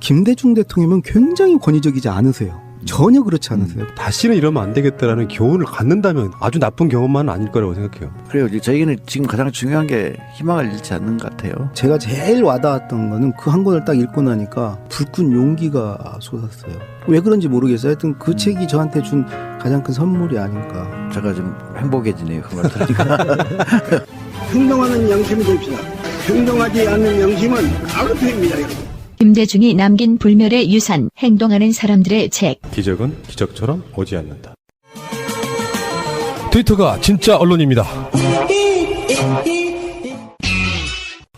김대중 대통령은 굉장히 권위적이지 않으세요. 전혀 그렇지 않으세요. 다시는 이러면 안 되겠다라는 교훈을 갖는다면 아주 나쁜 경험만은 아닐 거라고 생각해요. 그래요. 저에게는 지금 가장 중요한 게 희망을 잃지 않는 것 같아요. 제가 제일 와닿았던 거는 그 한 권을 딱 읽고 나니까 불끈 용기가 솟았어요. 왜 그런지 모르겠어요. 하여튼 그 책이 저한테 준 가장 큰 선물이 아닐까. 제가 좀 행복해지네요. 그 말 들으니까. 행동하는 양심이 됩시다. 행동하지 않는 양심은 악어패입니다, 여러분. 김대중이 남긴 불멸의 유산, 행동하는 사람들의 책. 기적은 기적처럼 오지 않는다. 트위터가 진짜 언론입니다.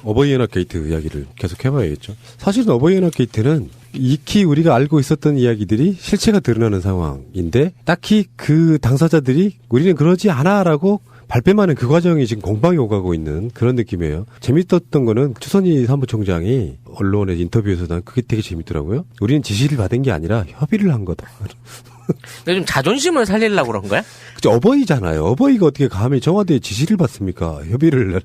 어버이연합 게이트 이야기를 계속 해봐야겠죠. 사실은 어버이연합 게이트는 익히 우리가 알고 있었던 이야기들이 실체가 드러나는 상황인데 딱히 그 당사자들이 우리는 그러지 않아라고 발뺌하는 그 과정이 지금 공방이 오가고 있는 그런 느낌이에요. 재밌었던 거는 추선희 사무총장이 언론의 인터뷰에서 난 그게 되게 재밌더라고요. 우리는 지시를 받은 게 아니라 협의를 한 거다. 근데 좀 자존심을 살리려고 그런 거야? 그쵸, 어버이잖아요. 어버이가 어떻게 감히 청와대에 지시를 받습니까? 협의를.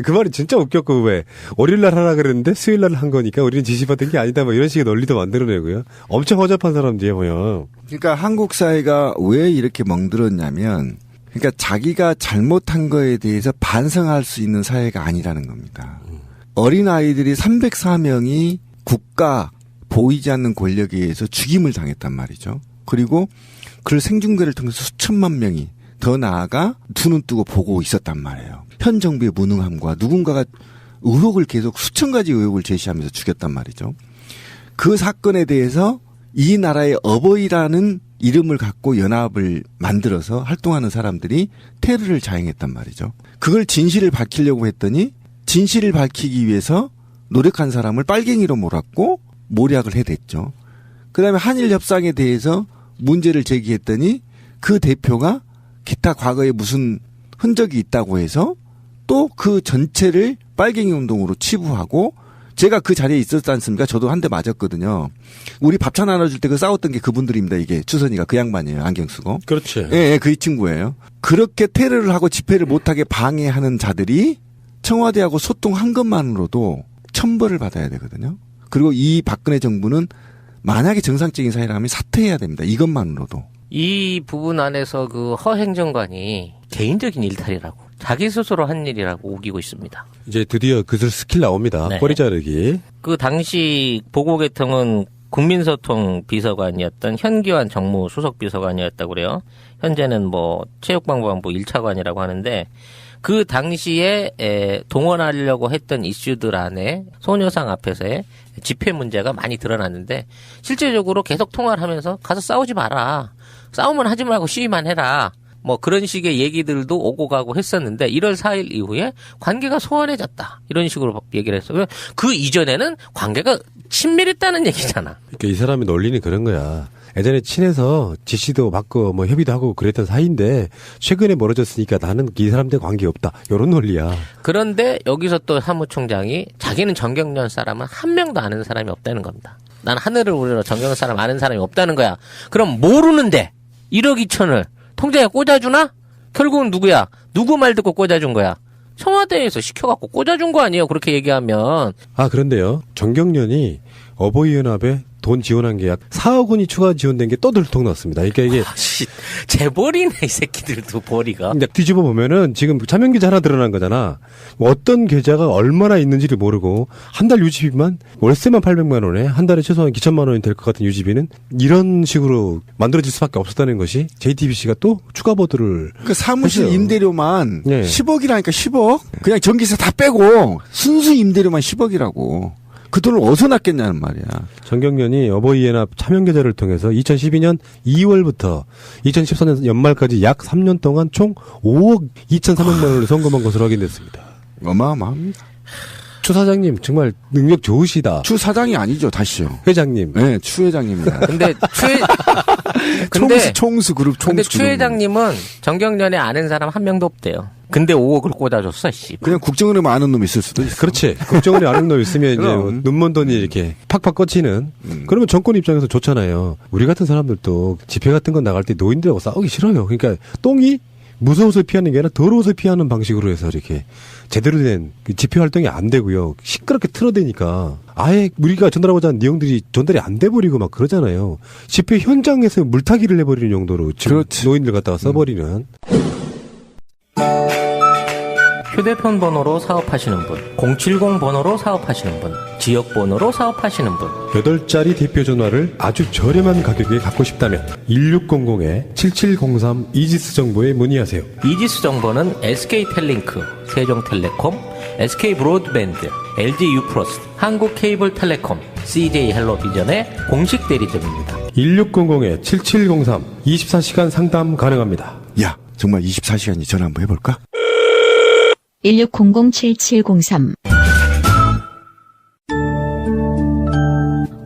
그 말이 진짜 웃겼고, 왜. 월요일날 하라 그랬는데 수요일날 한 거니까 우리는 지시받은 게 아니다. 뭐 이런 식의 논리도 만들어내고요. 엄청 허접한 사람들이에요, 뭐요. 그러니까 한국 사회가 왜 이렇게 멍들었냐면, 그러니까 자기가 잘못한 거에 대해서 반성할 수 있는 사회가 아니라는 겁니다. 어린아이들이 304명이 국가, 보이지 않는 권력에 의해서 죽임을 당했단 말이죠. 그리고 그를 생중계를 통해서 수천만 명이 더 나아가 두 눈 뜨고 보고 있었단 말이에요. 현 정부의 무능함과 누군가가 의혹을 계속 수천 가지 의혹을 제시하면서 죽였단 말이죠. 그 사건에 대해서 이 나라의 어버이라는 이름을 갖고 연합을 만들어서 활동하는 사람들이 테러를 자행했단 말이죠. 그걸 진실을 밝히려고 했더니 진실을 밝히기 위해서 노력한 사람을 빨갱이로 몰았고 모략을 해댔죠. 그다음에 한일 협상에 대해서 문제를 제기했더니 그 대표가 기타 과거에 무슨 흔적이 있다고 해서 또 그 전체를 빨갱이 운동으로 치부하고 제가 그 자리에 있었지 않습니까? 저도 한 대 맞았거든요. 우리 밥차 나눠줄 때 그 싸웠던 게 그분들입니다. 이게 추선이가 그 양반이에요. 안경 쓰고. 그렇지. 예, 그 친구예요. 그렇게 테러를 하고 집회를 못하게 방해하는 자들이 청와대하고 소통한 것만으로도 천벌을 받아야 되거든요. 그리고 이 박근혜 정부는 만약에 정상적인 사회라면 사퇴해야 됩니다. 이것만으로도. 이 부분 안에서 그 허 행정관이 개인적인 일탈이라고 자기 스스로 한 일이라고 우기고 있습니다. 이제 드디어 그 스킬 나옵니다. 네. 꼬리 자르기. 그 당시 보고계통은 국민소통 비서관이었던 현기환 정무수석 비서관이었다고 그래요. 현재는 뭐 체육관광부 1차관이라고 하는데 그 당시에 동원하려고 했던 이슈들 안에 소녀상 앞에서의 집회 문제가 많이 드러났는데 실제적으로 계속 통화를 하면서 가서 싸우지 마라. 싸우면 하지 말고 시위만 해라. 뭐 그런 식의 얘기들도 오고 가고 했었는데 1월 4일 이후에 관계가 소원해졌다. 이런 식으로 얘기를 했어요. 그 이전에는 관계가 친밀했다는 얘기잖아. 그러니까 이 사람의 논리는 그런 거야. 예전에 친해서 지시도 받고 뭐 협의도 하고 그랬던 사이인데 최근에 멀어졌으니까 나는 이 사람들 관계 없다. 이런 논리야. 그런데 여기서 또 사무총장이 자기는 정경련 사람은 한 명도 아는 사람이 없다는 겁니다. 난 하늘을 우러러 정경련 사람 아는 사람이 없다는 거야. 그럼 모르는데 1억 2천을 통장에 꽂아주나? 결국은 누구야? 누구 말 듣고 꽂아준 거야? 청와대에서 시켜갖고 꽂아준 거 아니에요? 그렇게 얘기하면. 아, 그런데요. 정경련이 어버이연합에 돈 지원한 게 약 4억 원이 추가 지원된 게 또 들통 났습니다. 그러니까 이게 재벌이네 이 새끼들도 벌이가. 근데 뒤집어 보면은 지금 차명 계좌 하나 드러난 거잖아. 어떤 계좌가 얼마나 있는지를 모르고 한 달 유지비만 월세만 800만 원에 한 달에 최소한 기천만 원이 될 것 같은 유지비는 이런 식으로 만들어질 수밖에 없었다는 것이 JTBC가 또 추가 보도를. 그 사무실 했어요. 임대료만 네. 10억이라니까 10억. 그냥 전기세 다 빼고 순수 임대료만 10억이라고. 그 돈을 어디서 놨겠냐는 말이야. 정경련이 어버이연합 차명 계좌를 통해서 2012년 2월부터 2014년 연말까지 약 3년 동안 총 5억 2,300만 원을 송금한 것으로 확인됐습니다. 어마어마합니다. 추 사장님 정말 능력 좋으시다. 추 사장이 아니죠, 다시요. 회장님. 네, 추 회장입니다. 근데 총수 그룹 총수. 근데 추 회장님은 정경련에 아는 사람 한 명도 없대요. 근데 5억을 꽂아줬어, 씨. 그냥 국정원에 아는 놈 있을 수도 있어. 그렇지. 국정원에 아는 놈 있으면 이제 뭐 눈먼 돈이 이렇게 팍팍 꽂히는. 그러면 정권 입장에서 좋잖아요. 우리 같은 사람들도 집회 같은 건 나갈 때 노인들하고 싸우기 싫어요. 그러니까 똥이 무서워서 피하는 게 아니라 더러워서 피하는 방식으로 해서 이렇게 제대로 된 집회 활동이 안 되고요. 시끄럽게 틀어대니까 아예 우리가 전달하고자 하는 내용들이 전달이 안 돼버리고 막 그러잖아요. 집회 현장에서 물타기를 해버리는 정도로 지금 그렇지. 노인들 갖다가 써버리는. 휴대폰 번호로 사업하시는 분, 070 번호로 사업하시는 분, 지역 번호로 사업하시는 분, 8자리 대표 전화를 아주 저렴한 가격에 갖고 싶다면 1600-7703 이지스 정보에 문의하세요. 이지스 정보는 SK텔링크, 세종텔레콤, SK브로드밴드, LG유플러스, 한국케이블텔레콤, CJ헬로비전의 공식 대리점입니다. 1600-7703 24시간 상담 가능합니다. 야, 정말 24시간이 전화 한번 해볼까? 1600-7703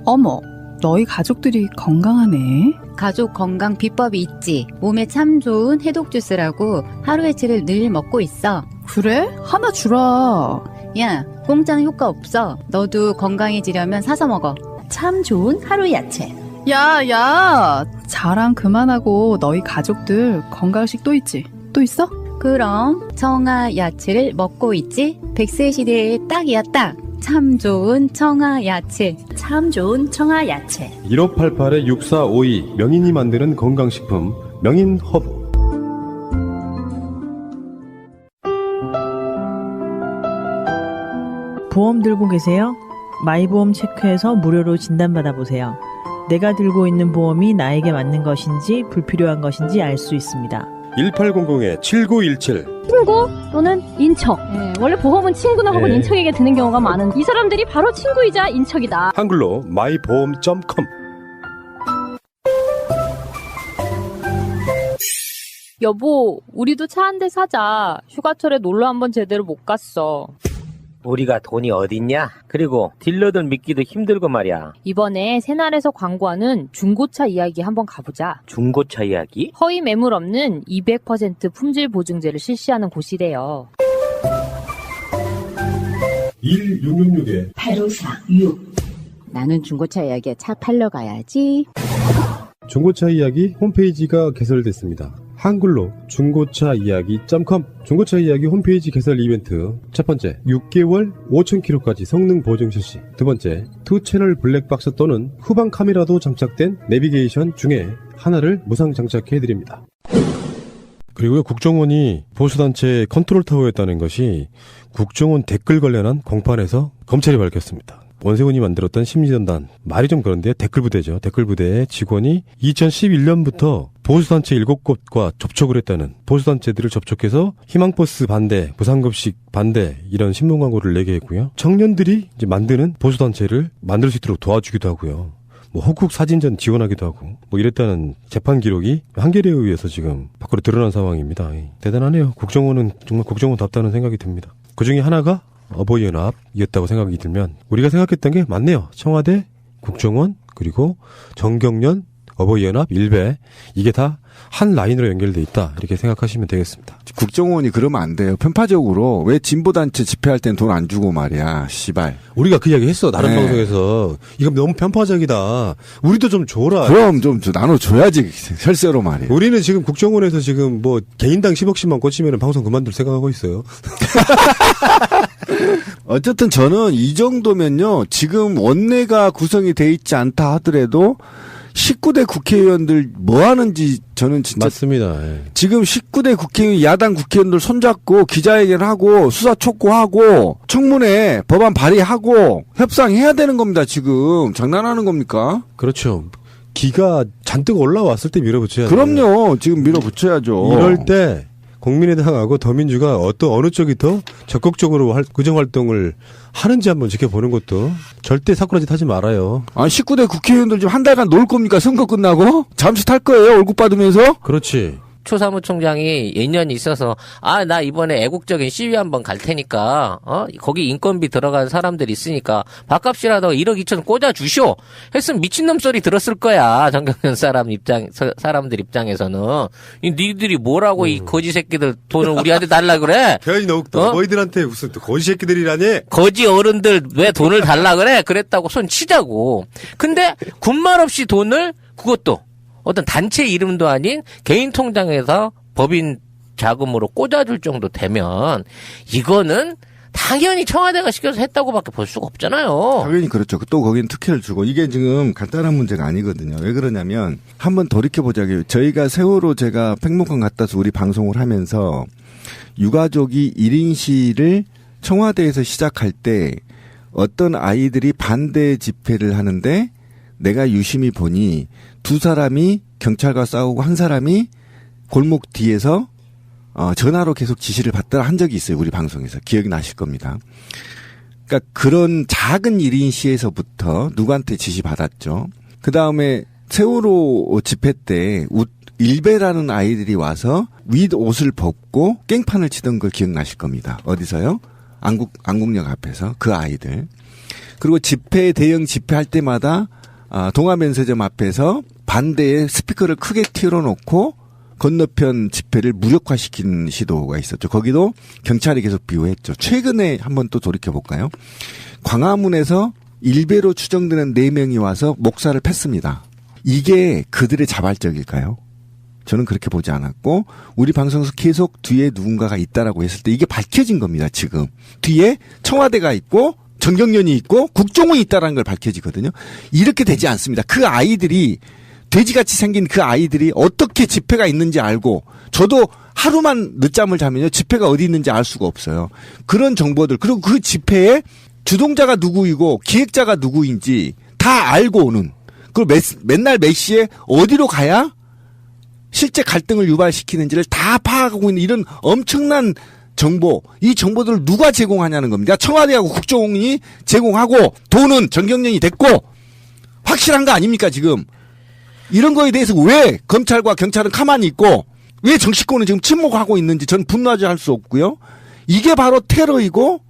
어머, 너희 가족들이 건강하네. 가족 건강 비법이 있지. 몸에 참 좋은 해독 주스라고 하루에치를 늘 먹고 있어. 그래? 하나 주라. 야, 공짜는 효과 없어. 너도 건강해지려면 사서 먹어. 참 좋은 하루 야채. 야, 자랑 그만하고 너희 가족들 건강식 또 있지? 또 있어? 그럼 청아 야채를 먹고 있지. 100세 시대에 딱이야 딱. 참 좋은 청아 야채. 참 좋은 청아 야채. 1588-6452 명인이 만드는 건강식품 명인 허브. 보험 들고 계세요? 마이보험 체크해서 무료로 진단받아보세요. 내가 들고 있는 보험이 나에게 맞는 것인지 불필요한 것인지 알 수 있습니다. 1800-7917 친구 또는 인척. 원래 보험은 친구나 혹은 인척에게 드는 경우가 많은 이 사람들이 바로 친구이자 인척이다. 한글로 마이보험.com. 여보, 우리도 차 한 대 사자. 휴가철에 놀러 한번 제대로 못 갔어. 우리가 돈이 어딨냐? 그리고 딜러들 믿기도 힘들고 말이야. 이번에 새날에서 광고하는 중고차 이야기 한번 가보자. 중고차 이야기? 허위 매물 없는 200% 품질 보증제를 실시하는 곳이래요. 1666-8546 나는 중고차 이야기에 차 팔러 가야지. 중고차 이야기 홈페이지가 개설됐습니다. 한글로 중고차 이야기.com. 중고차 이야기 홈페이지 개설 이벤트. 첫 번째, 6개월 5,000km까지 성능 보증 실시. 두 번째, 2채널 블랙박스 또는 후방 카메라도 장착된 내비게이션 중에 하나를 무상 장착해드립니다. 그리고요, 국정원이 보수단체 컨트롤타워였다는 것이 국정원 댓글 관련한 공판에서 검찰이 밝혔습니다. 원세훈이 만들었던 심리전단, 말이 좀 그런데요, 댓글부대죠. 댓글부대의 직원이 2011년부터 보수단체 7곳과 접촉을 했다는, 보수단체들을 접촉해서 희망버스 반대, 무상급식 반대 이런 신문 광고를 내게 했고요. 청년들이 이제 만드는 보수단체를 만들 수 있도록 도와주기도 하고요. 뭐 호국 사진전 지원하기도 하고 뭐 이랬다는 재판 기록이 한겨레에 의해서 지금 밖으로 드러난 상황입니다. 대단하네요. 국정원은 정말 국정원답다는 생각이 듭니다. 그중에 하나가 어버이연합이었다고 생각이 들면 우리가 생각했던 게 맞네요. 청와대, 국정원, 그리고 정경련, 어버이연합, 일베, 이게 다 한 라인으로 연결돼 있다, 이렇게 생각하시면 되겠습니다. 국정원이 그러면 안 돼요. 편파적으로 왜 진보단체 집회할 땐 돈 안 주고 말이야. 씨발. 우리가 그 이야기 했어. 다른 방송에서. 이건 너무 편파적이다. 우리도 좀 줘라. 그럼 좀 나눠줘야지. 혈세로 말이야. 우리는 지금 국정원에서 지금 뭐 개인당 10억씩만 꽂히면 방송 그만둘 생각하고 있어요. 어쨌든 저는 이 정도면요, 지금 원내가 구성이 돼 있지 않다 하더라도 19대 국회의원들 뭐 하는지 저는 진짜. 맞습니다. 지금 19대 국회의원, 야당 국회의원들 손잡고 기자회견하고 수사 촉구하고 청문회 법안 발의하고 협상해야 되는 겁니다. 지금 장난하는 겁니까? 그렇죠. 기가 잔뜩 올라왔을 때 밀어붙여야 돼요. 그럼요. 지금 밀어붙여야죠. 이럴 때 국민의당하고 더민주가 어느 쪽이 더 적극적으로 구정활동을 하는지 한번 지켜보는 것도, 절대 사쿠라짓 하지 말아요. 19대 국회의원들 지금 한 달간 놀 겁니까? 선거 끝나고? 잠시 탈 거예요? 월급 받으면서? 그렇지. 추 사무총장이 인연이 있어서 나 이번에 애국적인 시위 한번 갈 테니까 거기 인건비 들어간 사람들 있으니까 밥값이라도 1억 2천 꽂아 주쇼 했으면 미친놈 소리 들었을 거야. 정경련 사람들 입장에서는 니들이 뭐라고 이 거지 새끼들 돈을 우리한테 달라 그래? 괜히 너희들한테 무슨 또 거지 새끼들이라니? 거지 어른들 왜 돈을 달라 그래? 그랬다고 손 치자고. 근데 군말 없이 돈을, 그것도 어떤 단체 이름도 아닌 개인 통장에서 법인 자금으로 꽂아줄 정도 되면 이거는 당연히 청와대가 시켜서 했다고밖에 볼 수가 없잖아요. 당연히 그렇죠. 또 거기는 특혜를 주고 이게 지금 간단한 문제가 아니거든요. 왜 그러냐면 한번 돌이켜보자고요. 저희가 세월호 제가 팽목항 갔다서 우리 방송을 하면서 유가족이 1인시를 청와대에서 시작할 때 어떤 아이들이 반대 집회를 하는데 내가 유심히 보니 두 사람이 경찰과 싸우고 한 사람이 골목 뒤에서 전화로 계속 지시를 받더라 한 적이 있어요. 우리 방송에서. 기억이 나실 겁니다. 그러니까 그런 작은 1인 시에서부터 누구한테 지시 받았죠. 그 다음에 세월호 집회 때 일베라는 아이들이 와서 윗옷을 벗고 깽판을 치던 걸 기억나실 겁니다. 어디서요? 안국역 앞에서 그 아이들. 그리고 대형 집회할 때마다 동아면세점 앞에서 반대에 스피커를 크게 틀어놓고 건너편 집회를 무력화시키는 시도가 있었죠. 거기도 경찰이 계속 비호했죠. 최근에 한번 또 돌이켜볼까요? 광화문에서 일베로 추정되는 4명이 와서 목사를 팼습니다. 이게 그들의 자발적일까요? 저는 그렇게 보지 않았고 우리 방송에서 계속 뒤에 누군가가 있다라고 했을 때 이게 밝혀진 겁니다. 지금 뒤에 청와대가 있고 정경련이 있고 국정원이 있다라는 걸 밝혀지거든요. 이렇게 되지 않습니다. 그 아이들이 돼지같이 생긴 그 아이들이 어떻게 집회가 있는지 알고 저도 하루만 늦잠을 자면요 집회가 어디 있는지 알 수가 없어요. 그런 정보들 그리고 그 집회에 주동자가 누구이고 기획자가 누구인지 다 알고 오는 그리고 맨날 몇 시에 어디로 가야 실제 갈등을 유발시키는지를 다 파악하고 있는 이런 엄청난 정보, 이 정보들을 누가 제공하냐는 겁니다. 청와대하고 국정원이 제공하고 돈은 정경련이 됐고 확실한 거 아닙니까 지금. 이런 거에 대해서 왜 검찰과 경찰은 가만히 있고 왜 정치권은 지금 침묵하고 있는지 저는 분노하지 할 수 없고요. 이게 바로 테러이고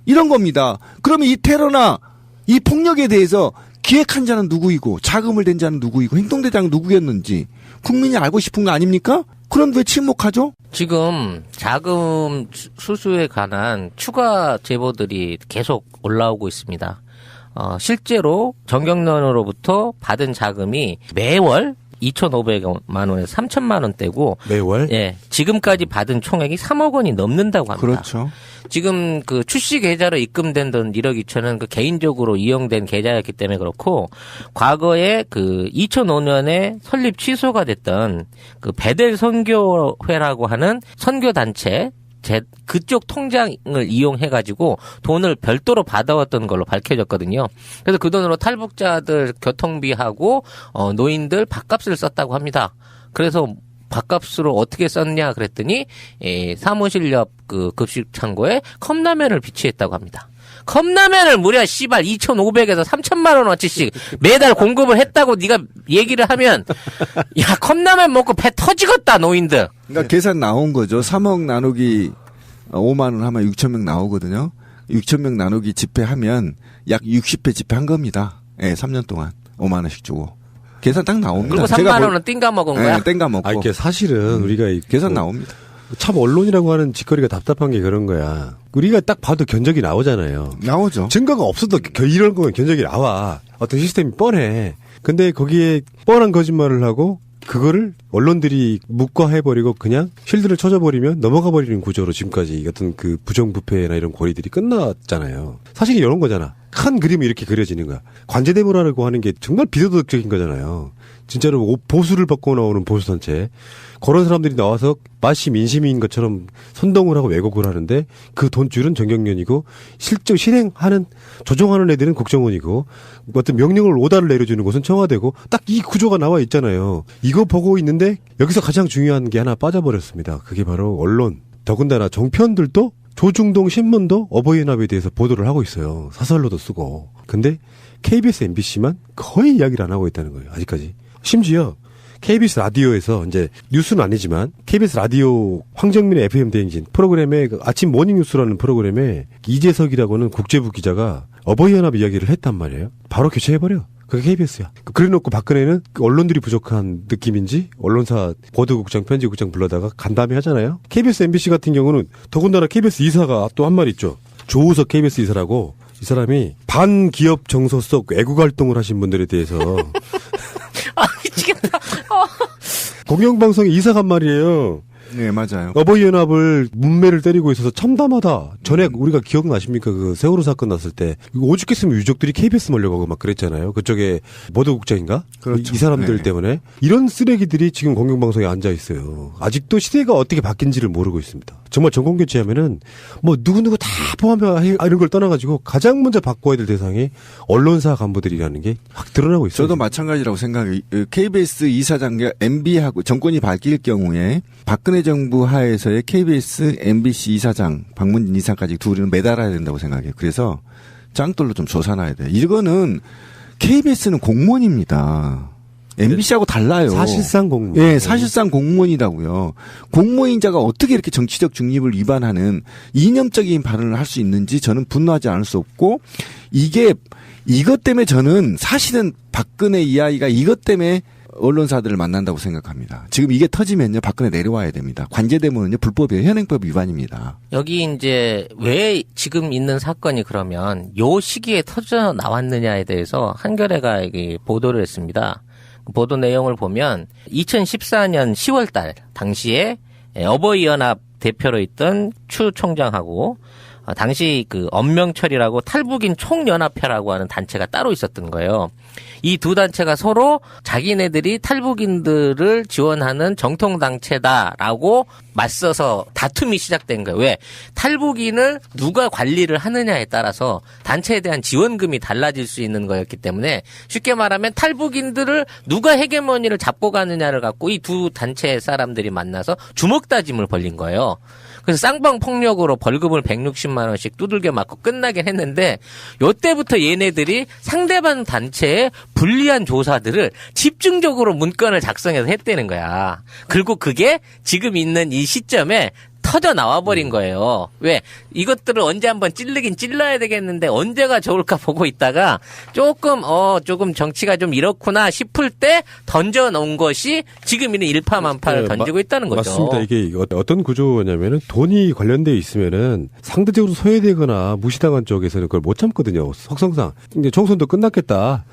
이런 겁니다. 그러면 이 테러나 이 폭력에 대해서 기획한 자는 누구이고 자금을 댄 자는 누구이고 행동대장은 누구였는지 국민이 알고 싶은 거 아닙니까? 그럼 왜 침묵하죠? 지금 자금 수수에 관한 추가 제보들이 계속 올라오고 있습니다. 실제로 정경련으로부터 받은 자금이 매월 2,500만 원에서 3천만 원대고 매월? 예. 지금까지 받은 총액이 3억 원이 넘는다고 합니다. 그렇죠. 지금 그 출시 계좌로 입금된 돈 1억 2천은 그 개인적으로 이용된 계좌였기 때문에 그렇고 과거에 그 2005년에 설립 취소가 됐던 그 베델 선교회라고 하는 선교 단체 그쪽 통장을 이용해가지고 돈을 별도로 받아왔던 걸로 밝혀졌거든요. 그래서 그 돈으로 탈북자들 교통비하고 노인들 밥값을 썼다고 합니다. 그래서 밥값으로 어떻게 썼냐 그랬더니 사무실 옆 그 급식 창고에 컵라면을 비치했다고 합니다. 컵라면을 무려 2,500에서 3천만 원어치씩 매달 공급을 했다고 네가 얘기를 하면 야 컵라면 먹고 배 터지겠다 노인들. 그러니까 계산 나온 거죠. 3억 나누기 5만 원 하면 6천 명 나오거든요. 6천 명 나누기 집회하면 약 60회 집회한 겁니다. 예, 3년 동안 5만 원씩 주고. 계산 딱 나옵니다. 그리고 3만 원은 띵가 먹은 거야? 네, 띵가 먹고. 이게 사실은 우리가 계산 나옵니다. 참 언론이라고 하는 짓거리가 답답한 게 그런 거야. 우리가 딱 봐도 견적이 나오잖아요. 나오죠. 증거가 없어도 이런 거면 견적이 나와. 어떤 시스템이 뻔해. 근데 거기에 뻔한 거짓말을 하고 그거를 언론들이 묵과해버리고 그냥 실드를 쳐져버리면 넘어가 버리는 구조로 지금까지 어떤 그 부정부패나 이런 고리들이 끝났잖아요. 사실 이런 거잖아. 큰 그림이 이렇게 그려지는 거야. 관제대모라고 하는 게 정말 비도덕적인 거잖아요. 진짜로 보수를 받고 나오는 보수단체. 그런 사람들이 나와서 마치 민심인 것처럼 선동을 하고 왜곡을 하는데 그 돈줄은 정경련이고 실제 실행하는 조정하는 애들은 국정원이고 어떤 명령을 오다를 내려주는 곳은 청와대고 딱 이 구조가 나와 있잖아요. 이거 보고 있는데 여기서 가장 중요한 게 하나 빠져버렸습니다. 그게 바로 언론. 더군다나 종편들도 조중동 신문도 어버이연합에 대해서 보도를 하고 있어요. 사설로도 쓰고. 근데 KBS, MBC만 거의 이야기를 안 하고 있다는 거예요. 아직까지. 심지어 KBS 라디오에서 이제 뉴스는 아니지만 KBS 라디오 황정민의 FM 대행진 프로그램에 그 아침 모닝 뉴스라는 프로그램에 이재석이라고는 국제부 기자가 어버이연합 이야기를 했단 말이에요. 바로 교체해버려. 그게 KBS야. 그래놓고 박근혜는 언론들이 부족한 느낌인지 언론사 보도국장, 편집국장 불러다가 간담회 하잖아요. KBS, MBC 같은 경우는 더군다나 KBS 이사가 또 한 말 있죠. 조우석 KBS 이사라고 이 사람이 반기업 정서 속 애국 활동을 하신 분들에 대해서 아 미치겠다. 공영방송에 이사간 말이에요. 네, 맞아요. 어버이연합을 문매를 때리고 있어서 참담하다. 전에 우리가 기억나십니까? 그 세월호 사건 났을 때 오죽했으면 유족들이 KBS 몰려가고 막 그랬잖아요. 그쪽에 모도국장인가? 그렇죠. 이 사람들 네. 때문에 이런 쓰레기들이 지금 공영방송에 앉아 있어요. 아직도 시대가 어떻게 바뀐지를 모르고 있습니다. 정말 정권교체하면은 뭐 누구누구 다 포함하는 걸 떠나가지고 가장 먼저 바꿔야 될 대상이 언론사 간부들이라는 게 확 드러나고 있어요. 저도 마찬가지라고 생각해요. KBS 이사장과 MB하고 정권이 바뀔 경우에 박근혜 정부 하에서의 KBS, MBC 이사장, 박문진 이사까지 둘은 매달아야 된다고 생각해요. 그래서 짱돌로 좀 조사놔야 돼요. 이거는 KBS는 공무원입니다. MBC하고 달라요. 사실상 공무원. 예, 사실상 공무원이라고요. 공무원자가 어떻게 이렇게 정치적 중립을 위반하는 이념적인 발언을 할 수 있는지 저는 분노하지 않을 수 없고, 이것 때문에 저는 사실은 박근혜 이야기가 이것 때문에 언론사들을 만난다고 생각합니다. 지금 이게 터지면요, 박근혜 내려와야 됩니다. 관제되면요, 불법이에요. 현행법 위반입니다. 여기 이제 왜 지금 있는 사건이 그러면 요 시기에 터져 나왔느냐에 대해서 한겨레가 보도를 했습니다. 보도 내용을 보면 2014년 10월 달 당시에 어버이연합 대표로 있던 추 총장하고 당시 그 엄명철이라고 탈북인 총연합회라고 하는 단체가 따로 있었던 거예요. 이 두 단체가 서로 자기네들이 탈북인들을 지원하는 정통단체다라고 맞서서 다툼이 시작된 거예요. 왜? 탈북인을 누가 관리를 하느냐에 따라서 단체에 대한 지원금이 달라질 수 있는 거였기 때문에 쉽게 말하면 탈북인들을 누가 헤게모니를 잡고 가느냐를 갖고 이 두 단체 사람들이 만나서 주먹다짐을 벌린 거예요. 그래서 쌍방폭력으로 벌금을 160만 원씩 두들겨 맞고 끝나긴 했는데 요때부터 얘네들이 상대방 단체의 불리한 조사들을 집중적으로 문건을 작성해서 했다는 거야. 그리고 그게 지금 있는 이 시점에 터져 나와버린 거예요. 왜? 이것들을 언제 한번 찔르긴 찔러야 되겠는데 언제가 좋을까 보고 있다가 조금 정치가 좀 이렇구나 싶을 때 던져놓은 것이 지금 있는 일파만파를 던지고 있다는 거죠. 맞습니다. 이게 어떤 구조냐면은 돈이 관련되어 있으면은 상대적으로 소외되거나 무시당한 쪽에서는 그걸 못 참거든요. 속성상. 이제 총선도 끝났겠다.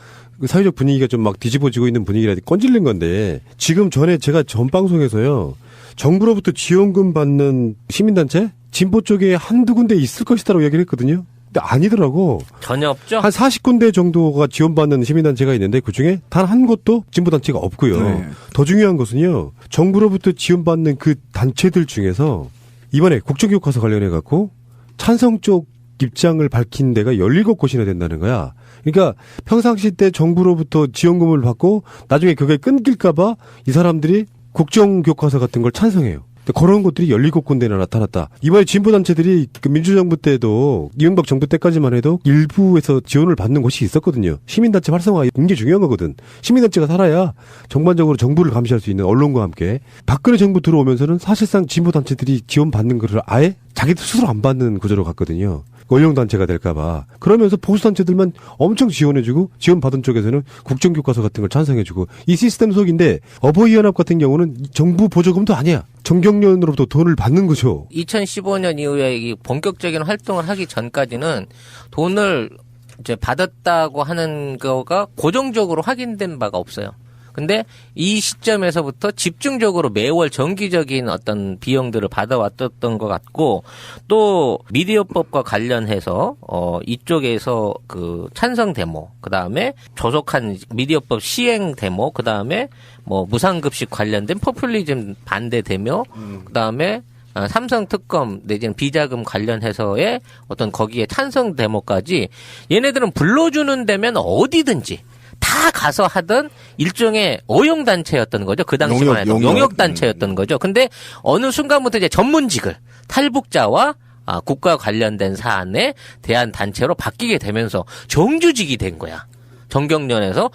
사회적 분위기가 좀 막 뒤집어지고 있는 분위기라 건질린 건데 지금 전에 제가 전 방송에서요. 정부로부터 지원금 받는 시민단체? 진보 쪽에 한두 군데 있을 것이다라고 얘기를 했거든요. 근데 아니더라고. 전혀 없죠? 한 40군데 정도가 지원받는 시민단체가 있는데 그중에 단 한 곳도 진보단체가 없고요. 네. 더 중요한 것은요. 정부로부터 지원받는 그 단체들 중에서 이번에 국정교과서 관련해갖고 찬성 쪽 입장을 밝힌 데가 17곳이나 된다는 거야. 그러니까 평상시 때 정부로부터 지원금을 받고 나중에 그게 끊길까봐 이 사람들이 국정교과서 같은 걸 찬성해요. 그런 것들이 17군데나 나타났다. 이번에 진보단체들이 그 민주정부 때도 이명박 정부 때까지만 해도 일부에서 지원을 받는 곳이 있었거든요. 시민단체 활성화가 굉장히 중요한 거거든. 시민단체가 살아야 전반적으로 정부를 감시할 수 있는 언론과 함께. 박근혜 정부 들어오면서는 사실상 진보단체들이 지원받는 거를 아예 자기들 스스로 안 받는 구조로 갔거든요. 원령단체가 될까봐. 그러면서 보수단체들만 엄청 지원해주고 지원받은 쪽에서는 국정교과서 같은 걸 찬성해주고 이 시스템 속인데 어버이연합 같은 경우는 정부 보조금도 아니야. 정경련으로부터 돈을 받는 거죠. 2015년 이후에 이 본격적인 활동을 하기 전까지는 돈을 이제 받았다고 하는 거가 고정적으로 확인된 바가 없어요. 근데 이 시점에서부터 집중적으로 매월 정기적인 어떤 비용들을 받아왔던 것 같고 또 미디어법과 관련해서 이쪽에서 그 찬성 데모, 그 다음에 조속한 미디어법 시행 데모, 그 다음에 뭐 무상급식 관련된 포퓰리즘 반대 데모, 그 다음에 삼성 특검 내지는 비자금 관련해서의 어떤 거기에 찬성 데모까지 얘네들은 불러주는 데면 어디든지 다 가서 하던 일종의 어용단체였던 거죠. 그 당시만 해도 용역단체였던 거죠. 근데 어느 순간부터 이제 전문직을 탈북자와 국가 관련된 사안에 대한 단체로 바뀌게 되면서 정규직이 된 거야. 정경련에서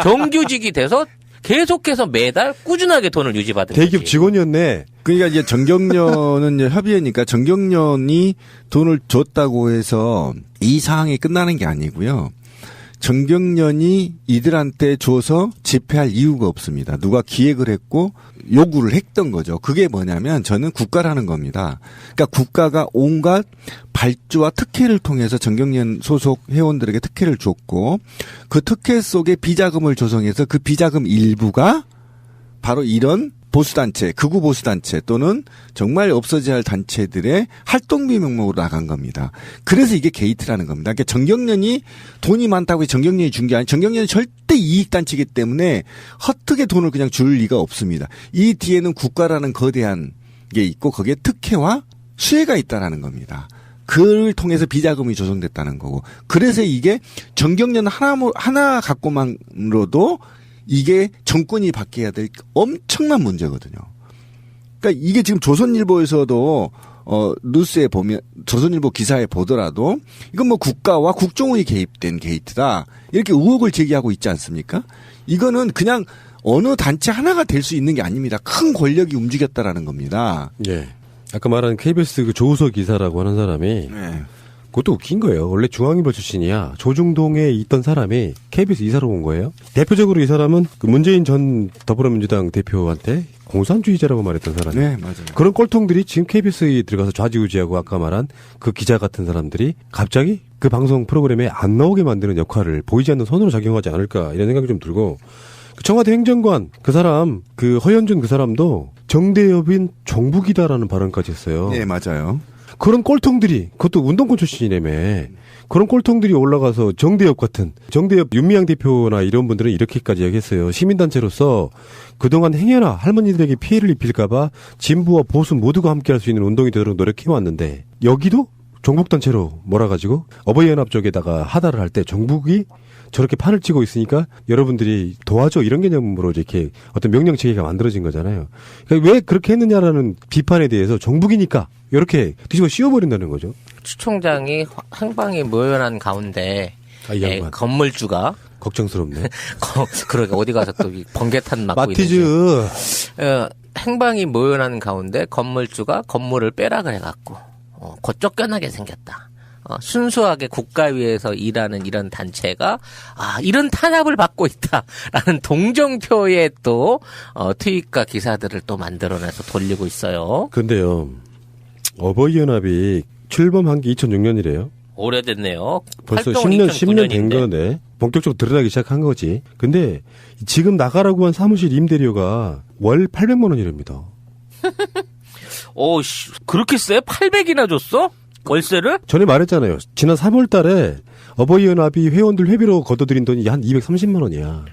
정규직이 돼서 계속해서 매달 꾸준하게 돈을 유지받은 대기업 거지. 직원이었네. 그러니까 이제 정경련은 이제 협의회니까 정경련이 돈을 줬다고 해서 이 사항이 끝나는 게 아니고요. 정경련이 이들한테 줘서 집회할 이유가 없습니다. 누가 기획을 했고 요구를 했던 거죠. 그게 뭐냐면 저는 국가라는 겁니다. 그러니까 국가가 온갖 발주와 특혜를 통해서 정경련 소속 회원들에게 특혜를 줬고 그 특혜 속에 비자금을 조성해서 그 비자금 일부가 바로 이런 보수단체, 극우 보수단체 또는 정말 없어져야 할 단체들의 활동비 명목으로 나간 겁니다. 그래서 이게 게이트라는 겁니다. 그러니까 정경련이 돈이 많다고 해서 정경련이 준 게 아니고 정경련이 절대 이익단체이기 때문에 헛되게 돈을 그냥 줄 리가 없습니다. 이 뒤에는 국가라는 거대한 게 있고 거기에 특혜와 수혜가 있다라는 겁니다. 그를 통해서 비자금이 조성됐다는 거고. 그래서 이게 정경련 하나 갖고만으로도 이게 정권이 바뀌어야 될 엄청난 문제거든요. 그러니까 이게 지금 조선일보에서도 뉴스에 보면 조선일보 기사에 보더라도 이건 뭐 국가와 국정원이 개입된 게이트다. 이렇게 의혹을 제기하고 있지 않습니까? 이거는 그냥 어느 단체 하나가 될 수 있는 게 아닙니다. 큰 권력이 움직였다라는 겁니다. 예. 아까 말한 KBS 그 조우석 기사라고 하는 사람이 그것도 웃긴 거예요. 원래 중앙일보 출신이야. 조중동에 있던 사람이 KBS 이사로 온 거예요. 대표적으로 이 사람은 그 문재인 전 더불어민주당 대표한테 공산주의자라고 말했던 사람이에요. 네, 맞아요. 그런 꼴통들이 지금 KBS에 들어가서 좌지우지하고 아까 말한 그 기자 같은 사람들이 갑자기 그 방송 프로그램에 안 나오게 만드는 역할을 보이지 않는 선으로 작용하지 않을까 이런 생각이 좀 들고 청와대 행정관 그 사람 그 허현준 그 사람도 정대협인 종북이다라는 발언까지 했어요. 네, 맞아요. 그런 꼴통들이 그것도 운동권 출신이라며 그런 꼴통들이 올라가서 정대협 같은 정대협 윤미향 대표나 이런 분들은 이렇게까지 얘기했어요. 시민단체로서 그동안 행여나 할머니들에게 피해를 입힐까봐 진보와 보수 모두가 함께할 수 있는 운동이 되도록 노력해왔는데 여기도 종북단체로 몰아가지고 어버이연합 쪽에다가 하다를 할 때 종북이 저렇게 판을 치고 있으니까 여러분들이 도와줘 이런 개념으로 이렇게 어떤 명령체계가 만들어진 거잖아요. 그러니까 왜 그렇게 했느냐라는 비판에 대해서 종북이니까 이렇게 뒤집어 씌워버린다는 거죠. 추총장이 행방이 묘연한 가운데 건물주가 걱정스럽네. 그러니까 어디 가서 또 번개탄 맞고 마티즈. 있는지. 행방이 묘연한 가운데 건물주가 건물을 빼락을 해갖고 곧 쫓겨나게 생겼다. 순수하게 국가 위에서 일하는 이런 단체가 이런 탄압을 받고 있다라는 동정표의 또 트윗과 기사들을 또 만들어내서 돌리고 있어요. 근데요. 어버이연합이 출범한 게 2006년이래요. 오래됐네요. 벌써 10년 된 건데 본격적으로 드러나기 시작한 거지. 근데 지금 나가라고 한 사무실 임대료가 월 800만 원이랍니다. 오씨 그렇게 세? 800이나 줬어? 월세를? 전에 말했잖아요. 지난 3월 달에 어버이연합이 회원들 회비로 걷어들인 돈이 한 230만 원이야.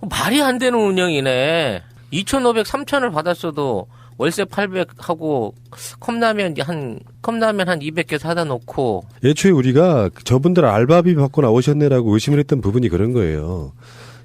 말이 안 되는 운영이네. 2,500, 3,000을 받았어도 월세 800하고 컵라면 한 200개 사다 놓고. 애초에 우리가 저분들 알바비 받고 나오셨네라고 의심을 했던 부분이 그런 거예요.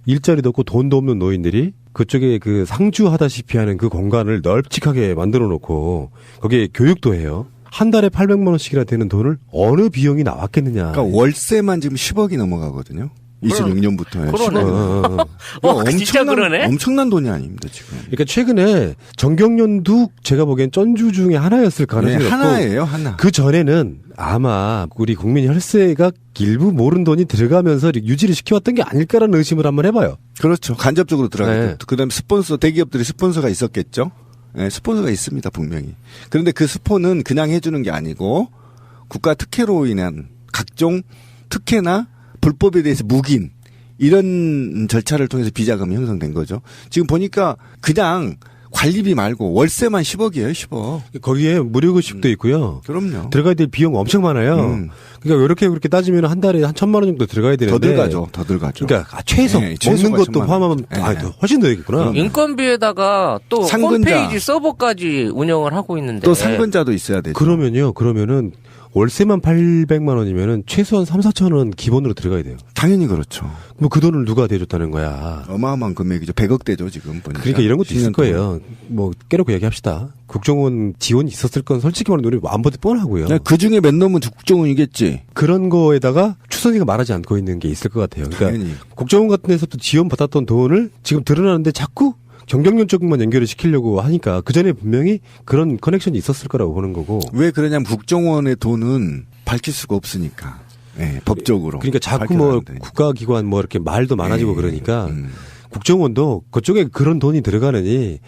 일자리도 없고 돈도 없는 노인들이 그쪽에 그 상주하다시피 하는 그 공간을 널찍하게 만들어 놓고 거기에 교육도 해요. 한 달에 800만 원씩이나 되는 돈을 어느 비용이 나왔겠느냐. 그러니까 월세만 지금 10억이 넘어가거든요. 26년부터. 그러네. 진짜 그러네. 엄청난 돈이 아닙니다, 지금. 그러니까 최근에 정경련도 제가 보기엔 쩐주 중에 하나였을 가능성이 네, 높고. 하나예요, 하나. 그 전에는 아마 우리 국민 혈세가 일부 모른 돈이 들어가면서 유지를 시켜왔던 게 아닐까라는 의심을 한번 해봐요. 그렇죠. 간접적으로 들어가죠. 그다음에 스폰서, 대기업들이 스폰서가 있었겠죠. 네, 스폰서가 있습니다, 분명히. 그런데 그 스폰은 그냥 해주는 게 아니고 국가 특혜로 인한 각종 특혜나 불법에 대해서 묵인 이런 절차를 통해서 비자금이 형성된 거죠. 지금 보니까 그냥 관리비 말고 월세만 10억이에요, 10억. 거기에 무료급식도 있고요. 그럼요. 들어가야 될 비용 엄청 많아요. 그러니까 이렇게 그렇게 따지면 한 달에 한 1,000만 원 정도 들어가야 되는데. 더 들어가죠. 그러니까 최소 네, 먹는 것도 1000만 포함하면 훨씬 더 되겠구나. 인건비에다가 또 상근자. 홈페이지 서버까지 운영을 하고 있는데. 또 상근자도 있어야 되죠. 그러면은 월세만 800만 원이면은 최소한 3, 4천 원 기본으로 들어가야 돼요. 당연히 그렇죠. 뭐 그 돈을 누가 대줬다는 거야. 어마어마한 금액이죠. 100억대죠, 지금 보니까. 그러니까 이런 것도 있을 거예요. 뭐 깨놓고 얘기합시다. 국정원 지원이 있었을 건 솔직히 말하면 우리 안 보듯 뻔하고요. 그 중에 몇 놈은 국정원이겠지. 그런 거에다가 추선이가 말하지 않고 있는 게 있을 것 같아요. 그러니까 당연히. 국정원 같은 데서 또 지원 받았던 돈을 지금 드러나는데 자꾸 정경련 쪽만 연결을 시키려고 하니까 그 전에 분명히 그런 커넥션이 있었을 거라고 보는 거고. 왜 그러냐면 국정원의 돈은 밝힐 수가 없으니까. 네, 법적으로. 그러니까 자꾸 뭐 국가기관 뭐 이렇게 말도 많아지고 그러니까 국정원도 그쪽에 그런 돈이 들어가느니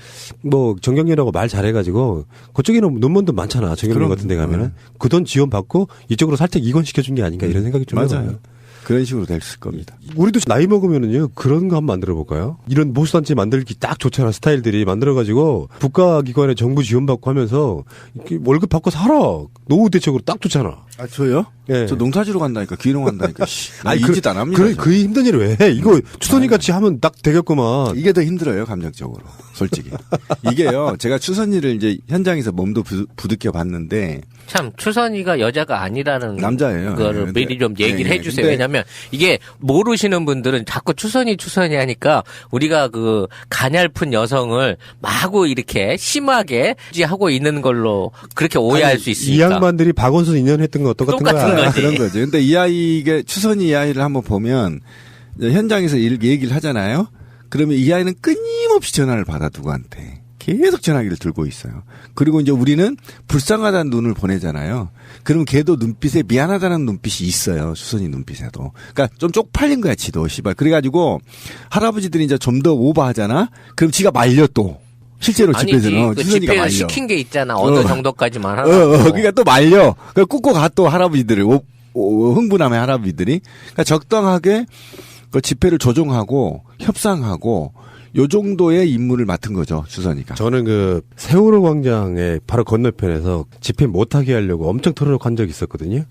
뭐 정경련하고 말 잘해가지고 그쪽에는 논문도 많잖아. 정경련 같은 데 가면은 그 돈 지원 받고 이쪽으로 살짝 이관시켜준 게 아닌가 이런 생각이 좀 맞아요. 해봐요. 그런 식으로 될 겁니다. 우리도 나이 먹으면은요 그런 거 한번 만들어 볼까요? 이런 보수단체 만들기 딱 좋잖아. 스타일들이 만들어가지고 국가기관에 정부 지원받고 하면서 이렇게 월급 받고 살아. 노후 대책으로 딱 좋잖아. 아 저요? 예. 저 농사지러 간다니까 귀농 간다니까. 아니 이 짓 안 합니다. 그 힘든 일을 왜 해? 이거 추선이 같이 하면 딱 되겠구만. 이게 더 힘들어요 감정적으로. 솔직히 이게요. 제가 추선이를 이제 현장에서 몸도 부둥켜 봤는데. 참 추선이가 여자가 아니라는 남자예요. 그거를 네, 미리 좀 얘기를 네, 해주세요. 근데 왜냐하면 이게 모르시는 분들은 자꾸 추선이 하니까 우리가 그 가냘픈 여성을 마구 이렇게 심하게 하고 있는 걸로 그렇게 오해할 수 있으니까. 이 양반들이 박원순 2년 했던 거 똑같은 거야. 그런 거죠. 근데 이 아이가 추선이 이 아이를 한번 보면 현장에서 얘기를 하잖아요. 그러면 이 아이는 끊임없이 전화를 받아 누구한테. 계속 전화기를 들고 있어요. 그리고 이제 우리는 불쌍하다는 눈을 보내잖아요. 그러면 걔도 눈빛에 미안하다는 눈빛이 있어요. 수선이 눈빛에도. 그러니까 좀 쪽팔린 거야, 지도. 씨발. 그래가지고 할아버지들이 이제 좀 더 오버하잖아. 그럼 지가 말려 또. 실제로 집에서는 그 수선이가 말려. 시킨 게 있잖아. 어느 정도까지만 하라고. 그러니까 또 말려. 그러니까 꾹꾹 가 또 할아버지들을 흥분하면 할아버지들이. 그러니까 적당하게 그 집회를 조종하고 협상하고. 요 정도의 임무를 맡은 거죠, 주선이가. 저는 그 세월호 광장의 바로 건너편에서 집회 못하게 하려고 엄청 털어놓고 한 적이 있었거든요.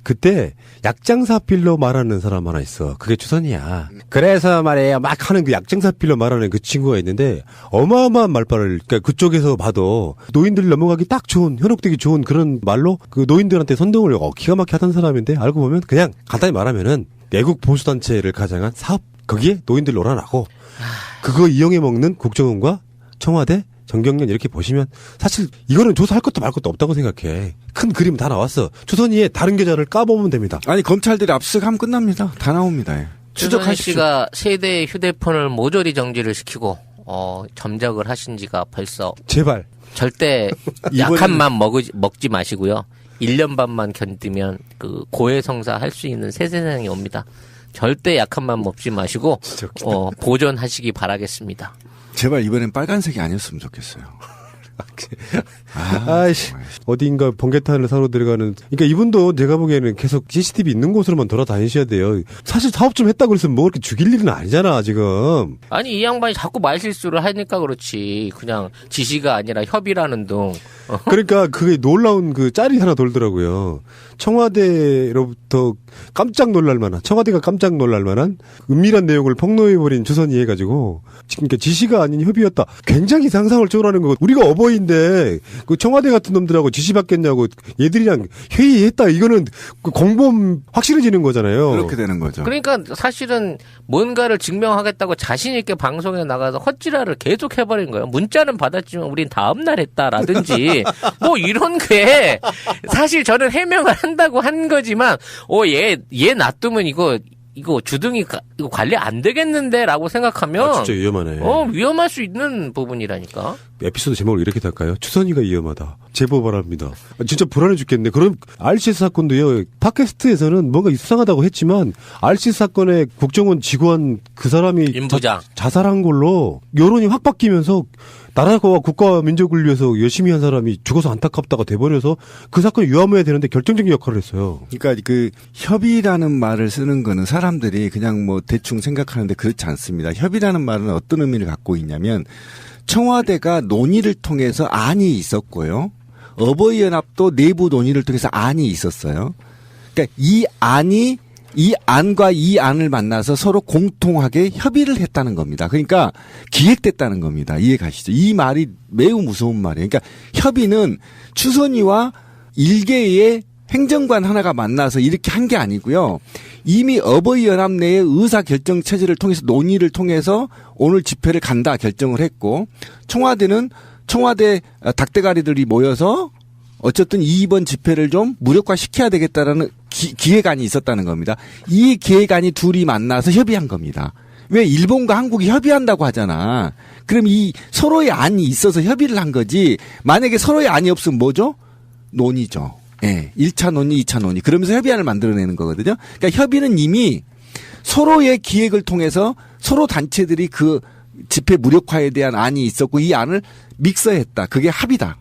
그때 약장사필로 말하는 사람 하나 있어. 그게 추선이야. 그래서 말이에요. 막 하는 그 약장사필로 말하는 그 친구가 있는데 어마어마한 말발을 그러니까 그쪽에서 봐도 노인들 넘어가기 딱 좋은 현혹되기 좋은 그런 말로 그 노인들한테 선동을 기가 막히게 하던 사람인데 알고 보면 그냥 간단히 말하면은 외국 보수단체를 가장한 사업 거기에 노인들 놀아나고 그거 이용해 먹는 국정원과 청와대, 정경련 이렇게 보시면 사실 이거는 조사할 것도 말 것도 없다고 생각해. 큰 그림 다 나왔어. 추선이의 다른 계좌를 까보면 됩니다. 아니 검찰들이 압수하면 끝납니다. 다 나옵니다. 추적하십시오. 씨가 세대의 휴대폰을 모조리 정지를 시키고 점적을 하신 지가 벌써 제발 절대 약한 맘 먹지 마시고요. 1년 반만 견디면 그 고해성사 할 수 있는 새 세상이 옵니다. 절대 약한 맘 먹지 마시고 보존하시기 바라겠습니다. 제발 이번엔 빨간색이 아니었으면 좋겠어요. 아이씨 어딘가 번개탄을 사러 들어가는. 그러니까 이분도 제가 보기에는 계속 CCTV 있는 곳으로만 돌아다니셔야 돼요. 사실 사업 좀 했다고 해서 뭐 그렇게 죽일 일은 아니잖아 지금. 아니 이 양반이 자꾸 말실수를 하니까 그렇지. 그냥 지시가 아니라 협의라는 둥. 그러니까 그게 놀라운 그 짤이 하나 돌더라고요. 청와대로부터 깜짝 놀랄 만한, 청와대가 깜짝 놀랄 만한 은밀한 내용을 폭로해버린 추선이 해가지고, 그러니까 지시가 아닌 협의였다. 굉장히 상상을 초월하는 거고, 우리가 어버이인데, 그 청와대 같은 놈들하고 지시받겠냐고 얘들이랑 회의했다. 이거는 그 공범 확실해지는 거잖아요. 그렇게 되는 거죠. 그러니까 사실은 뭔가를 증명하겠다고 자신있게 방송에 나가서 헛지랄을 계속 해버린 거예요. 문자는 받았지만 우린 다음날 했다라든지, 뭐 이런 게, 사실 저는 해명을 한다고 한 거지만, 얘 놔두면 이거 주둥이 이거 관리 안 되겠는데라고 생각하면 진짜 위험하네. 위험할 수 있는 부분이라니까. 에피소드 제목을 이렇게 할까요? 추선이가 위험하다. 제보 바랍니다. 진짜 불안해 죽겠네. 그럼 RCS 사건도요. 팟캐스트에서는 뭔가 수상하다고 했지만 RCS 사건의 국정원 직원 그 사람이 임부장 자살한 걸로 여론이 확 바뀌면서 나라와 국가 민족을 위해서 열심히 한 사람이 죽어서 안타깝다가 돼버려서 그 사건이 유함해야 되는데 결정적인 역할을 했어요. 그러니까 그 협의라는 말을 쓰는 거는 사람들이 그냥 뭐 대충 생각하는데 그렇지 않습니다. 협의라는 말은 어떤 의미를 갖고 있냐면 청와대가 논의를 통해서 안이 있었고요. 어버이연합도 내부 논의를 통해서 안이 있었어요. 그러니까 이 안과 이 안을 만나서 서로 공통하게 협의를 했다는 겁니다. 그러니까 기획됐다는 겁니다. 이해 가시죠? 이 말이 매우 무서운 말이에요. 그러니까 협의는 추선위와 일개의 행정관 하나가 만나서 이렇게 한 게 아니고요. 이미 어버이연합 내의 의사결정 체제를 통해서 논의를 통해서 오늘 집회를 간다 결정을 했고 청와대는 청와대 닭대가리들이 모여서 어쨌든 이번 집회를 좀 무력화시켜야 되겠다라는 기획안이 있었다는 겁니다. 이 기획안이 둘이 만나서 협의한 겁니다. 왜 일본과 한국이 협의한다고 하잖아. 그럼 이 서로의 안이 있어서 협의를 한 거지. 만약에 서로의 안이 없으면 뭐죠? 논의죠. 예. 1차 논의, 2차 논의. 그러면서 협의안을 만들어내는 거거든요. 그러니까 협의는 이미 서로의 기획을 통해서 서로 단체들이 그 집회 무력화에 대한 안이 있었고 이 안을 믹서했다. 그게 합의다.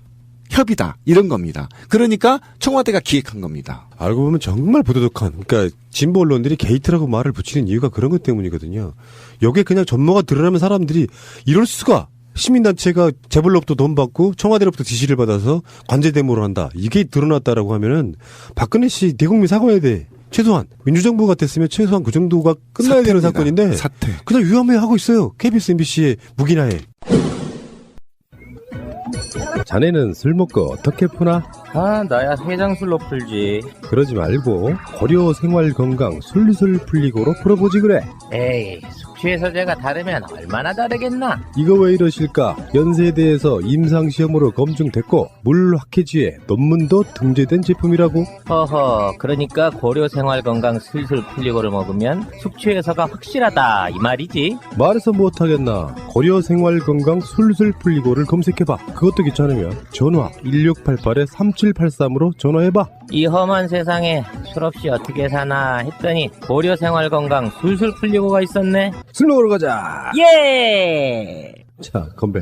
협의다 이런 겁니다. 그러니까 청와대가 기획한 겁니다. 알고 보면 정말 부도덕한, 그러니까 진보 언론들이 게이트라고 말을 붙이는 이유가 그런 것 때문이거든요. 여기에 그냥 전모가 드러나면 사람들이 이럴 수가, 시민단체가 재벌로부터 돈 받고 청와대로부터 지시를 받아서 관제대모를 한다, 이게 드러났다라고 하면은 박근혜 씨 대국민 사과해야 돼. 최소한 민주정부 같았으면 최소한 그 정도가 끝나야 되는 사건인데 사퇴. 그냥 위험해 하고 있어요. KBS, MBC의 무기나에. 자네는 술 먹고 어떻게 푸나? 아, 나야 해장술로 풀지. 그러지 말고 고려 생활 건강 술술 풀리고로 풀어보지 그래. 에이, 숙취해소제가 다르면 얼마나 다르겠나? 이거 왜 이러실까? 연세대에서 임상시험으로 검증됐고 물학회지에 논문도 등재된 제품이라고. 허허, 그러니까 고려생활건강 슬슬 풀리고를 먹으면 숙취해소가 확실하다 이 말이지. 말해서 못하겠나. 고려 생활 건강 술술 풀리고를 검색해봐. 그것도 귀찮으면 전화 1688-3783으로 전화해봐. 이 험한 세상에 술 없이 어떻게 사나 했더니 고려생활건강 술술 풀리고가 있었네. 술 먹으러 가자. 예! 자, 건배.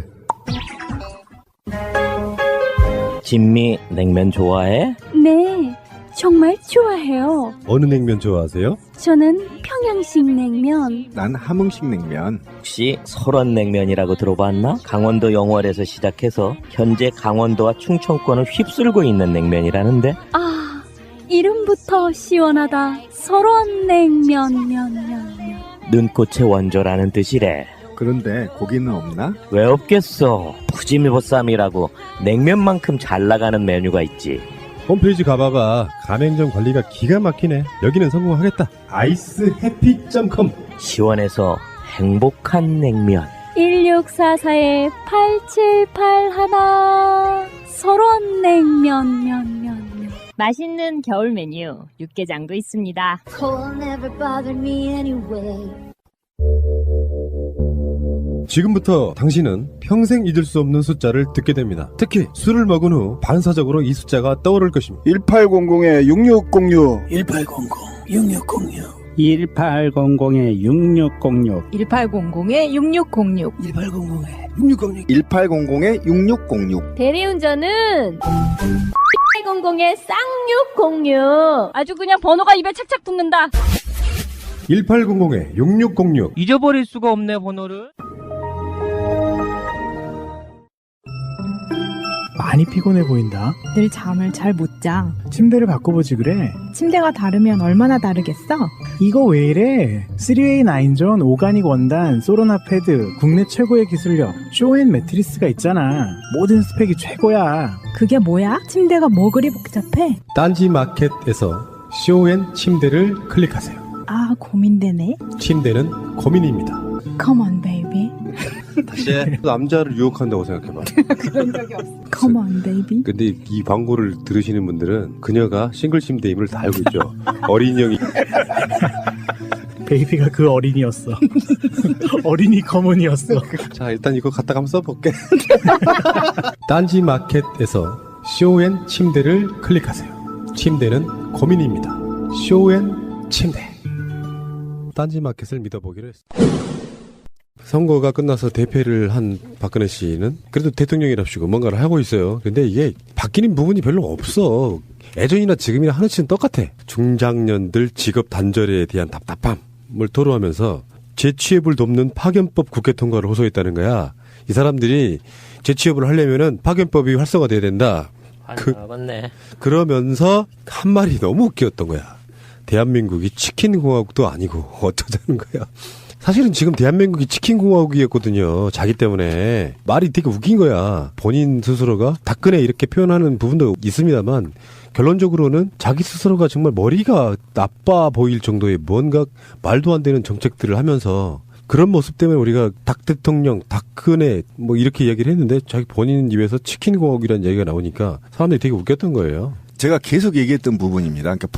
진미 냉면 좋아해? 네, 정말 좋아해요. 어느 냉면 좋아하세요? 저는 평양식 냉면. 난 함흥식 냉면. 혹시 설원냉면이라고 들어봤나? 강원도 영월에서 시작해서 현재 강원도와 충청권을 휩쓸고 있는 냉면이라는데. 아, 이름부터 시원하다. 설원냉면 면면. 눈꽃의 원조라는 뜻이래. 그런데 고기는 없나? 왜 없겠어. 푸짐보쌈이라고 냉면만큼 잘 나가는 메뉴가 있지. 홈페이지 가봐봐. 가맹점 관리가 기가 막히네. 여기는 성공하겠다. icehappy.com. 시원해서 행복한 냉면. 1644-8781 설원냉면 면면. 맛있는 겨울 메뉴 육개장도 있습니다. 지금부터 당신은 평생 잊을 수 없는 숫자를 듣게 됩니다. 특히 술을 먹은 후 반사적으로 이 숫자가 떠오를 것입니다. 1800-6606 1800-6606 1800-6606 1800-6606 1800-6606 1800-6606 대리운전은 1800의 쌍육공육. 아주 그냥 번호가 입에 착착 붙는다. 1800-6606. 잊어버릴 수가 없네 번호를. 많이 피곤해 보인다. 늘 잠을 잘 못 자. 침대를 바꿔보지 그래. 침대가 다르면 얼마나 다르겠어? 이거 왜 이래? 3웨이 9존 오가닉 원단 소로나 패드 국내 최고의 기술력 쇼앤 매트리스가 있잖아. 모든 스펙이 최고야. 그게 뭐야? 침대가 뭐 그리 복잡해? 딴지 마켓에서 쇼앤 침대를 클릭하세요. 아, 고민되네. 침대는 고민입니다. Come on, baby. 다시 남자를 유혹한다고 생각해봐. 그런 적이 없어. Come on, baby. 근데 이 광고를 들으시는 분들은 그녀가 싱글 침대임을 다 알고 있죠. 어린 형이. 베이비가 그 어린이였어. 어린이 커먼이었어. 자, 일단 이거 갖다가 한번 써볼게. 딴지 마켓에서 쇼앤 침대를 클릭하세요. 침대는 고민입니다. 쇼앤 침대. 딴지 마켓을 믿어보기로 했습니다. 선거가 끝나서 대패를 한 박근혜 씨는 그래도 대통령이랍시고 뭔가를 하고 있어요. 근데 이게 바뀌는 부분이 별로 없어. 예전이나 지금이나 하나씩은 똑같아. 중장년들 직업 단절에 대한 답답함을 토로하면서 재취업을 돕는 파견법 국회 통과를 호소했다는 거야. 이 사람들이 재취업을 하려면은 파견법이 활성화돼야 된다. 맞네. 그러면서 한 말이 너무 웃겼던 거야. 대한민국이 치킨공화국도 아니고 어쩌자는 거야. 사실은 지금 대한민국이 치킨공화국이었거든요. 자기 때문에. 말이 되게 웃긴 거야. 본인 스스로가 박근혜 이렇게 표현하는 부분도 있습니다만 결론적으로는 자기 스스로가 정말 머리가 나빠 보일 정도의 뭔가 말도 안 되는 정책들을 하면서 그런 모습 때문에 우리가 박 대통령, 박근혜 뭐 이렇게 이야기를 했는데 자기 본인 입에서 치킨공화국이라는 얘기가 나오니까 사람들이 되게 웃겼던 거예요. 제가 계속 얘기했던 부분입니다. 그러니까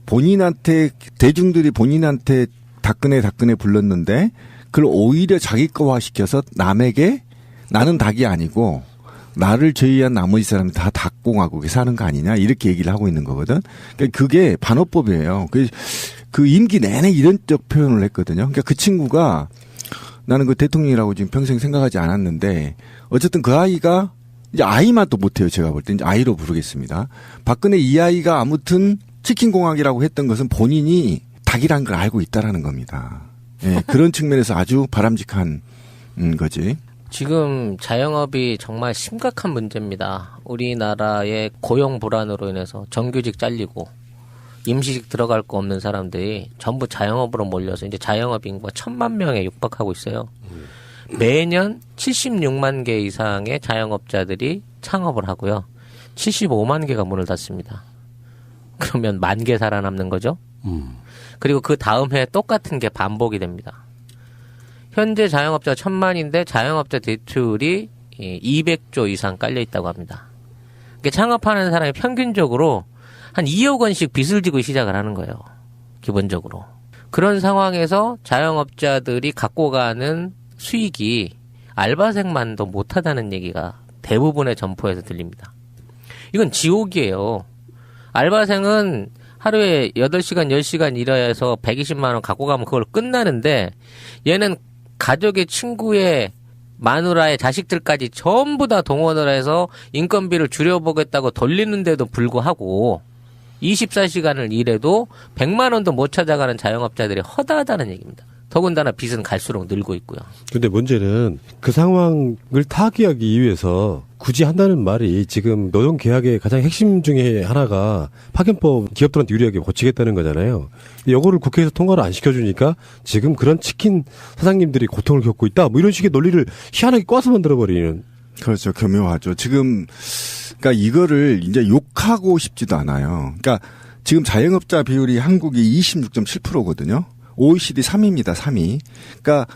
본인한테 대중들이 본인한테 닭근혜 불렀는데 그걸 오히려 자기 거화시켜서 남에게 나는 닭이 아니고 나를 제외한 나머지 사람이 다 닭공화국에 사는 거 아니냐 이렇게 얘기를 하고 있는 거거든. 그러니까 그게 반어법이에요. 그 임기 내내 이런적 표현을 했거든요. 그러니까 그 친구가 나는 그 대통령이라고 지금 평생 생각하지 않았는데 어쨌든 그 아이가 이제 아이만 또 못해요. 제가 볼 때 이제 아이로 부르겠습니다. 박근혜 이 아이가 아무튼 치킨공학이라고 했던 것은 본인이 닭이란 걸 알고 있다라는 겁니다. 예, 그런 측면에서 아주 바람직한 거지. 지금 자영업이 정말 심각한 문제입니다. 우리나라의 고용 불안으로 인해서 정규직 잘리고 임시직 들어갈 거 없는 사람들이 전부 자영업으로 몰려서 이제 자영업 인구가 1,000만 명에 육박하고 있어요. 매년 76만 개 이상의 자영업자들이 창업을 하고요. 75만 개가 문을 닫습니다. 그러면 10,000개 살아남는 거죠. 그리고 그 다음 해에 똑같은 게 반복이 됩니다. 현재 자영업자가 1,000만인데 자영업자 대출이 200조 이상 깔려 있다고 합니다. 그러니까 창업하는 사람이 평균적으로 한 2억 원씩 빚을 지고 시작을 하는 거예요. 기본적으로. 그런 상황에서 자영업자들이 갖고 가는 수익이 알바생만도 못하다는 얘기가 대부분의 점포에서 들립니다. 이건 지옥이에요. 알바생은 하루에 8시간, 10시간 일해서 120만 원 갖고 가면 그걸 끝나는데 얘는 가족의 친구의 마누라의 자식들까지 전부 다 동원을 해서 인건비를 줄여보겠다고 돌리는데도 불구하고 24시간을 일해도 100만 원도 못 찾아가는 자영업자들이 허다하다는 얘기입니다. 더군다나 빚은 갈수록 늘고 있고요. 근데 문제는 그 상황을 타개하기 위해서 굳이 한다는 말이 지금 노동계약의 가장 핵심 중에 하나가 파견법 기업들한테 유리하게 고치겠다는 거잖아요. 이거를 국회에서 통과를 안 시켜주니까 지금 그런 치킨 사장님들이 고통을 겪고 있다. 뭐 이런 식의 논리를 희한하게 꽈서 만들어버리는. 그렇죠. 교묘하죠. 지금 그러니까 이거를 이제 욕하고 싶지도 않아요. 그러니까 지금 자영업자 비율이 한국이 26.7%거든요. OECD 3위입니다. 3위. 그러니까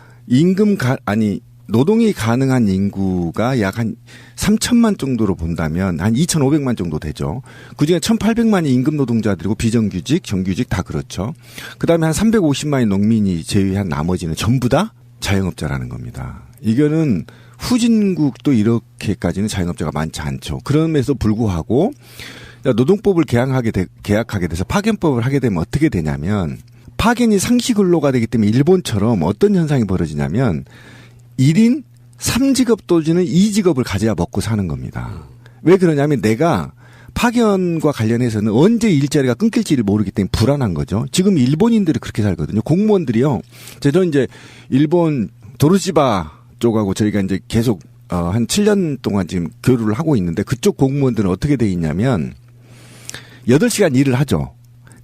노동이 가능한 인구가 약 한 3,000만 정도로 본다면 한 2,500만 정도 되죠. 그중에 1,800만이 임금 노동자들이고 비정규직, 정규직 다 그렇죠. 그다음에 한 350만이 농민이 제외한 나머지는 전부 다 자영업자라는 겁니다. 이거는 후진국도 이렇게까지는 자영업자가 많지 않죠. 그럼에도 불구하고 노동법을 개혁하게 돼서 파견법을 하게 되면 어떻게 되냐면 파견이 상시 근로가 되기 때문에 일본처럼 어떤 현상이 벌어지냐면 1인 3직업 또는 2직업을 가져야 먹고 사는 겁니다. 왜 그러냐면 내가 파견과 관련해서는 언제 일자리가 끊길지를 모르기 때문에 불안한 거죠. 지금 일본인들이 그렇게 살거든요. 공무원들이요. 저는 이제 일본 도르시바 쪽하고 저희가 이제 계속 한 7년 동안 지금 교류를 하고 있는데 그쪽 공무원들은 어떻게 돼 있냐면 8시간 일을 하죠.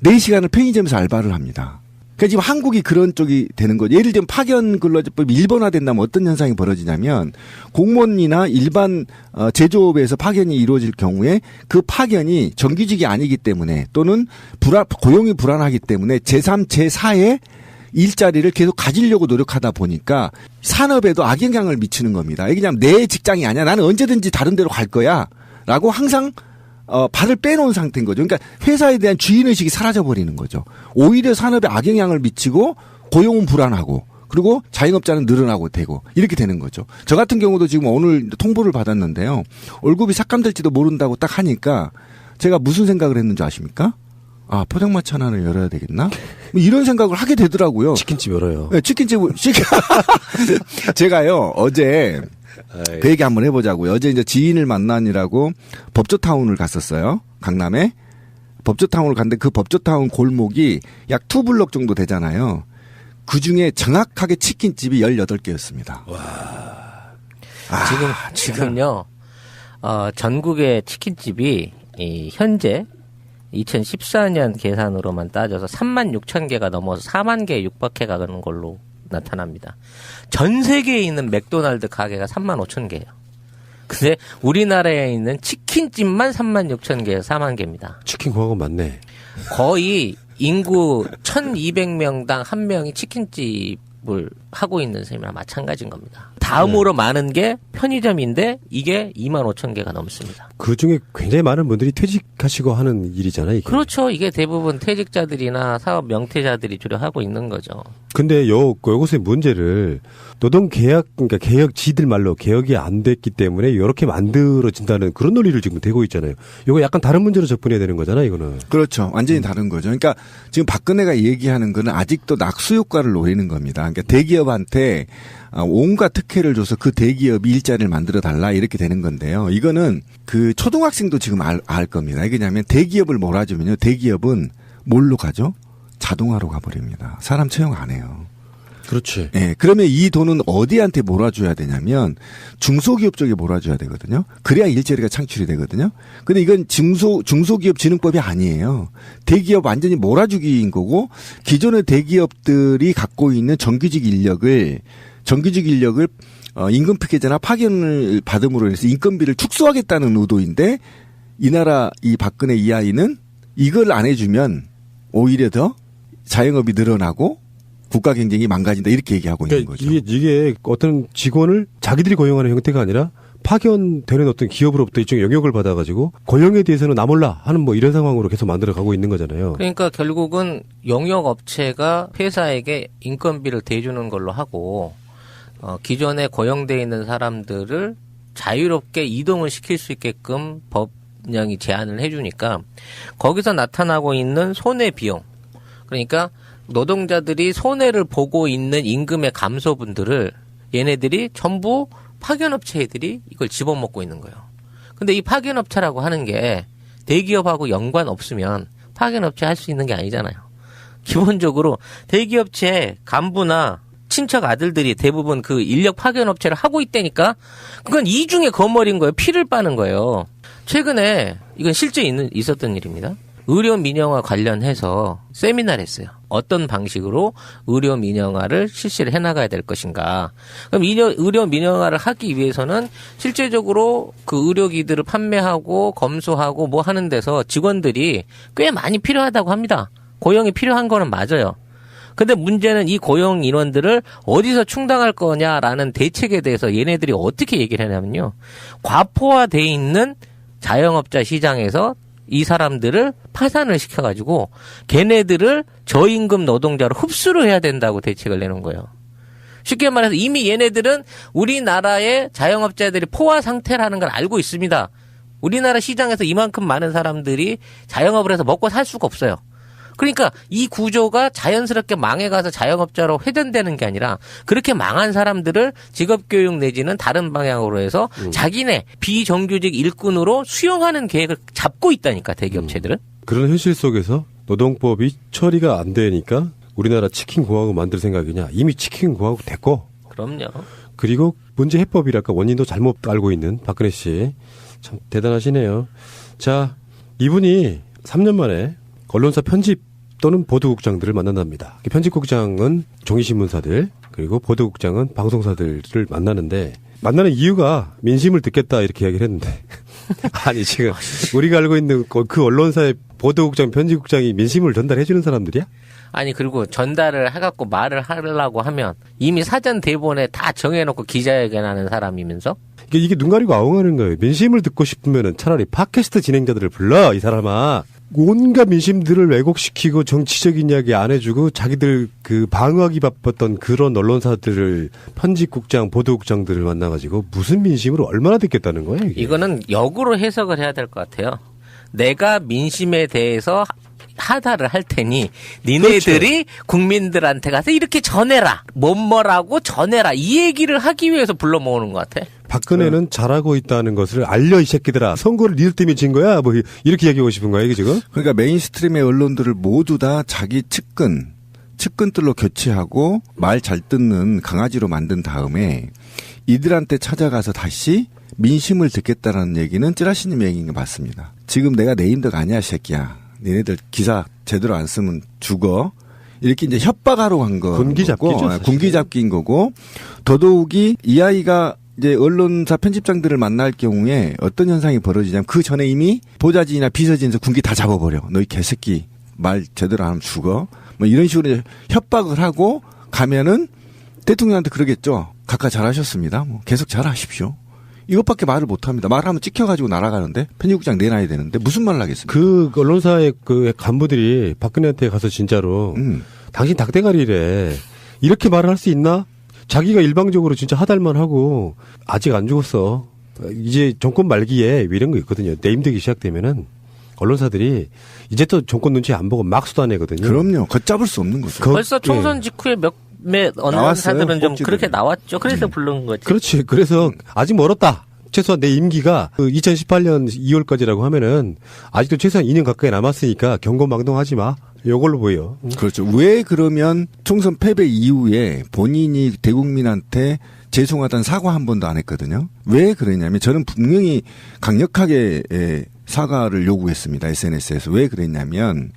4시간을 편의점에서 알바를 합니다. 그러니까 지금 한국이 그런 쪽이 되는 거죠. 예를 들면 파견 근로자법이 일본화된다면 어떤 현상이 벌어지냐면 공무원이나 일반 제조업에서 파견이 이루어질 경우에 그 파견이 정규직이 아니기 때문에 또는 고용이 불안하기 때문에 제3, 제4의 일자리를 계속 가지려고 노력하다 보니까 산업에도 악영향을 미치는 겁니다. 이게 그냥 내 직장이 아니야. 나는 언제든지 다른 데로 갈 거야. 라고 항상 발을 빼놓은 상태인 거죠. 그러니까 회사에 대한 주인의식이 사라져버리는 거죠. 오히려 산업에 악영향을 미치고 고용은 불안하고 그리고 자영업자는 늘어나고 되고 이렇게 되는 거죠. 저 같은 경우도 지금 오늘 통보를 받았는데요. 월급이 삭감될지도 모른다고 딱 하니까 제가 무슨 생각을 했는지 아십니까? 아, 포장마차 하나를 열어야 되겠나? 뭐 이런 생각을 하게 되더라고요. 치킨집 열어요. 네, 제가요, 어제 그 얘기 한번 해보자고요. 어제 이제 지인을 만나느라고 법조타운을 갔었어요. 강남에. 법조타운을 갔는데 그 법조타운 골목이 약 2블럭 정도 되잖아요. 그 중에 정확하게 치킨집이 18개였습니다. 와. 지금요, 전국의 치킨집이 현재 2014년 계산으로만 따져서 36,000개가 넘어서 4만 개에 육박해 가는 걸로 나타납니다. 전 세계에 있는 맥도날드 가게가 35,000개예요. 근데 우리나라에 있는 치킨집만 36,000개에서 4만 개입니다. 치킨 공학은 맞네. 거의 인구 1,200명당 한 명이 치킨집을 하고 있는 셈이랑 마찬가지인 겁니다. 다음으로 많은 게 편의점인데 이게 25,000개가 넘습니다. 그중에 굉장히 많은 분들이 퇴직하시고 하는 일이잖아요. 이게. 그렇죠. 이게 대부분 퇴직자들이나 사업 명퇴자들이 주로 하고 있는 거죠. 근데 요것의 문제를 노동계약, 그러니까 개혁지들 말로 개혁이 안 됐기 때문에 이렇게 만들어진다는 그런 논리를 지금 대고 있잖아요. 이거 약간 다른 문제로 접근해야 되는 거잖아, 이거는. 그렇죠. 완전히 다른 거죠. 그러니까 지금 박근혜가 얘기하는 거는 아직도 낙수 효과를 노리는 겁니다. 그러니까 대기업한테 온갖 특혜를 줘서 그 대기업이 일자리를 만들어 달라 이렇게 되는 건데요. 이거는 그 초등학생도 지금 알 겁니다. 이게 뭐냐면 대기업을 몰아주면요. 대기업은 뭘로 가죠? 자동화로 가버립니다. 사람 채용 안 해요. 그렇지. 예. 그러면 이 돈은 어디한테 몰아줘야 되냐면 중소기업 쪽에 몰아줘야 되거든요. 그래야 일자리가 창출이 되거든요. 근데 이건 중소기업 진흥법이 아니에요. 대기업 완전히 몰아주기인 거고 기존의 대기업들이 갖고 있는 정규직 인력을 임금 피해자나 파견을 받음으로 해서 인건비를 축소하겠다는 의도인데 이 나라 이 박근혜 이 아이는 이걸 안 해주면 오히려 더 자영업이 늘어나고 국가 경쟁이 망가진다 이렇게 얘기하고 있는 거죠. 이게 어떤 직원을 자기들이 고용하는 형태가 아니라 파견되는 어떤 기업으로부터 일종의 영역을 받아가지고 고용에 대해서는 나 몰라 하는 뭐 이런 상황으로 계속 만들어가고 있는 거잖아요. 그러니까 결국은 영역업체가 회사에게 인건비를 대주는 걸로 하고 기존에 고용돼 있는 사람들을 자유롭게 이동을 시킬 수 있게끔 법령이 제한을 해주니까 거기서 나타나고 있는 손해 비용, 그러니까 노동자들이 손해를 보고 있는 임금의 감소분들을 얘네들이 전부 파견업체들이 이걸 집어먹고 있는 거예요. 근데 이 파견업체라고 하는 게 대기업하고 연관 없으면 파견업체 할 수 있는 게 아니잖아요. 기본적으로 대기업체 간부나 친척 아들들이 대부분 그 인력 파견업체를 하고 있다니까 그건 이중의 거머리인 거예요. 피를 빠는 거예요. 최근에 이건 실제 있었던 일입니다. 의료 민영화 관련해서 세미나를 했어요. 어떤 방식으로 의료 민영화를 실시를 해나가야 될 것인가. 그럼 의료 민영화를 하기 위해서는 실제적으로 그 의료기들을 판매하고 검수하고 뭐 하는 데서 직원들이 꽤 많이 필요하다고 합니다. 고용이 필요한 거는 맞아요. 근데 문제는 이 고용 인원들을 어디서 충당할 거냐라는 대책에 대해서 얘네들이 어떻게 얘기를 하냐면요. 과포화돼 있는 자영업자 시장에서 이 사람들을 파산을 시켜가지고 걔네들을 저임금 노동자로 흡수를 해야 된다고 대책을 내는 거예요. 쉽게 말해서 이미 얘네들은 우리나라의 자영업자들이 포화 상태라는 걸 알고 있습니다. 우리나라 시장에서 이만큼 많은 사람들이 자영업을 해서 먹고 살 수가 없어요. 그러니까 이 구조가 자연스럽게 망해가서 자영업자로 회전되는 게 아니라 그렇게 망한 사람들을 직업교육 내지는 다른 방향으로 해서 자기네 비정규직 일꾼으로 수용하는 계획을 잡고 있다니까 대기업체들은. 그런 현실 속에서 노동법이 처리가 안 되니까 우리나라 치킨 공화국 만들 생각이냐. 이미 치킨 공화국 됐고. 그럼요. 그리고 문제 해법이랄까 원인도 잘못 알고 있는 박근혜 씨. 참 대단하시네요. 자, 이분이 3년 만에 언론사 편집 또는 보도국장들을 만난답니다. 편집국장은 종이신문사들 그리고 보도국장은 방송사들을 만나는데 만나는 이유가 민심을 듣겠다 이렇게 이야기를 했는데 아니 지금 우리가 알고 있는 그 언론사의 보도국장 편집국장이 민심을 전달해 주는 사람들이야? 아니 그리고 전달을 해갖고 말을 하려고 하면 이미 사전 대본에 다 정해놓고 기자회견하는 사람이면서 이게 눈 가리고 아웅하는 거예요. 민심을 듣고 싶으면은 차라리 팟캐스트 진행자들을 불러 이 사람아. 온갖 민심들을 왜곡시키고 정치적인 이야기 안 해주고 자기들 그 방어하기 바빴던 그런 언론사들을 편집국장, 보도국장들을 만나가지고 무슨 민심으로 얼마나 듣겠다는 거예요? 이거는 역으로 해석을 해야 될 것 같아요. 내가 민심에 대해서 하다를 할 테니 니네들이 그렇죠. 국민들한테 가서 이렇게 전해라. 뭐라고 전해라. 이 얘기를 하기 위해서 불러 모으는 것 같아. 박근혜는 잘하고 있다는 것을 알려 이 새끼들아. 선거를 니들 때문에 진 거야. 뭐 이렇게 얘기하고 싶은 거야 이게 지금? 그러니까 메인스트림의 언론들을 모두 다 자기 측근들로 교체하고 말 잘 듣는 강아지로 만든 다음에 이들한테 찾아가서 다시 민심을 듣겠다라는 얘기는 찌라시님 얘기인 게 맞습니다. 지금 내가 내 임대가 아니야 새끼야. 니네들 기사 제대로 안 쓰면 죽어. 이렇게 이제 협박하러 간 거. 군기잡기죠. 군기잡기인 거고. 더더욱이 이 아이가 이제 언론사 편집장들을 만날 경우에 어떤 현상이 벌어지냐면 그 전에 이미 보좌진이나 비서진에서 군기 다 잡아버려. 너희 개새끼 말 제대로 안 하면 죽어. 뭐 이런 식으로 협박을 하고 가면은 대통령한테 그러겠죠. 각하 잘하셨습니다. 뭐 계속 잘하십시오. 이것밖에 말을 못합니다. 말하면 찍혀가지고 날아가는데 편집국장 내놔야 되는데 무슨 말을 하겠습니까? 그 언론사의 그 간부들이 박근혜한테 가서 진짜로 당신 닭대가리래. 이렇게 말을 할 수 있나? 자기가 일방적으로 진짜 하달만 하고 아직 안 죽었어. 이제 정권 말기에 이런 거 있거든요. 내임되기 시작되면은 언론사들이 이제 또 정권 눈치 안 보고 막 쏟아내거든요. 그럼요. 걷잡을 수 없는 거죠. 벌써 총선 직후에 몇몇 언론사들은 좀 그렇게 나왔죠. 그래서 부른 거지. 그렇지. 그래서 아직 멀었다. 최소한 내 임기가 2018년 2월까지라고 하면은 아직도 최소한 2년 가까이 남았으니까 경고망동하지 마. 이걸로 보여. 그렇죠. 왜 그러면 총선 패배 이후에 본인이 대국민한테 죄송하다는 사과 한 번도 안 했거든요. 왜 그러냐면 저는 분명히 강력하게 사과를 요구했습니다. SNS에서. 왜 그랬냐면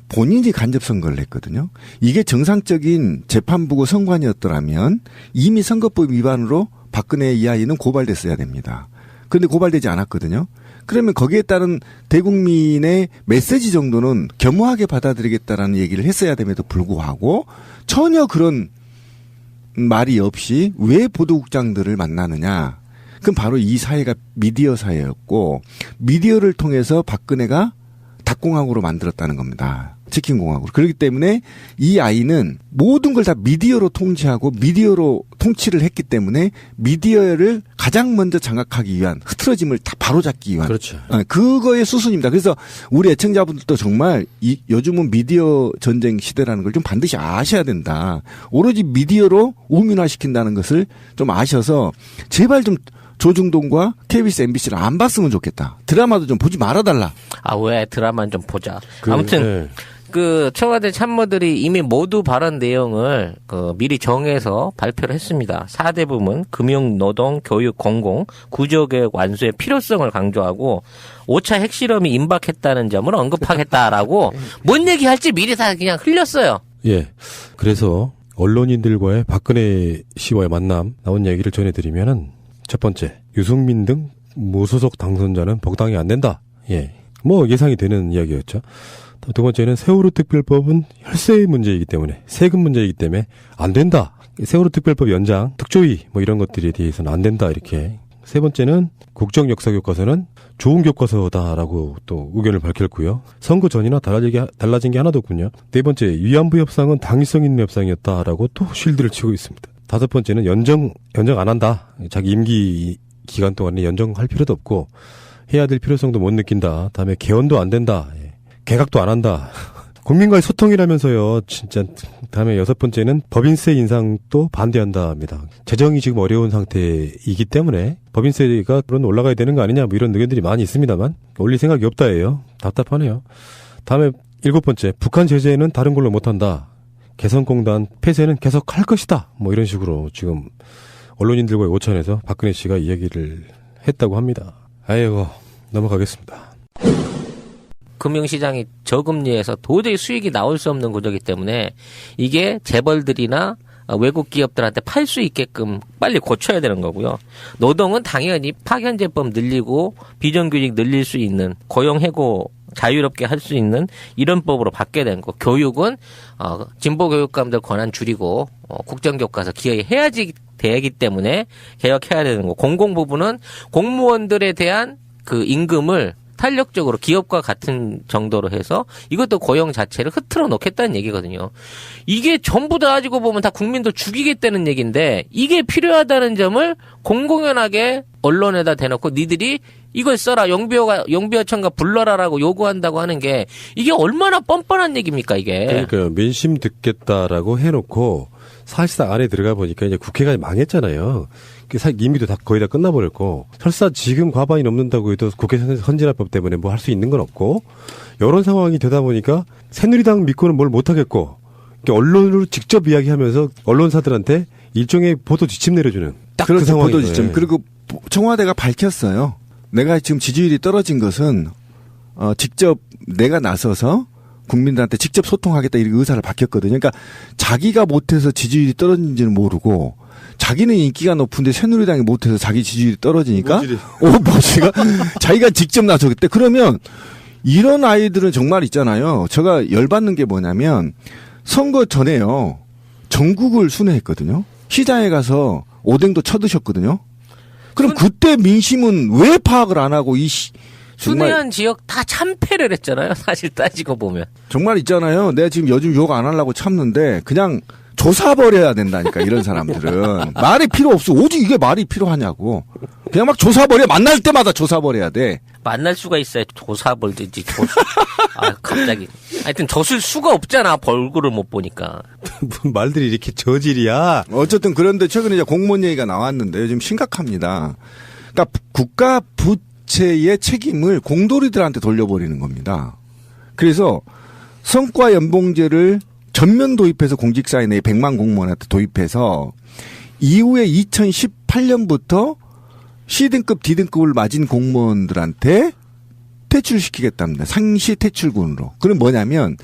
본인이 간접 선거를 했거든요. 이게 정상적인 재판부고 선관위였더라면 이미 선거법 위반으로 박근혜 이 아이는 고발됐어야 됩니다. 그런데 고발되지 않았거든요. 그러면 거기에 따른 대국민의 메시지 정도는 겸허하게 받아들이겠다라는 얘기를 했어야 됨에도 불구하고 전혀 그런 말이 없이 왜 보도국장들을 만나느냐. 그럼 바로 이 사회가 미디어 사회였고 미디어를 통해서 박근혜가 닭공항으로 만들었다는 겁니다. 치킨공항으로. 그렇기 때문에 이 아이는 모든 걸 다 미디어로 통치하고 미디어로 통치를 했기 때문에 미디어를 가장 먼저 장악하기 위한 흐트러짐을 다 바로잡기 위한 그렇죠. 그거의 수순입니다. 그래서 우리 애청자분들도 정말 요즘은 미디어 전쟁 시대라는 걸 좀 반드시 아셔야 된다. 오로지 미디어로 우민화시킨다는 것을 좀 아셔서 제발 좀 조중동과 KBS, MBC를 안 봤으면 좋겠다. 드라마도 좀 보지 말아달라. 아, 왜 드라마는 좀 보자. 아무튼 청와대 참모들이 이미 모두 발언 내용을 미리 정해서 발표를 했습니다. 4대 부문, 금융, 노동, 교육, 공공, 구조개혁 완수의 필요성을 강조하고 5차 핵실험이 임박했다는 점을 언급하겠다라고 뭔 얘기할지 미리 다 그냥 흘렸어요. 예. 그래서 언론인들과의 박근혜 씨와의 만남 나온 얘기를 전해드리면은 첫 번째, 유승민 등 무소속 당선자는 복당이 안 된다. 예. 뭐 예상이 되는 이야기였죠. 두 번째는 세월호 특별법은 혈세 문제이기 때문에 세금 문제이기 때문에 안 된다. 세월호 특별법 연장, 특조위 뭐 이런 것들에 대해서는 안 된다. 이렇게. 세 번째는 국정 역사 교과서는 좋은 교과서다라고 또 의견을 밝혔고요. 선거 전이나 달라진 게 하나도 없군요. 네 번째, 위안부 협상은 당위성 있는 협상이었다라고 또 쉴드를 치고 있습니다. 다섯 번째는 연정 안 한다. 자기 임기 기간 동안에 연정할 필요도 없고 해야 될 필요성도 못 느낀다. 다음에 개헌도 안 된다. 개각도 안 한다. 국민과의 소통이라면서요. 진짜. 다음에 여섯 번째는 법인세 인상도 반대한다입니다. 재정이 지금 어려운 상태이기 때문에 법인세가 그런 올라가야 되는 거 아니냐 뭐 이런 의견들이 많이 있습니다만 올릴 생각이 없다예요. 답답하네요. 다음에 일곱 번째, 북한 제재는 다른 걸로 못한다. 개성공단 폐쇄는 계속 할 것이다. 뭐 이런 식으로 지금 언론인들과의 오찬에서 박근혜 씨가 이야기를 했다고 합니다. 아이고, 넘어가겠습니다. 금융시장이 저금리에서 도저히 수익이 나올 수 없는 구조이기 때문에 이게 재벌들이나 외국 기업들한테 팔 수 있게끔 빨리 고쳐야 되는 거고요. 노동은 당연히 파견제법 늘리고 비정규직 늘릴 수 있는 고용해고 자유롭게 할 수 있는 이런 법으로 바뀌어야 되는 거. 교육은 진보교육감들 권한 줄이고 국정교과서 기여히 해야지 되기 때문에 개혁해야 되는 거. 공공 부분은 공무원들에 대한 그 임금을 탄력적으로 기업과 같은 정도로 해서 이것도 고용 자체를 흐트러 놓겠다는 얘기거든요. 이게 전부 다 가지고 보면 다 국민들 죽이겠다는 얘기인데 이게 필요하다는 점을 공공연하게 언론에다 대놓고 니들이 이걸 써라 용비어청과 불러라라고 요구한다고 하는 게 이게 얼마나 뻔뻔한 얘기입니까 이게. 그러니까요. 민심 듣겠다라고 해놓고 사실상 안에 들어가 보니까 이제 국회가 망했잖아요. 임기도 다 거의 다 끝나버렸고 설사 지금 과반이 넘는다고 해도 국회 선진화법 때문에 뭐 할 수 있는 건 없고 이런 상황이 되다 보니까 새누리당 믿고는 뭘 못하겠고 언론으로 직접 이야기하면서 언론사들한테 일종의 보도 지침 내려주는 딱 그 상황인 보도 지침. 그리고 청와대가 밝혔어요. 내가 지금 지지율이 떨어진 것은 직접 내가 나서서 국민들한테 직접 소통하겠다 이렇게 의사를 밝혔거든요. 그러니까 자기가 못해서 지지율이 떨어진지는 모르고 자기는 인기가 높은데 새누리당이 못해서 자기 지지율이 떨어지니까 모지가 자기가 직접 나서겠대. 그러면 이런 아이들은 정말 있잖아요. 제가 열받는 게 뭐냐면 선거 전에요. 전국을 순회했거든요. 시장에 가서 오뎅도 쳐드셨거든요. 그럼 그때 민심은 왜 파악을 안 하고 순회한 지역 다 참패를 했잖아요. 사실 따지고 보면. 정말 있잖아요. 내가 지금 요즘 욕 안 하려고 참는데 그냥 조사버려야 된다니까, 이런 사람들은. 말이 필요 없어. 오직 이게 말이 필요하냐고. 그냥 막 조사버려. 만날 때마다 조사버려야 돼. 만날 수가 있어야 조사벌든지. 갑자기. 하여튼 줬을 수가 없잖아. 얼굴을 못 보니까. 말들이 이렇게 저질이야. 어쨌든 그런데 최근에 이제 공무원 얘기가 나왔는데 요즘 심각합니다. 그러니까 국가 부채의 책임을 공돌이들한테 돌려버리는 겁니다. 그래서 성과 연봉제를 전면 도입해서 공직사회 내에 100만 공무원한테 도입해서 이후에 2018년부터 C등급, D등급을 맞은 공무원들한테 퇴출시키겠답니다. 상시 퇴출군으로. 그럼 뭐냐면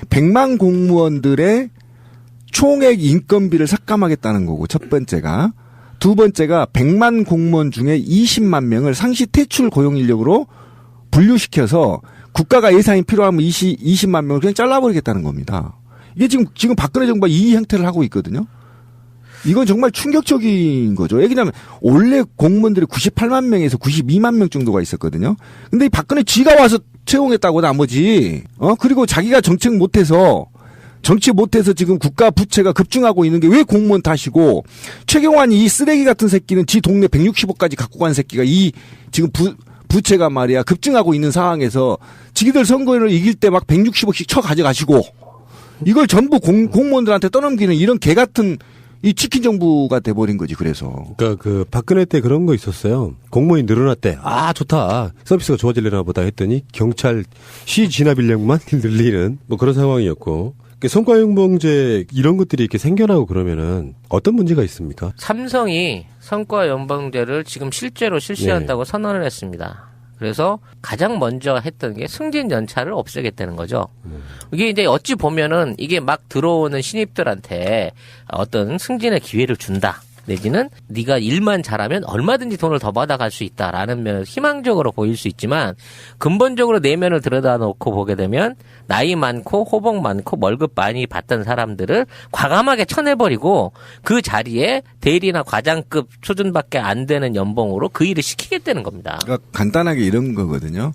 100만 공무원들의 총액 인건비를 삭감하겠다는 거고, 첫 번째가. 두 번째가 100만 공무원 중에 20만 명을 상시 퇴출 고용 인력으로 분류시켜서 국가가 예산이 필요하면 20만 명을 그냥 잘라버리겠다는 겁니다. 이게 지금 박근혜 정부가 이 행태를 하고 있거든요. 이건 정말 충격적인 거죠. 왜냐하면 원래 공무원들이 98만 명에서 92만 명 정도가 있었거든요. 근데 이 박근혜 쥐가 와서 채용했다고 나머지. 그리고 자기가 정치 못해서 지금 국가 부채가 급증하고 있는 게 왜 공무원 탓이고, 최경환이 이 쓰레기 같은 새끼는 지 동네 160억까지 갖고 간 새끼가 이 지금 부채가 말이야 급증하고 있는 상황에서 지기들 선거를 이길 때 막 160억씩 쳐 가져가시고 이걸 전부 공무원들한테 떠넘기는 이런 개 같은 이 치킨 정부가 돼버린 거지. 그래서 그러니까 그 박근혜 때 그런 거 있었어요. 공무원이 늘어났대. 아 좋다. 서비스가 좋아지려나 보다 했더니 경찰 시 진압 인력만 늘리는 뭐 그런 상황이었고. 성과연봉제 이런 것들이 이렇게 생겨나고 그러면은 어떤 문제가 있습니까? 삼성이 성과연봉제를 지금 실제로 실시한다고 선언을 했습니다. 그래서 가장 먼저 했던 게 승진 연차를 없애겠다는 거죠. 이게 이제 어찌 보면은 이게 막 들어오는 신입들한테 어떤 승진의 기회를 준다. 내지는 네가 일만 잘하면 얼마든지 돈을 더 받아갈 수 있다라는 면에서 희망적으로 보일 수 있지만, 근본적으로 내면을 들여다놓고 보게 되면 나이 많고 호복 많고 월급 많이 받던 사람들을 과감하게 쳐내버리고 그 자리에 대리나 과장급 수준밖에 안 되는 연봉으로 그 일을 시키겠다는 겁니다. 그러니까 간단하게 이런 거거든요.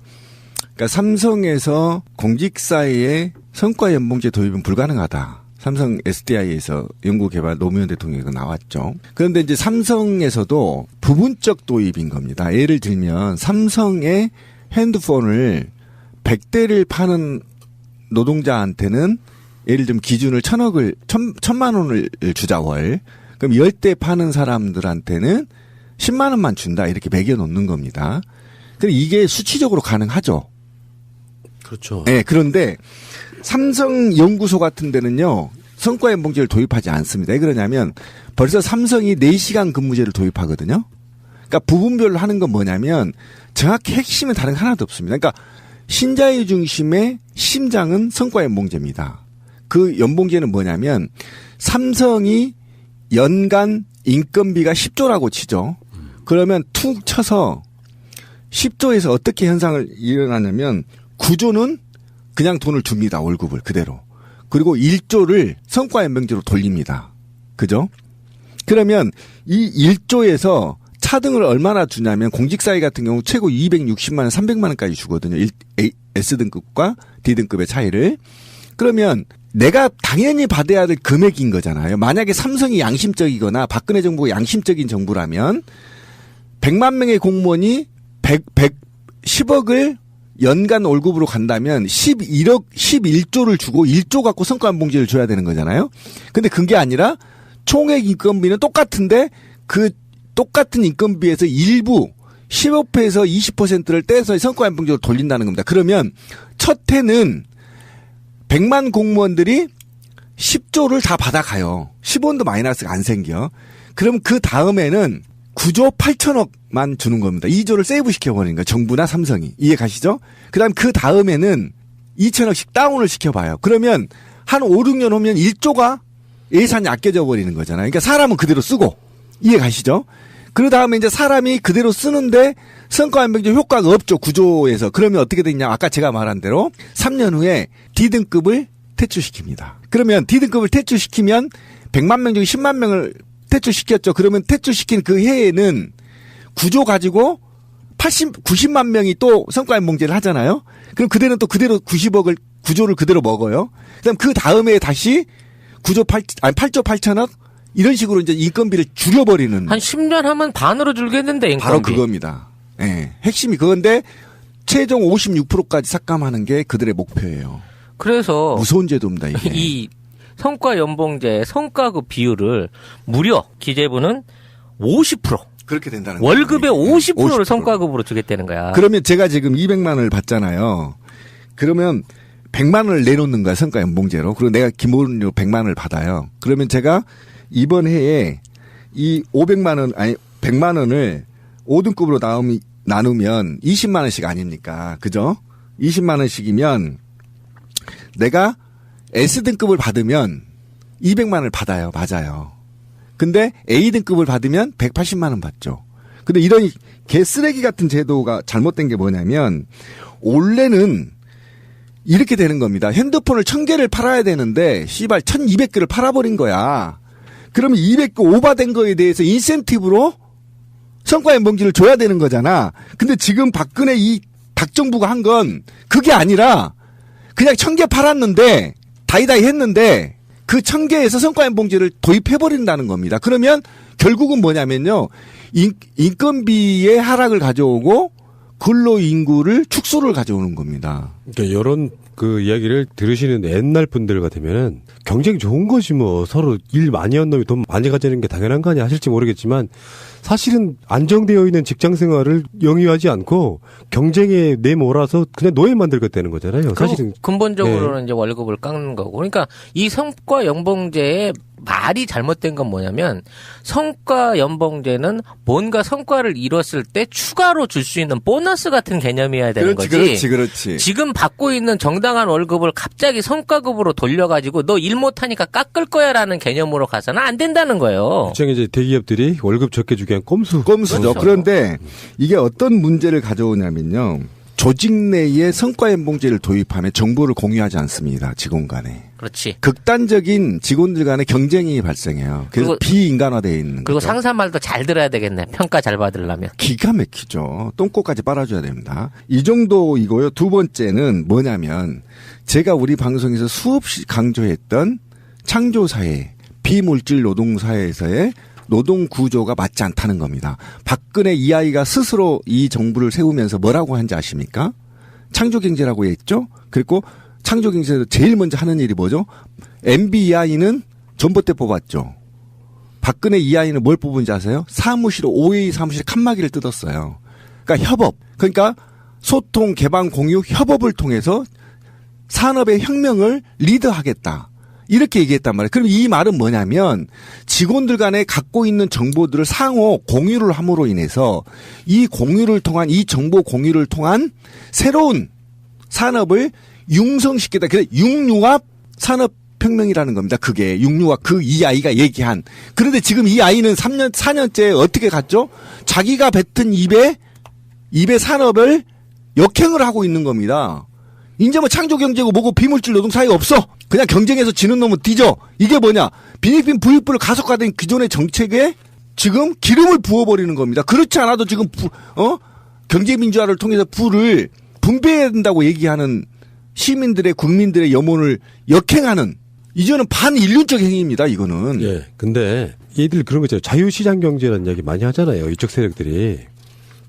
그러니까 삼성에서 공직사회에 성과연봉제 도입은 불가능하다. 삼성 SDI에서 연구개발 노무현 대통령이 나왔죠. 그런데 이제 삼성에서도 부분적 도입인 겁니다. 예를 들면 삼성의 핸드폰을 100대를 파는 노동자한테는 예를 들면 기준을 1,000만 원을 주자 월. 그럼 10대 파는 사람들한테는 10만 원만 준다. 이렇게 매겨놓는 겁니다. 그럼 이게 수치적으로 가능하죠. 그렇죠. 네, 그런데 삼성 연구소 같은 데는요, 성과연봉제를 도입하지 않습니다. 왜 그러냐면 벌써 삼성이 4시간 근무제를 도입하거든요. 그러니까 부분별로 하는 건 뭐냐면 정확히 핵심은 다른 거 하나도 없습니다. 그러니까 신자유 중심의 심장은 성과연봉제입니다. 그 연봉제는 뭐냐면 삼성이 연간 인건비가 10조라고 치죠. 그러면 툭 쳐서 10조에서 어떻게 현상을 일어나냐면 9조는 그냥 돈을 줍니다. 월급을 그대로. 그리고 1조를 성과연봉제로 돌립니다. 그죠? 그러면 이 1조에서 차등을 얼마나 주냐면 공직사회 같은 경우 최고 260만 원, 300만 원까지 주거든요. S등급과 D등급의 차이를. 그러면 내가 당연히 받아야 될 금액인 거잖아요. 만약에 삼성이 양심적이거나 박근혜 정부가 양심적인 정부라면 100만 명의 공무원이 10억을 연간 월급으로 간다면 11조를 주고 1조 갖고 성과연봉제를 줘야 되는 거잖아요. 근데 그게 아니라 총액 인건비는 똑같은데 그 똑같은 인건비에서 일부 15%에서 20%를 떼서 성과연봉제로 돌린다는 겁니다. 그러면 첫 해는 100만 공무원들이 10조를 다 받아가요. 10원도 마이너스가 안 생겨. 그럼 그 다음에는 9조 8천억만 주는 겁니다. 2조를 세이브 시켜버리는 거예요. 정부나 삼성이. 이해 가시죠? 그 다음 그 다음에는 2천억씩 다운을 시켜봐요. 그러면 한 5, 6년 후면 1조가 예산이 아껴져 버리는 거잖아요. 그러니까 사람은 그대로 쓰고. 이해 가시죠? 그 다음에 이제 사람이 그대로 쓰는데 성과연봉제 효과가 없죠. 구조에서. 그러면 어떻게 되냐. 아까 제가 말한 대로 3년 후에 D등급을 퇴출시킵니다. 그러면 D등급을 퇴출시키면 100만 명 중에 10만 명을 퇴출시켰죠. 그러면 퇴출시킨 그 해에는 구조 가지고 90만 명이 또 성과연봉제를 하잖아요. 그럼 그대로 90억을 구조를 그대로 먹어요. 그다음 그 다음에 다시 8조 8천억 이런 식으로 이제 인건비를 줄여버리는. 한 10년 하면 반으로 줄겠는데 인건비. 바로 그겁니다. 예. 핵심이 그건데 최종 56%까지 삭감하는 게 그들의 목표예요. 그래서 무서운 제도입니다, 이게. 이 성과 연봉제의 성과급 비율을 무려 기재부는 50%. 그렇게 된다는 월급의 거예요. 50%를 성과급으로 주겠다는 거야. 그러면 제가 지금 200만 원을 받잖아요. 그러면 100만 원을 내놓는 거야, 성과 연봉제로. 그리고 내가 기본료 100만 원을 받아요. 그러면 제가 이번 해에 이 100만 원을 5등급으로 나누면 20만 원씩 아닙니까? 그죠? 20만 원씩이면 내가 S등급을 받으면 200만 원을 받아요. 맞아요. 근데 A등급을 받으면 180만 원 받죠. 근데 이런 개쓰레기 같은 제도가 잘못된 게 뭐냐면 원래는 이렇게 되는 겁니다. 핸드폰을 1000개를 팔아야 되는데 씨발 1200개를 팔아버린 거야. 그러면 200개 오바된 거에 대해서 인센티브로 성과연봉제를 줘야 되는 거잖아. 근데 지금 박근혜 이 닥정부가 한 건 그게 아니라 그냥 1000개 팔았는데 다이다이 했는데 그 1000개에서 성과연봉제를 도입해버린다는 겁니다. 그러면 결국은 뭐냐면요. 인건비의 하락을 가져오고 근로인구를 축소를 가져오는 겁니다. 그러니까 이런 그 이야기를 들으시는 옛날 분들 같으면은 경쟁이 좋은 거지 뭐 서로 일 많이 한 놈이 돈 많이 가지는 게 당연한 거 아니야 하실지 모르겠지만 사실은 안정되어 있는 직장 생활을 영위하지 않고 경쟁에 내몰아서 그냥 노예 만들겠다는 거잖아요. 사실은 근본적으로는 이제 월급을 깎는 거고. 그러니까 이 성과 연봉제의 말이 잘못된 건 뭐냐면 성과 연봉제는 뭔가 성과를 이뤘을 때 추가로 줄 수 있는 보너스 같은 개념이어야 되는 거지. 그렇지. 지금 받고 있는 정당한 월급을 갑자기 성과급으로 돌려가지고 너 일 못하니까 깎을 거야라는 개념으로 가서는 안 된다는 거예요. 실제 이제 대기업들이 월급 적게 주기 위한 꼼수죠. 그렇죠. 그런데 이게 어떤 문제를 가져오냐면요. 조직 내에 성과연봉제를 도입하면 정보를 공유하지 않습니다. 직원 간에. 그렇지. 극단적인 직원들 간의 경쟁이 발생해요. 그래서 비인간화되어 있는 그리고 거죠. 상사 말도 잘 들어야 되겠네. 평가 잘 받으려면. 기가 막히죠. 똥꼬까지 빨아줘야 됩니다. 이 정도이고요. 두 번째는 뭐냐면 제가 우리 방송에서 수없이 강조했던 창조사회, 비물질 노동사회에서의 노동 구조가 맞지 않다는 겁니다. 박근혜 이 아이가 스스로 이 정부를 세우면서 뭐라고 한지 아십니까? 창조경제라고 했죠? 그리고 창조경제에서 제일 먼저 하는 일이 뭐죠? MB 이 아이는 전봇대 뽑았죠. 박근혜 이 아이는 뭘 뽑은지 아세요? 사무실, OA 사무실 칸막이를 뜯었어요. 그러니까 협업. 그러니까 소통, 개방, 공유, 협업을 통해서 산업의 혁명을 리드하겠다. 이렇게 얘기했단 말이에요. 그럼 이 말은 뭐냐면 직원들 간에 갖고 있는 정보들을 상호 공유를 함으로 인해서 이 공유를 통한 이 정보 공유를 통한 새로운 산업을 융성시키다. 그래서 육융합 산업혁명이라는 겁니다. 그게 육융합 그 이 아이가 얘기한. 그런데 지금 이 아이는 4년째 어떻게 갔죠? 자기가 뱉은 입에 산업을 역행을 하고 있는 겁니다. 이제 뭐 창조경제고 뭐고 비물질 노동 사회가 없어. 그냥 경쟁에서 지는 놈은 뒤져. 이게 뭐냐. 빈익빈 부익부를 가속화된 기존의 정책에 지금 기름을 부어버리는 겁니다. 그렇지 않아도 지금 경제민주화를 통해서 부를 분배해야 된다고 얘기하는 시민들의 국민들의 염원을 역행하는 이제는 반인륜적 행위입니다. 이거는. 예. 근데 얘들 그런 거 있잖아요. 자유시장 경제라는 이야기 많이 하잖아요. 이쪽 세력들이.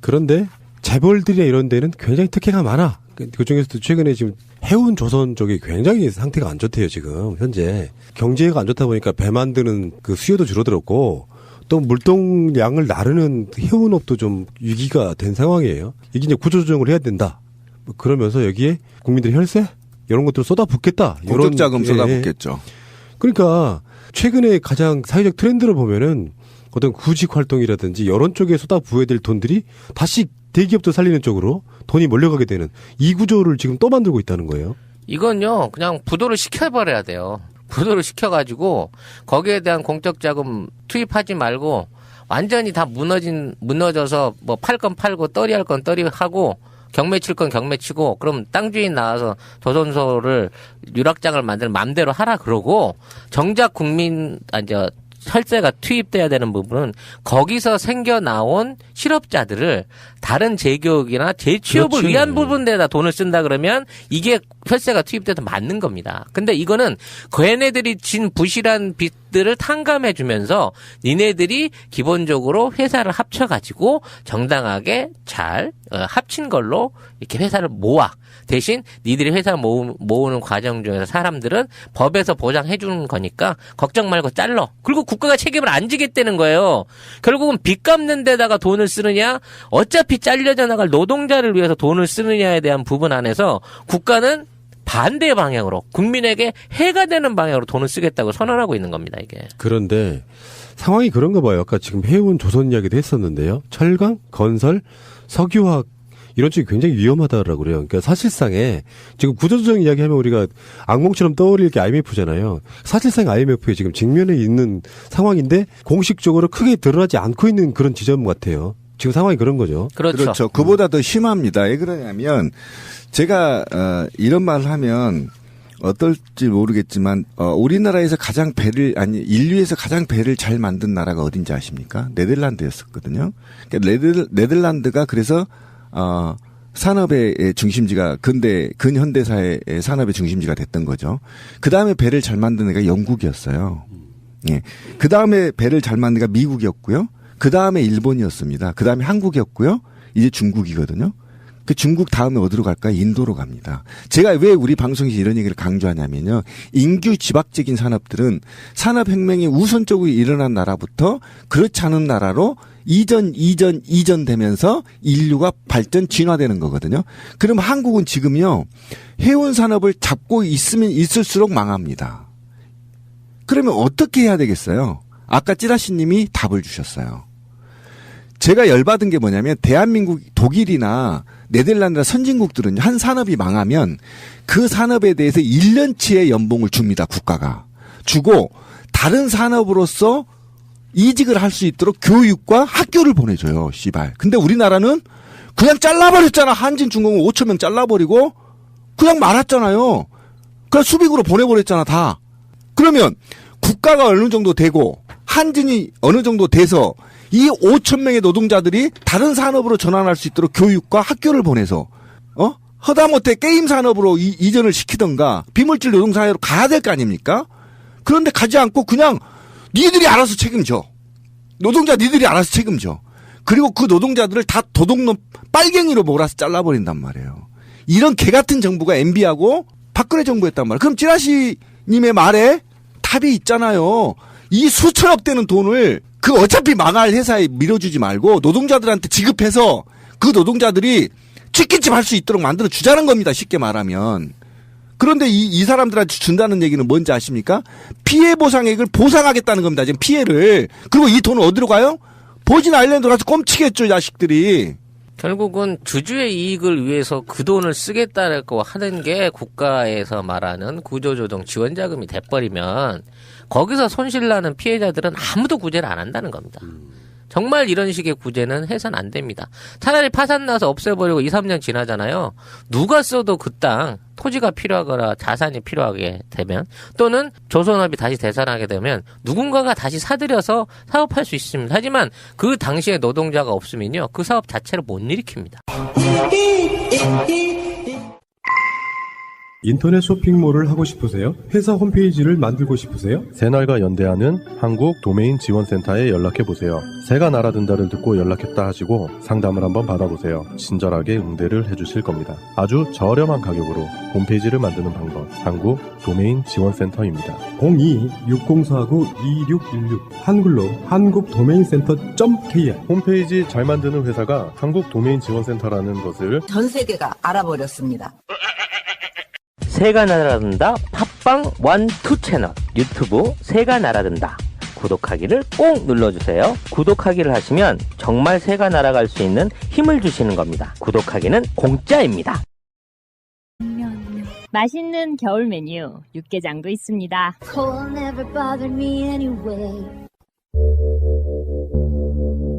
그런데 재벌들이나 이런 데는 굉장히 특혜가 많아. 그중에서도 최근에 지금 해운 조선 쪽이 굉장히 상태가 안 좋대요, 지금, 현재. 경제가 안 좋다 보니까 배 만드는 그 수요도 줄어들었고, 또 물동량을 나르는 해운업도 좀 위기가 된 상황이에요. 이게 이제 구조조정을 해야 된다. 그러면서 여기에 국민들의 혈세? 이런 것들을 쏟아붓겠다. 공적자금 쏟아붓겠죠. 그러니까, 최근에 가장 사회적 트렌드를 보면은 어떤 구직 활동이라든지 여론 쪽에 쏟아부어야 될 돈들이 다시 대기업도 살리는 쪽으로 돈이 몰려가게 되는 이 구조를 지금 또 만들고 있다는 거예요. 이건요, 그냥 부도를 시켜버려야 돼요. 부도를 시켜가지고 거기에 대한 공적 자금 투입하지 말고 완전히 다 무너져서 뭐 팔 건 팔고 떨이할 건 떨이하고 경매 칠 건 경매 치고 그럼 땅 주인 나와서 조선소를 유락장을 만들면 맘대로 하라 그러고 정작 혈세가 투입돼야 되는 부분은 거기서 생겨나온 실업자들을 다른 재교육이나 재취업을 그렇지. 위한 부분에다 돈을 쓴다 그러면 이게 혈세가 투입돼도 맞는 겁니다. 근데 이거는 걔네들이 진 부실한 빚들을 탕감해주면서 니네들이 기본적으로 회사를 합쳐가지고 정당하게 잘 합친 걸로 이렇게 회사를 모아. 대신 니들이 회사 모으는 과정 중에서 사람들은 법에서 보장해주는 거니까 걱정 말고 잘러. 그리고 국가가 책임을 안 지겠다는 거예요. 결국은 빚 갚는 데다가 돈을 쓰느냐, 어차피 잘려져 나갈 노동자를 위해서 돈을 쓰느냐에 대한 부분 안에서 국가는 반대의 방향으로 국민에게 해가 되는 방향으로 돈을 쓰겠다고 선언하고 있는 겁니다. 이게. 그런데 상황이 그런가 봐요. 아까 지금 해운 조선 이야기도 했었는데요. 철강, 건설, 석유화학 이런 쪽이 굉장히 위험하다라고 그래요. 그러니까 사실상에 지금 구조조정 이야기하면 우리가 악몽처럼 떠올릴 게 IMF잖아요. 사실상 IMF에 지금 직면해 있는 상황인데 공식적으로 크게 드러나지 않고 있는 그런 지점 같아요. 지금 상황이 그런 거죠. 그렇죠. 그보다 더 심합니다. 왜 그러냐면 제가 이런 말을 하면 어떨지 모르겠지만 우리나라에서 가장 인류에서 가장 배를 잘 만든 나라가 어딘지 아십니까? 네덜란드였었거든요. 그러니까 네덜란드가 그래서 산업의 중심지가 근현대사의 산업의 중심지가 됐던 거죠. 그 다음에 배를 잘 만든 애가 영국이었어요. 예. 그 다음에 배를 잘 만든 애가 미국이었고요. 그 다음에 일본이었습니다. 그 다음에 한국이었고요. 이제 중국이거든요. 그 중국 다음에 어디로 갈까요? 인도로 갑니다. 제가 왜 우리 방송에서 이런 얘기를 강조하냐면요. 인규 지박적인 산업들은 산업혁명이 우선적으로 일어난 나라부터 그렇지 않은 나라로 이전 되면서 인류가 발전 진화되는 거거든요. 그럼 한국은 지금요. 해운 산업을 잡고 있으면 있을수록 망합니다. 그러면 어떻게 해야 되겠어요? 아까 찌라시님이 답을 주셨어요. 제가 열받은 게 뭐냐면 대한민국 독일이나 네덜란드나 선진국들은 한 산업이 망하면 그 산업에 대해서 1년치의 연봉을 줍니다. 국가가. 주고 다른 산업으로서 이직을 할 수 있도록 교육과 학교를 보내줘요. 씨발. 근데 우리나라는 그냥 잘라버렸잖아. 한진중공업 5천 명 잘라버리고 그냥 말았잖아요. 그냥 수빅으로 보내버렸잖아. 다. 그러면 국가가 어느 정도 되고 한진이 어느 정도 돼서 이 5천 명의 노동자들이 다른 산업으로 전환할 수 있도록 교육과 학교를 보내서 허다못해 게임 산업으로 이전을 시키던가 비물질 노동 사회로 가야 될 거 아닙니까? 그런데 가지 않고 그냥 니들이 알아서 책임져. 노동자 니들이 알아서 책임져. 그리고 그 노동자들을 다 도둑놈 빨갱이로 몰아서 잘라버린단 말이에요. 이런 개같은 정부가 MB하고 박근혜 정부였단 말이에요. 그럼 찌라시님의 말에 답이 있잖아요. 이 수천억 되는 돈을 그 어차피 망할 회사에 밀어주지 말고 노동자들한테 지급해서 그 노동자들이 치킨집 할 수 있도록 만들어 주자는 겁니다. 쉽게 말하면. 그런데 이 사람들한테 준다는 얘기는 뭔지 아십니까? 피해 보상액을 보상하겠다는 겁니다. 지금 피해를. 그리고 이 돈은 어디로 가요? 버진 아일랜드로 가서 꼼치겠죠, 자식들이. 결국은 주주의 이익을 위해서 그 돈을 쓰겠다고 하는 게 국가에서 말하는 구조조정 지원자금이 돼버리면 거기서 손실나는 피해자들은 아무도 구제를 안 한다는 겁니다. 정말 이런 식의 구제는 해서는 안 됩니다. 차라리 파산나서 없애버리고 2, 3년 지나잖아요. 누가 써도 그 땅, 토지가 필요하거나 자산이 필요하게 되면 또는 조선업이 다시 대산하게 되면 누군가가 다시 사들여서 사업할 수 있습니다. 하지만 그 당시에 노동자가 없으면요. 그 사업 자체를 못 일으킵니다. 인터넷 쇼핑몰을 하고 싶으세요? 회사 홈페이지를 만들고 싶으세요? 새날과 연대하는 한국 도메인 지원센터에 연락해보세요. 새가 날아든다를 듣고 연락했다 하시고 상담을 한번 받아보세요. 친절하게 응대를 해주실 겁니다. 아주 저렴한 가격으로 홈페이지를 만드는 방법, 한국 도메인 지원센터입니다. 02-6049-2616 한글로 한국도메인센터.kr 홈페이지 잘 만드는 회사가 한국도메인지원센터라는 것을 전 세계가 알아버렸습니다. 새가 날아든다 팟빵 1, 2 채널 유튜브 새가 날아든다 구독하기를 꼭 눌러주세요. 구독하기를 하시면 정말 새가 날아갈 수 있는 힘을 주시는 겁니다. 구독하기는 공짜입니다. 맛있는 겨울 메뉴 육개장도 있습니다.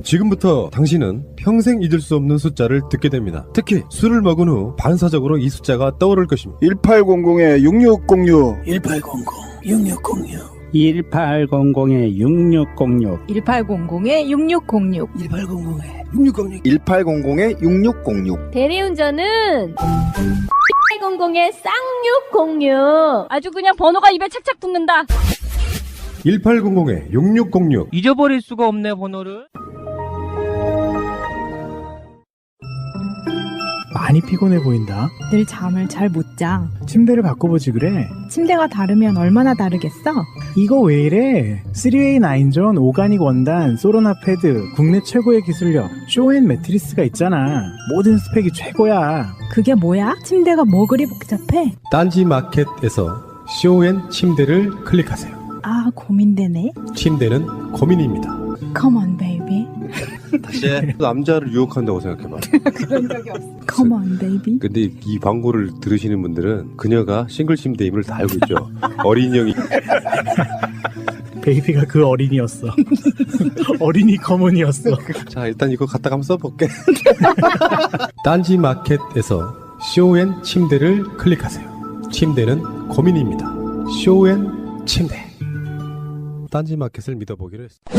지금부터 당신은 평생 잊을 수 없는 숫자를 듣게 됩니다. 특히 술을 먹은 후 반사적으로 이 숫자가 떠오를 것입니다. 1800-6606 1800-6606 1800-6606 1800-6606 1800-6606 1800-6606 대리운전은 1800의 쌍육공육. 아주 그냥 번호가 입에 착착 붙는다. 1800-6606 잊어버릴 수가 없네 번호를. 많이 피곤해 보인다. 늘 잠을 잘 못 자. 침대를 바꿔보지 그래. 침대가 다르면 얼마나 다르겠어? 이거 왜 이래? 3웨이 9존 오가닉 원단 소로나 패드 국내 최고의 기술력 쇼앤 매트리스가 있잖아. 모든 스펙이 최고야. 그게 뭐야? 침대가 뭐 그리 복잡해? 딴지 마켓에서 쇼앤 침대를 클릭하세요. 아, 고민되네. 침대는 고민입니다. Come on, baby. 다시 남자를 유혹한다고 생각해봐. 그런 적이 없어. Come on, baby. 근데 이 광고를 들으시는 분들은 그녀가 싱글 침대임을 다 알고 있죠. 어린 형이. 베이비가 그 어린이였어. 어린이 커먼이었어. 자, 일단 이거 갖다가 한번 써볼게. 딴지 마켓에서 쇼앤 침대를 클릭하세요. 침대는 고민입니다. 쇼앤 침대. 딴지 마켓을 믿어보기로 했습니다.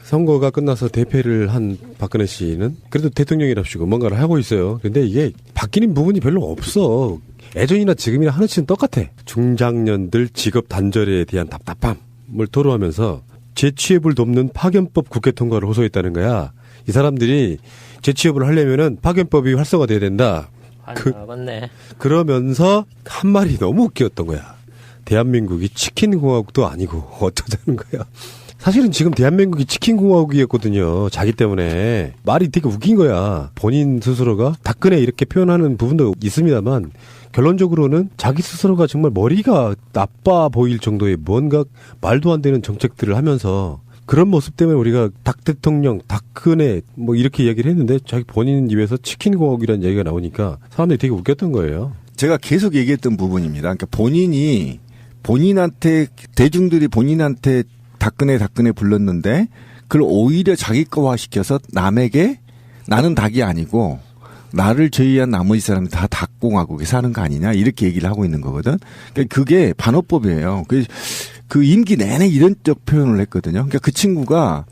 선거가 끝나서 대패를 한 박근혜 씨는 그래도 대통령이랍시고 뭔가를 하고 있어요. 근데 이게 바뀌는 부분이 별로 없어. 예전이나 지금이나 하나씩은 똑같아. 중장년들 직업 단절에 대한 답답함을 토로하면서 재취업을 돕는 파견법 국회 통과를 호소했다는 거야. 이 사람들이 재취업을 하려면은 파견법이 활성화돼야 된다. 맞네. 그러면서 한 말이 너무 웃겼던 거야. 대한민국이 치킨공화국도 아니고 어쩌자는 거야. 사실은 지금 대한민국이 치킨공화국이었거든요. 자기 때문에. 말이 되게 웃긴 거야. 본인 스스로가 박근혜 이렇게 표현하는 부분도 있습니다만 결론적으로는 자기 스스로가 정말 머리가 나빠 보일 정도의 뭔가 말도 안 되는 정책들을 하면서 그런 모습 때문에 우리가 박 대통령, 박근혜 뭐 이렇게 이야기를 했는데 자기 본인 입에서 치킨공화국이라는 얘기가 나오니까 사람들이 되게 웃겼던 거예요. 제가 계속 얘기했던 부분입니다. 그러니까 본인한테 대중들이 본인한테 닭근혜 불렀는데 그걸 오히려 자기 거화시켜서 남에게 나는 닭이 아니고 나를 제외한 나머지 사람이 다 닭공화국에 사는 거 아니냐 이렇게 얘기를 하고 있는 거거든. 그러니까 그게 반어법이에요. 그 임기 내내 이런적 표현을 했거든요. 그러니까 그 친구가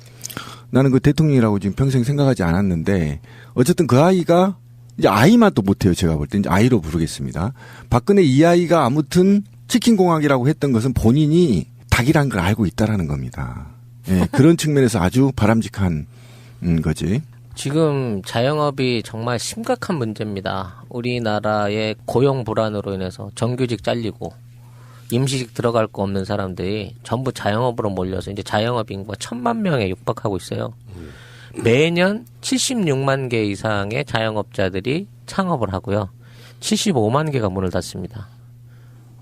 나는 그 대통령이라고 지금 평생 생각하지 않았는데 어쨌든 그 아이가 이제 아이만 또 못해요. 제가 볼 때 이제 아이로 부르겠습니다. 박근혜 이 아이가 아무튼 치킨공화국이라고 했던 것은 본인이 닭이란 걸 알고 있다라는 겁니다. 예, 그런 측면에서 아주 바람직한 거지. 지금 자영업이 정말 심각한 문제입니다. 우리나라의 고용 불안으로 인해서 정규직 잘리고 임시직 들어갈 거 없는 사람들이 전부 자영업으로 몰려서 이제 자영업 인구가 1000만 명에 육박하고 있어요. 매년 76만 개 이상의 자영업자들이 창업을 하고요. 75만 개가 문을 닫습니다.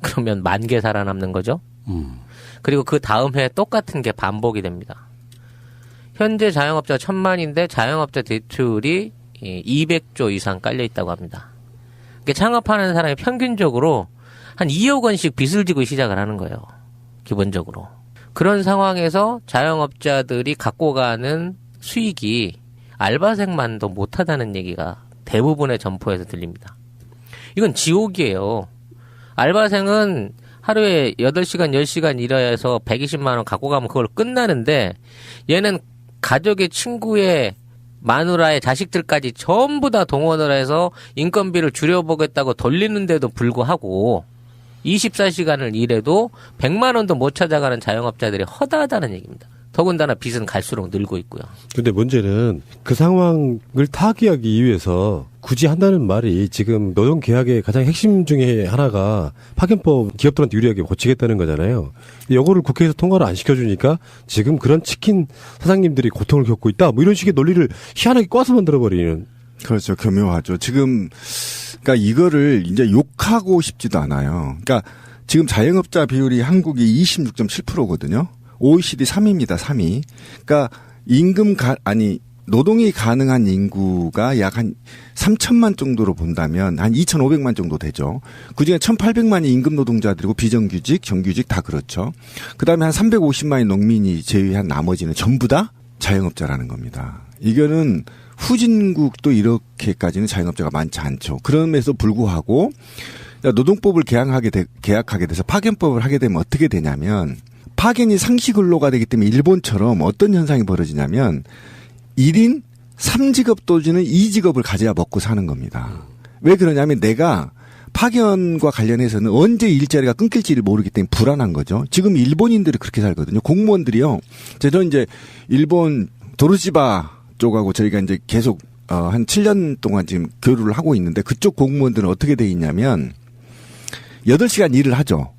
그러면 10,000개 살아남는 거죠. 그리고 그 다음 해에 똑같은 게 반복이 됩니다. 현재 자영업자가 1000만인데 자영업자 대출이 200조 이상 깔려 있다고 합니다. 그러니까 창업하는 사람이 평균적으로 한 2억 원씩 빚을 지고 시작을 하는 거예요. 기본적으로. 그런 상황에서 자영업자들이 갖고 가는 수익이 알바생만도 못하다는 얘기가 대부분의 점포에서 들립니다. 이건 지옥이에요. 알바생은 하루에 8시간, 10시간 일해서 120만 원 갖고 가면 그걸 끝나는데 얘는 가족의 친구의 마누라의 자식들까지 전부 다 동원을 해서 인건비를 줄여보겠다고 돌리는데도 불구하고 24시간을 일해도 100만 원도 못 찾아가는 자영업자들이 허다하다는 얘기입니다. 더군다나 빚은 갈수록 늘고 있고요. 근데 문제는 그 상황을 타개하기 위해서 굳이 한다는 말이 지금 노동계약의 가장 핵심 중에 하나가 파견법 기업들한테 유리하게 고치겠다는 거잖아요. 이거를 국회에서 통과를 안 시켜주니까 지금 그런 치킨 사장님들이 고통을 겪고 있다. 뭐 이런 식의 논리를 희한하게 꽈서 만들어버리는. 그렇죠. 교묘하죠. 지금 그러니까 이거를 이제 욕하고 싶지도 않아요. 그러니까 지금 자영업자 비율이 한국이 26.7%거든요. OECD 3위입니다. 3위. 그러니까 노동이 가능한 인구가 약 한 3천만 정도로 본다면 한 2,500만 정도 되죠. 그중에 1,800만이 임금 노동자들이고 비정규직, 정규직 다 그렇죠. 그다음에 한 350만이 농민이 제외한 나머지는 전부 다 자영업자라는 겁니다. 이거는 후진국도 이렇게까지는 자영업자가 많지 않죠. 그럼에도 불구하고 노동법을 계약하게 돼서 파견법을 하게 되면 어떻게 되냐면 파견이 상시 근로가 되기 때문에 일본처럼 어떤 현상이 벌어지냐면 1인 3직업 또는 2직업을 가져야 먹고 사는 겁니다. 왜 그러냐면 내가 파견과 관련해서는 언제 일자리가 끊길지를 모르기 때문에 불안한 거죠. 지금 일본인들이 그렇게 살거든요. 공무원들이요. 저는 이제 일본 도르시바 쪽하고 저희가 이제 계속 한 7년 동안 지금 교류를 하고 있는데 그쪽 공무원들은 어떻게 돼 있냐면 8시간 일을 하죠.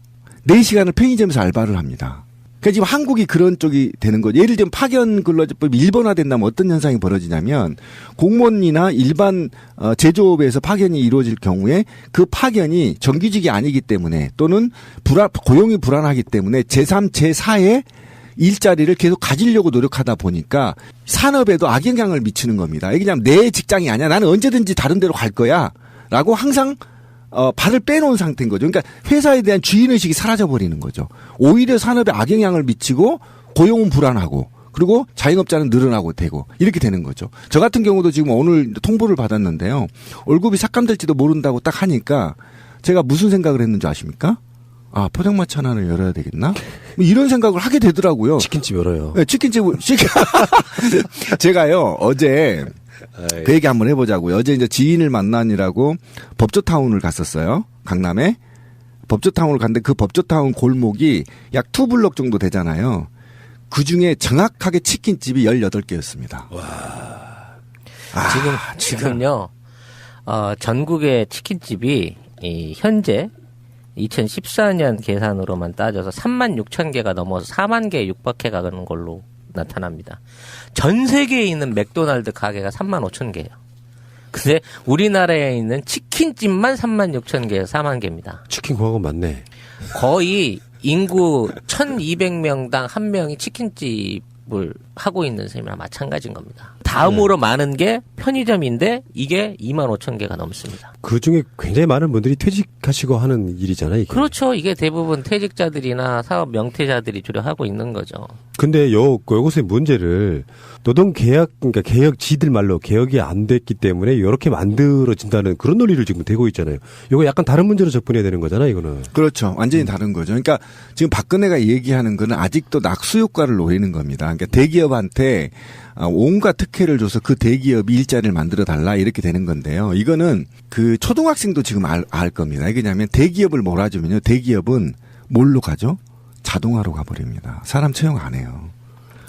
4시간을 편의점에서 알바를 합니다. 그러니까 지금 한국이 그런 쪽이 되는 거죠. 예를 들면 파견 근로자법이 일본화된다면 어떤 현상이 벌어지냐면 공무원이나 일반 제조업에서 파견이 이루어질 경우에 그 파견이 정규직이 아니기 때문에 또는 고용이 불안하기 때문에 제3, 제4의 일자리를 계속 가지려고 노력하다 보니까 산업에도 악영향을 미치는 겁니다. 이게 그냥 내 직장이 아니야. 나는 언제든지 다른 데로 갈 거야. 라고 항상 발을 빼놓은 상태인 거죠. 그러니까 회사에 대한 주인의식이 사라져버리는 거죠. 오히려 산업에 악영향을 미치고 고용은 불안하고 그리고 자영업자는 늘어나고 되고 이렇게 되는 거죠. 저 같은 경우도 지금 오늘 통보를 받았는데요. 월급이 삭감될지도 모른다고 딱 하니까 제가 무슨 생각을 했는지 아십니까? 아, 포장마차 하나를 열어야 되겠나? 이런 생각을 하게 되더라고요. 치킨집 열어요. 네, 제가요, 어제 그 얘기 한번 해보자고요. 어제 이제 지인을 만나느라고 법조타운을 갔었어요. 강남에. 법조타운을 갔는데 그 법조타운 골목이 약 2블럭 정도 되잖아요. 그 중에 정확하게 치킨집이 18개였습니다. 와. 지금요, 전국의 치킨집이 현재 2014년 계산으로만 따져서 36,000개가 넘어서 4만 개에 육박해 가는 걸로 나타납니다. 전 세계에 있는 맥도날드 가게가 35,000개예요. 근데 우리나라에 있는 치킨집만 36,000개에서 4만 개입니다. 치킨 공화국 맞네. 거의 인구 1,200명당 한 명이 치킨집을 하고 있는 셈이랑 마찬가지인 겁니다. 다음으로 많은 게 편의점인데 이게 25,000개가 넘습니다. 그중에 굉장히 많은 분들이 퇴직하시고 하는 일이잖아요. 이게. 그렇죠. 이게 대부분 퇴직자들이나 사업 명퇴자들이 주로 하고 있는 거죠. 근데 요것의 문제를 노동계약, 그러니까 개혁지들 말로 개혁이 안 됐기 때문에 이렇게 만들어진다는 그런 논리를 지금 대고 있잖아요. 이거 약간 다른 문제로 접근해야 되는 거잖아요, 이거는. 그렇죠. 완전히 다른 거죠. 그러니까 지금 박근혜가 얘기하는 거는 아직도 낙수 효과를 노리는 겁니다. 그러니까 대기업한테 온갖 특혜를 줘서 그 대기업이 일자리를 만들어 달라 이렇게 되는 건데요. 이거는 그 초등학생도 지금 알 겁니다. 이게 뭐냐면 대기업을 몰아주면요. 대기업은 뭘로 가죠? 자동화로 가버립니다. 사람 채용 안 해요.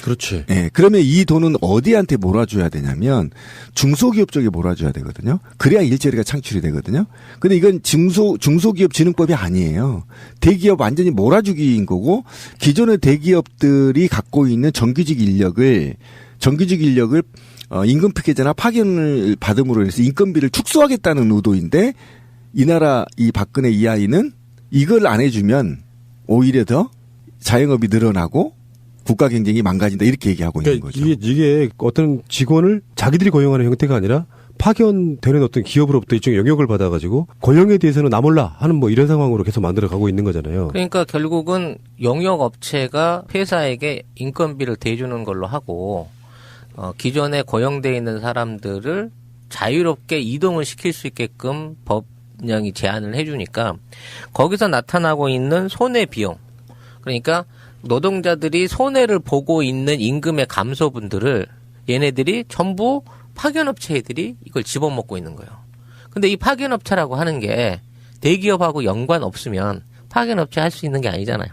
그렇지. 예. 그러면 이 돈은 어디한테 몰아줘야 되냐면 중소기업 쪽에 몰아줘야 되거든요. 그래야 일자리가 창출이 되거든요. 근데 이건 중소기업 진흥법이 아니에요. 대기업 완전히 몰아주기인 거고 기존의 대기업들이 갖고 있는 정규직 인력을 임금 피해자나 파견을 받음으로 해서 인건비를 축소하겠다는 의도인데 이 나라 이 박근혜 이하이는 이걸 안 해주면 오히려 더 자영업이 늘어나고 국가 경쟁이 망가진다 이렇게 얘기하고 있는 거죠. 이게 어떤 직원을 자기들이 고용하는 형태가 아니라 파견되는 어떤 기업으로부터 일종의 영역을 받아가지고 고용에 대해서는 나 몰라 하는 뭐 이런 상황으로 계속 만들어가고 있는 거잖아요. 그러니까 결국은 영역 업체가 회사에게 인건비를 대주는 걸로 하고 기존에 고용돼 있는 사람들을 자유롭게 이동을 시킬 수 있게끔 법령이 제한을 해주니까 거기서 나타나고 있는 손해 비용, 그러니까 노동자들이 손해를 보고 있는 임금의 감소분들을 얘네들이 전부 파견업체들이 이걸 집어먹고 있는 거예요. 근데 이 파견업체라고 하는 게 대기업하고 연관 없으면 파견업체 할 수 있는 게 아니잖아요.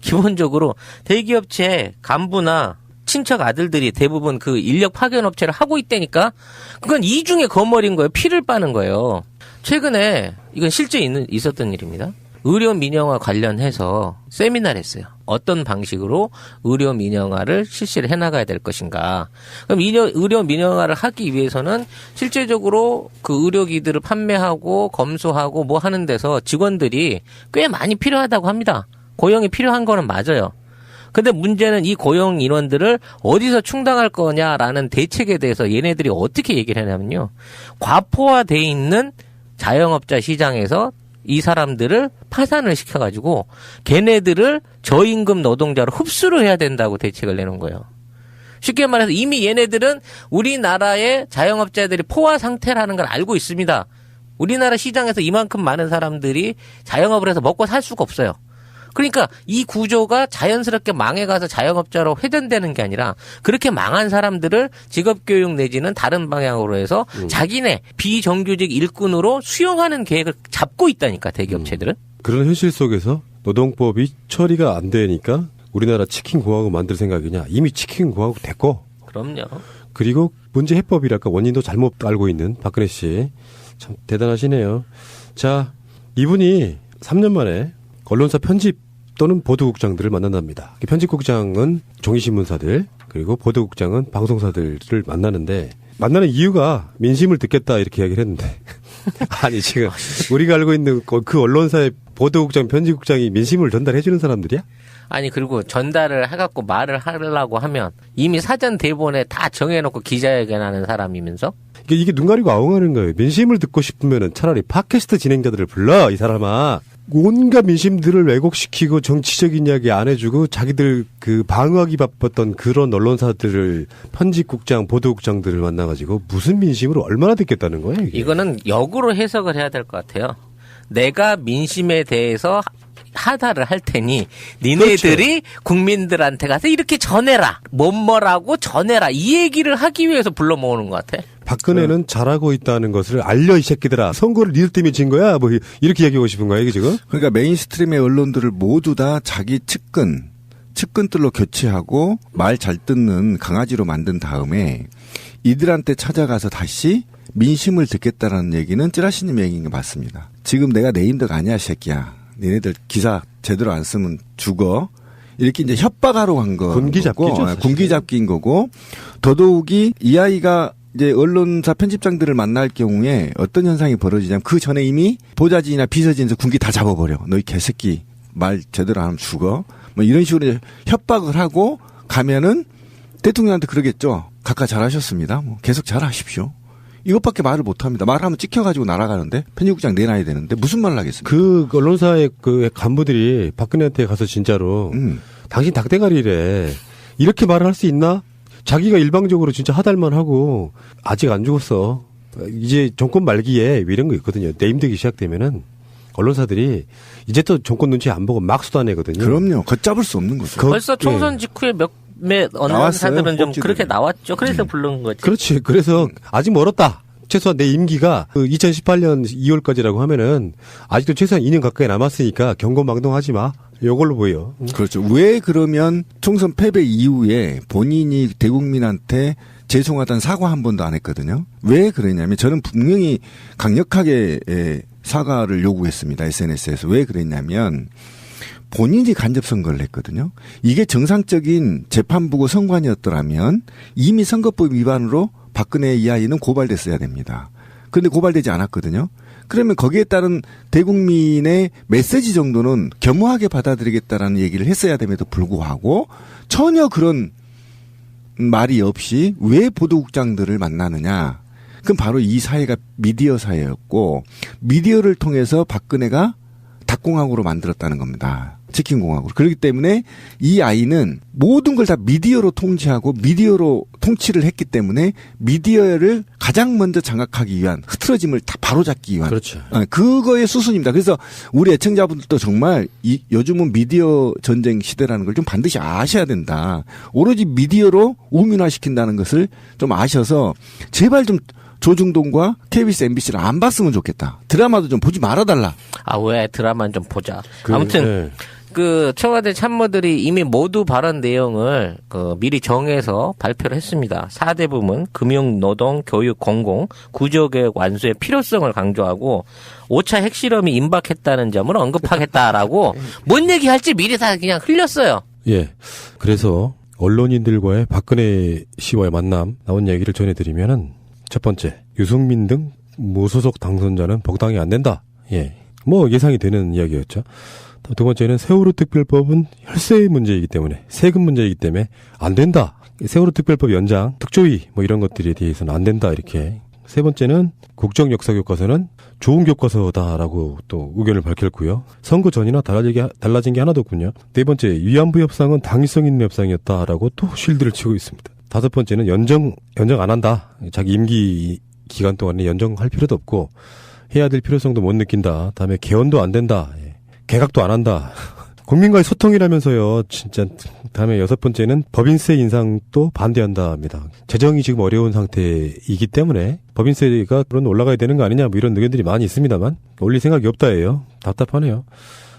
기본적으로 대기업체 간부나 친척 아들들이 대부분 그 인력 파견업체를 하고 있다니까 그건 이중의 거머리인 거예요. 피를 빠는 거예요. 최근에 이건 실제 있었던 일입니다. 의료 민영화 관련해서 세미나를 했어요. 어떤 방식으로 의료 민영화를 실시를 해나가야 될 것인가. 그럼 의료 민영화를 하기 위해서는 실제적으로 그 의료기들을 판매하고 검수하고 뭐 하는 데서 직원들이 꽤 많이 필요하다고 합니다. 고용이 필요한 거는 맞아요. 근데 문제는 이 고용 인원들을 어디서 충당할 거냐라는 대책에 대해서 얘네들이 어떻게 얘기를 하냐면요. 과포화돼 있는 자영업자 시장에서 이 사람들을 파산을 시켜가지고 걔네들을 저임금 노동자로 흡수를 해야 된다고 대책을 내는 거예요. 쉽게 말해서 이미 얘네들은 우리나라의 자영업자들이 포화 상태라는 걸 알고 있습니다. 우리나라 시장에서 이만큼 많은 사람들이 자영업을 해서 먹고 살 수가 없어요. 그러니까 이 구조가 자연스럽게 망해가서 자영업자로 회전되는 게 아니라 그렇게 망한 사람들을 직업교육 내지는 다른 방향으로 해서 자기네 비정규직 일꾼으로 수용하는 계획을 잡고 있다니까, 대기업체들은. 그런 현실 속에서 노동법이 처리가 안 되니까 우리나라 치킨 공화국 만들 생각이냐. 이미 치킨 공화국 됐고. 그럼요. 그리고 문제 해법이랄까 원인도 잘못 알고 있는 박근혜 씨. 참 대단하시네요. 자, 이분이 3년 만에 언론사 편집 또는 보도국장들을 만난답니다. 편집국장은 종이신문사들, 그리고 보도국장은 방송사들을 만나는데, 만나는 이유가 민심을 듣겠다 이렇게 이야기를 했는데 아니 지금 우리가 알고 있는 그 언론사의 보도국장, 편집국장이 민심을 전달해주는 사람들이야? 아니 그리고 전달을 해갖고 말을 하려고 하면 이미 사전 대본에 다 정해놓고 기자회견하는 사람이면서 이게 눈 가리고 아웅하는 거예요. 민심을 듣고 싶으면은 차라리 팟캐스트 진행자들을 불러, 이 사람아. 온갖 민심들을 왜곡시키고 정치적인 이야기 안 해주고 자기들 그 방어하기 바빴던 그런 언론사들을 편집국장, 보도국장들을 만나가지고 무슨 민심으로 얼마나 듣겠다는 거예요? 이거는 역으로 해석을 해야 될 것 같아요. 내가 민심에 대해서 하다를 할 테니 니네들이 그렇죠. 국민들한테 가서 이렇게 전해라. 뭐라고 전해라. 이 얘기를 하기 위해서 불러 모으는 것 같아. 박근혜는 잘하고 있다는 것을 알려, 이 새끼들아. 선거를 니들 때문에 진 거야? 뭐 이렇게 얘기하고 싶은 거야, 이게 지금? 그러니까 메인스트림의 언론들을 모두 다 자기 측근들로 교체하고 말 잘 듣는 강아지로 만든 다음에 이들한테 찾아가서 다시 민심을 듣겠다라는 얘기는 찌라시님 얘기인 게 맞습니다. 지금 내가 내 임대가 아니야, 새끼야. 니네들 기사 제대로 안 쓰면 죽어. 이렇게 이제 협박하러 간 거. 군기잡기죠. 군기잡기인 거고. 더더욱이 이 아이가 이제 언론사 편집장들을 만날 경우에 어떤 현상이 벌어지냐면 그 전에 이미 보좌진이나 비서진에서 군기 다 잡아버려. 너희 개새끼 말 제대로 안 하면 죽어. 뭐 이런 식으로 협박을 하고 가면은 대통령한테 그러겠죠. 각하 잘하셨습니다. 뭐 계속 잘하십시오. 이것밖에 말을 못합니다. 말하면 찍혀가지고 날아가는데 편집국장 내놔야 되는데 무슨 말을 하겠습니까? 그 언론사의 그 간부들이 박근혜한테 가서 진짜로 당신 닭대가리래 이렇게 말을 할 수 있나? 자기가 일방적으로 진짜 하달만 하고 아직 안 죽었어. 이제 정권 말기에 이런 거 있거든요. 내임되기 시작되면은 언론사들이 이제 또 정권 눈치 안 보고 막 쏟아내거든요. 그럼요. 걷잡을 수 없는 거죠. 벌써 총선 직후에 몇 언론사들은 좀 그렇게 나왔죠. 그래서 부른 거지. 그렇지. 그래서 아직 멀었다. 최소한 내 임기가 2018년 2월까지라고 하면은 아직도 최소한 2년 가까이 남았으니까 경고망동하지 마. 이걸로 보여. 그렇죠. 왜 그러면 총선 패배 이후에 본인이 대국민한테 죄송하다는 사과 한 번도 안 했거든요. 왜 그러냐면 저는 분명히 강력하게 사과를 요구했습니다. SNS에서. 왜 그랬냐면 본인이 간접 선거를 했거든요. 이게 정상적인 재판부고 선관위였더라면 이미 선거법 위반으로 박근혜 이 아이는 고발됐어야 됩니다. 그런데 고발되지 않았거든요. 그러면 거기에 따른 대국민의 메시지 정도는 겸허하게 받아들이겠다라는 얘기를 했어야 됨에도 불구하고 전혀 그런 말이 없이 왜 보도국장들을 만나느냐. 그럼 바로 이 사회가 미디어 사회였고 미디어를 통해서 박근혜가 닭공화국으로 만들었다는 겁니다. 치킨공화국으로. 그렇기 때문에 이 아이는 모든 걸 다 미디어로 통치하고 미디어로 통치를 했기 때문에 미디어를 가장 먼저 장악하기 위한 흐트러짐을 다 바로잡기 위한 그렇죠. 그거의 수순입니다. 그래서 우리 애청자분들도 정말 요즘은 미디어 전쟁 시대라는 걸 좀 반드시 아셔야 된다. 오로지 미디어로 우민화시킨다는 것을 좀 아셔서 제발 좀 조중동과 KBS, MBC를 안 봤으면 좋겠다. 드라마도 좀 보지 말아달라. 아, 왜 드라마는 좀 보자. 아무튼 그 청와대 참모들이 이미 모두 발언 내용을 미리 정해서 발표를 했습니다. 4대 부문 금융, 노동, 교육, 공공, 구조개혁 완수의 필요성을 강조하고 5차 핵실험이 임박했다는 점을 언급하겠다라고 뭔 얘기할지 미리 다 그냥 흘렸어요. 예. 그래서 언론인들과의 박근혜 씨와의 만남 나온 얘기를 전해드리면은 첫 번째, 유승민 등 무소속 당선자는 복당이 안 된다. 예. 뭐 예상이 되는 이야기였죠. 두 번째는 세월호 특별법은 혈세 문제이기 때문에, 세금 문제이기 때문에 안 된다. 세월호 특별법 연장, 특조위 뭐 이런 것들에 대해서는 안 된다. 이렇게. 세 번째는 국정 역사 교과서는 좋은 교과서다라고 또 의견을 밝혔고요. 선거 전이나 달라진 게 하나도 없군요. 네 번째, 위안부 협상은 당위성 있는 협상이었다라고 또 쉴드를 치고 있습니다. 다섯 번째는 연정 안 한다. 자기 임기 기간 동안에 연정할 필요도 없고 해야 될 필요성도 못 느낀다. 다음에 개헌도 안 된다. 개각도 안 한다. 국민과의 소통이라면서요. 진짜 다음에 6번째는 법인세 인상도 반대한다 합니다. 재정이 지금 어려운 상태이기 때문에 법인세가 그런 올라가야 되는 거 아니냐 뭐 이런 의견들이 많이 있습니다만 올릴 생각이 없다예요. 답답하네요.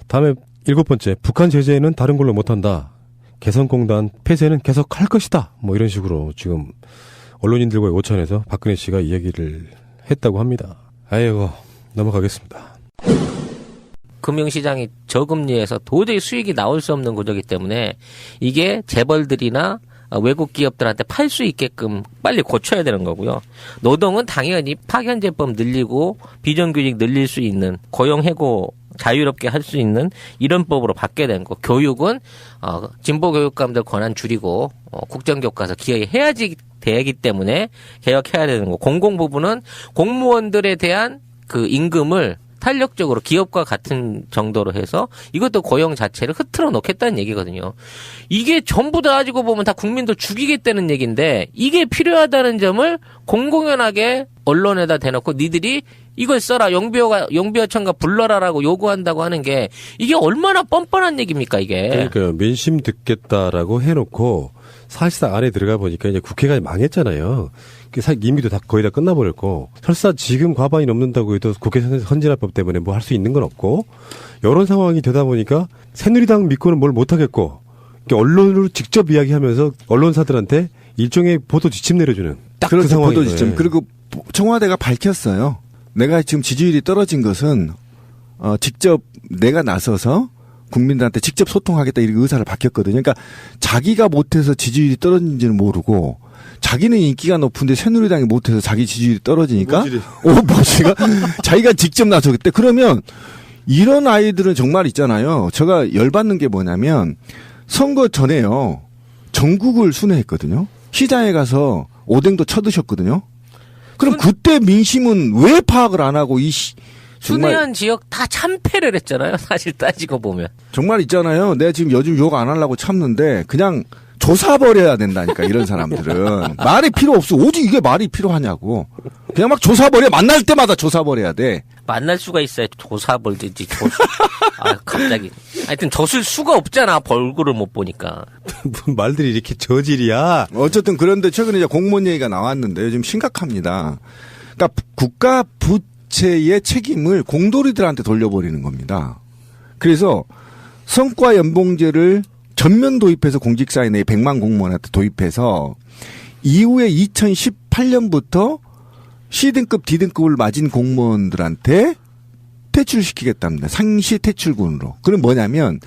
다음에 7번째, 북한 제재는 다른 걸로 못한다. 개성공단 폐쇄는 계속 할 것이다. 뭐 이런 식으로 지금 언론인들과의 오찬에서 박근혜 씨가 이야기를 했다고 합니다. 아이고, 넘어가겠습니다. 금융시장이 저금리에서 도저히 수익이 나올 수 없는 구조이기 때문에 이게 재벌들이나 외국 기업들한테 팔 수 있게끔 빨리 고쳐야 되는 거고요. 노동은 당연히 파견제법 늘리고 비정규직 늘릴 수 있는 고용해고 자유롭게 할 수 있는 이런 법으로 바뀌어야 되는 거. 교육은 진보 교육감들 권한 줄이고 국정교과서 기여해야지 되기 때문에 개혁해야 되는 거. 공공 부분은 공무원들에 대한 그 임금을 탄력적으로 기업과 같은 정도로 해서 이것도 고용 자체를 흐트러 놓겠다는 얘기거든요. 이게 전부 다 가지고 보면 다 국민들 죽이겠다는 얘기인데 이게 필요하다는 점을 공공연하게 언론에다 대놓고 니들이 이걸 써라 용비어청과 불러라라고 요구한다고 하는 게 이게 얼마나 뻔뻔한 얘기입니까 이게. 그러니까 민심 듣겠다라고 해놓고 사실상 안에 들어가 보니까 이제 국회가 망했잖아요. 임기도 다 거의 다 끝나버렸고 설사 지금 과반이 넘는다고 해도 국회 선진화법 때문에 뭐 할 수 있는 건 없고 이런 상황이 되다 보니까 새누리당 믿고는 뭘 못하겠고 언론으로 직접 이야기하면서 언론사들한테 일종의 보도 지침 내려주는 딱 그 상황인 거예요. 보도 지침. 그리고 청와대가 밝혔어요. 내가 지금 지지율이 떨어진 것은 직접 내가 나서서 국민들한테 직접 소통하겠다 이렇게 의사를 밝혔거든요. 그러니까 자기가 못해서 지지율이 떨어진지는 모르고 자기는 인기가 높은데 새누리당이 못해서 자기 지지율이 떨어지니까 뭐지가 자기가 직접 나서겠대. 그러면 이런 아이들은 정말 있잖아요. 제가 열받는 게 뭐냐면 선거 전에요. 전국을 순회했거든요. 시장에 가서 오뎅도 쳐드셨거든요. 그럼 그때 민심은 왜 파악을 안 하고 순회한 지역 다 참패를 했잖아요. 사실 따지고 보면. 정말 있잖아요. 내가 지금 요즘 욕 안 하려고 참는데 그냥 조사버려야 된다니까 이런 사람들은. 말이 필요 없어. 오직 이게 말이 필요하냐고. 그냥 막 조사버려. 만날 때마다 조사버려야 돼. 만날 수가 있어야 조사벌든지. 갑자기. 하여튼 줬을 수가 없잖아. 얼굴을 못 보니까. 말들이 이렇게 저질이야. 어쨌든 그런데 최근에 이제 공무원 얘기가 나왔는데 요즘 심각합니다. 그러니까 국가 부채의 책임을 공돌이들한테 돌려버리는 겁니다. 그래서 성과 연봉제를 전면 도입해서 공직사회 내에 100만 공무원한테 도입해서 이후에 2018년부터 C등급, D등급을 맞은 공무원들한테 퇴출시키겠답니다. 상시 퇴출군으로. 그럼 뭐냐면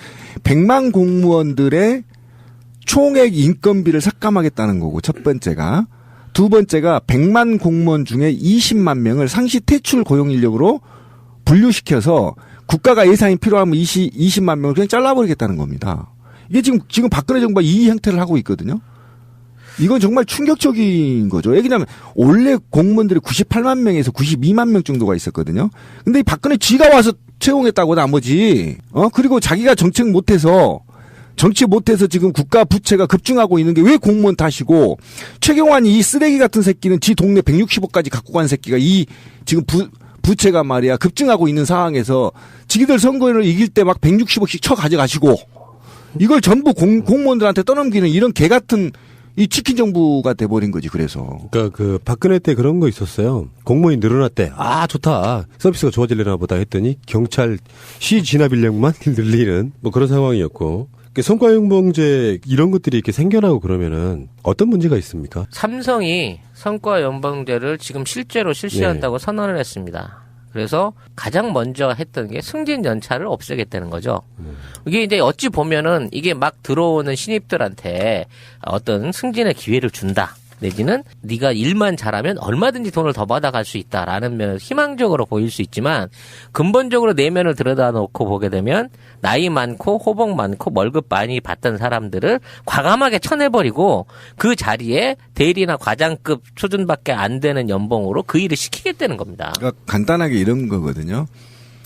100만 공무원들의 총액 인건비를 삭감하겠다는 거고 첫 번째가. 두 번째가 100만 공무원 중에 20만 명을 상시 퇴출 고용 인력으로 분류시켜서 국가가 예산이 필요하면 20만 명을 그냥 잘라버리겠다는 겁니다. 이게 지금 박근혜 정부가 이 행태를 하고 있거든요. 이건 정말 충격적인 거죠. 왜냐하면 원래 공무원들이 98만 명에서 92만 명 정도가 있었거든요. 근데 이 박근혜 쥐가 와서 채용했다고 나머지. 그리고 자기가 정치 못해서 지금 국가 부채가 급증하고 있는 게 왜 공무원 탓이고 최경환이 이 쓰레기 같은 새끼는 지 동네 160억까지 갖고 간 새끼가 이 지금 부채가 말이야 급증하고 있는 상황에서 지기들 선거를 이길 때 막 160억씩 쳐 가져가시고 이걸 전부 공무원들한테 떠넘기는 이런 개 같은 이 치킨 정부가 돼버린 거지. 그래서 그러니까 박근혜 때 그런 거 있었어요. 공무원이 늘어났대. 아 좋다. 서비스가 좋아지려나 보다 했더니 경찰 시 진압 인력만 늘리는 뭐 그런 상황이었고. 성과연봉제 이런 것들이 이렇게 생겨나고 그러면은 어떤 문제가 있습니까? 삼성이 성과연봉제를 지금 실제로 실시한다고 선언을 했습니다. 그래서 가장 먼저 했던 게 승진 연차를 없애겠다는 거죠. 이게 이제 어찌 보면은 이게 막 들어오는 신입들한테 어떤 승진의 기회를 준다. 내지는 네가 일만 잘하면 얼마든지 돈을 더 받아갈 수 있다라는 면에서 희망적으로 보일 수 있지만 근본적으로 내면을 들여다놓고 보게 되면 나이 많고 호봉 많고 월급 많이 받던 사람들을 과감하게 쳐내버리고 그 자리에 대리나 과장급 수준밖에 안 되는 연봉으로 그 일을 시키겠다는 겁니다. 그러니까 간단하게 이런 거거든요.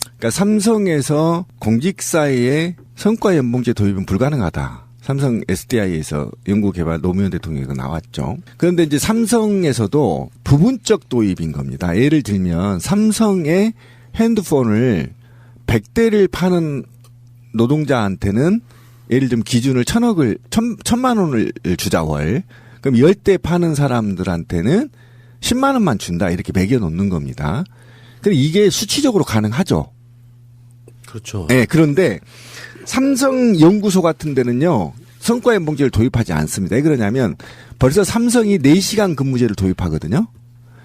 그러니까 삼성에서 공직사회에 성과연봉제 도입은 불가능하다. 삼성 SDI에서 연구개발 노무현 대통령이 나왔죠. 그런데 이제 삼성에서도 부분적 도입인 겁니다. 예를 들면 삼성의 핸드폰을 100대를 파는 노동자한테는 예를 들면 기준을 1,000만 원을 주자 월. 그럼 10대 파는 사람들한테는 10만 원만 준다 이렇게 매겨 놓는 겁니다. 그럼 이게 수치적으로 가능하죠. 그렇죠. 네, 그런데 삼성 연구소 같은 데는요. 성과연봉제를 도입하지 않습니다. 왜 그러냐면 벌써 삼성이 4시간 근무제를 도입하거든요.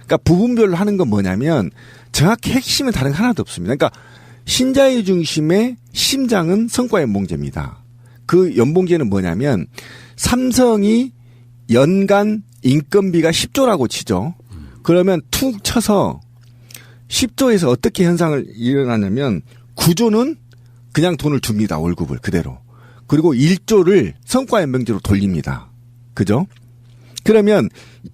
그러니까 부분별로 하는 건 뭐냐면 정확히 핵심은 다른 거 하나도 없습니다. 그러니까 신자유 중심의 심장은 성과연봉제입니다. 그 연봉제는 뭐냐면 삼성이 연간 인건비가 10조라고 치죠. 그러면 툭 쳐서 10조에서 어떻게 현상을 일어나냐면 9조는 그냥 돈을 줍니다. 월급을 그대로. 그리고 1조를 성과연봉제로 돌립니다. 그죠? 그러면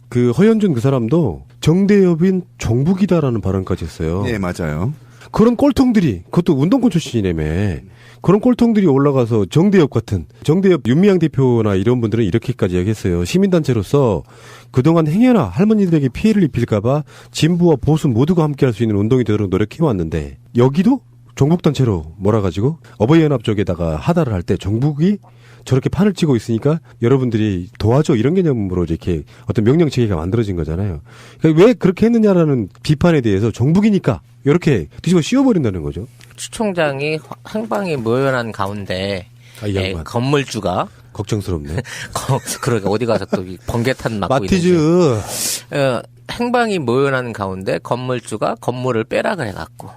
그 허현준 그 사람도 정대협인 종북이다라는 발언까지 했어요. 네, 맞아요. 그런 꼴통들이 그것도 운동권 출신이라며 그런 꼴통들이 올라가서 정대협 같은 정대협 윤미향 대표나 이런 분들은 이렇게까지 얘기했어요. 시민단체로서 그동안 행여나 할머니들에게 피해를 입힐까봐 진보와 보수 모두가 함께할 수 있는 운동이 되도록 노력해왔는데 여기도 종북단체로 몰아가지고 어버이연합 쪽에다가 하다를 할 때 종북이 저렇게 판을 치고 있으니까 여러분들이 도와줘 이런 개념으로 이렇게 어떤 명령체계가 만들어진 거잖아요. 그러니까 왜 그렇게 했느냐라는 비판에 대해서 종북이니까 이렇게 뒤집어 씌워버린다는 거죠. 추총장이 행방이 묘연한 가운데 건물주가 걱정스럽네. 그러니까 어디 가서 또 번개탄 맞고 마티즈. 있는데 행방이 묘연한 가운데 건물주가 건물을 빼라 그래갖고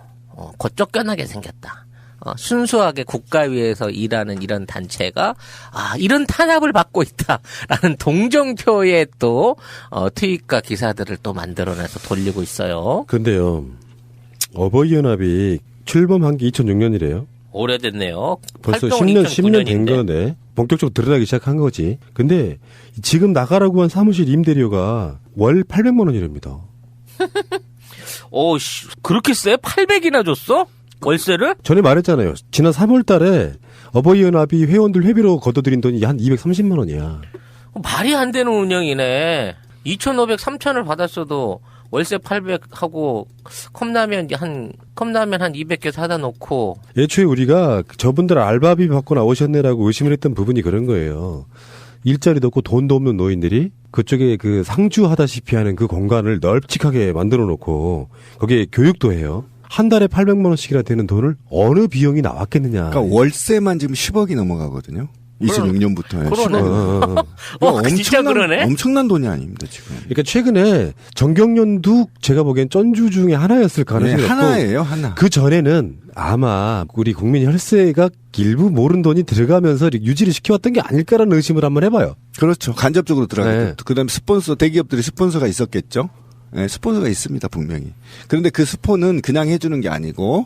곧 쫓겨나게 생겼다. 순수하게 국가위에서 일하는 이런 단체가 이런 탄압을 받고 있다라는 동정표에 또 트윗과 기사들을 또 만들어내서 돌리고 있어요. 근데요. 어버이연합이 출범한 게 2006년이래요. 오래됐네요. 벌써 10년 된 거네. 본격적으로 드러나기 시작한 거지. 근데 지금 나가라고 한 사무실 임대료가 월 800만 원이랍니다. 오씨, 그렇게 세? 800이나 줬어? 월세를? 전에 말했잖아요. 지난 3월 달에 어버이연합이 회원들 회비로 걷어들인 돈이 한 230만 원이야. 말이 안 되는 운영이네. 2,500, 3,000을 받았어도 월세 800하고 컵라면 한 200개 사다 놓고. 애초에 우리가 저분들 알바비 받고 나오셨네라고 의심을 했던 부분이 그런 거예요. 일자리도 없고 돈도 없는 노인들이 그쪽에 그 상주하다시피 하는 그 공간을 널찍하게 만들어 놓고 거기에 교육도 해요. 한 달에 800만 원씩이나 되는 돈을 어느 비용이 나왔겠느냐. 그러니까 월세만 지금 10억이 넘어가거든요. 26년부터. 그러네. 진짜 그러네. 엄청난 돈이 아닙니다, 지금. 그러니까 최근에 정경련도 제가 보기엔 쩐주 중에 하나였을 가능성이 네, 높고. 하나예요, 하나. 그 전에는 아마 우리 국민 혈세가 일부 모른 돈이 들어가면서 유지를 시켜왔던 게 아닐까라는 의심을 한번 해봐요. 그렇죠. 간접적으로 들어가겠죠. 네. 그다음에 스폰서, 대기업들이 스폰서가 있었겠죠. 네, 스폰서가 있습니다, 분명히. 그런데 그 스폰은 그냥 해주는 게 아니고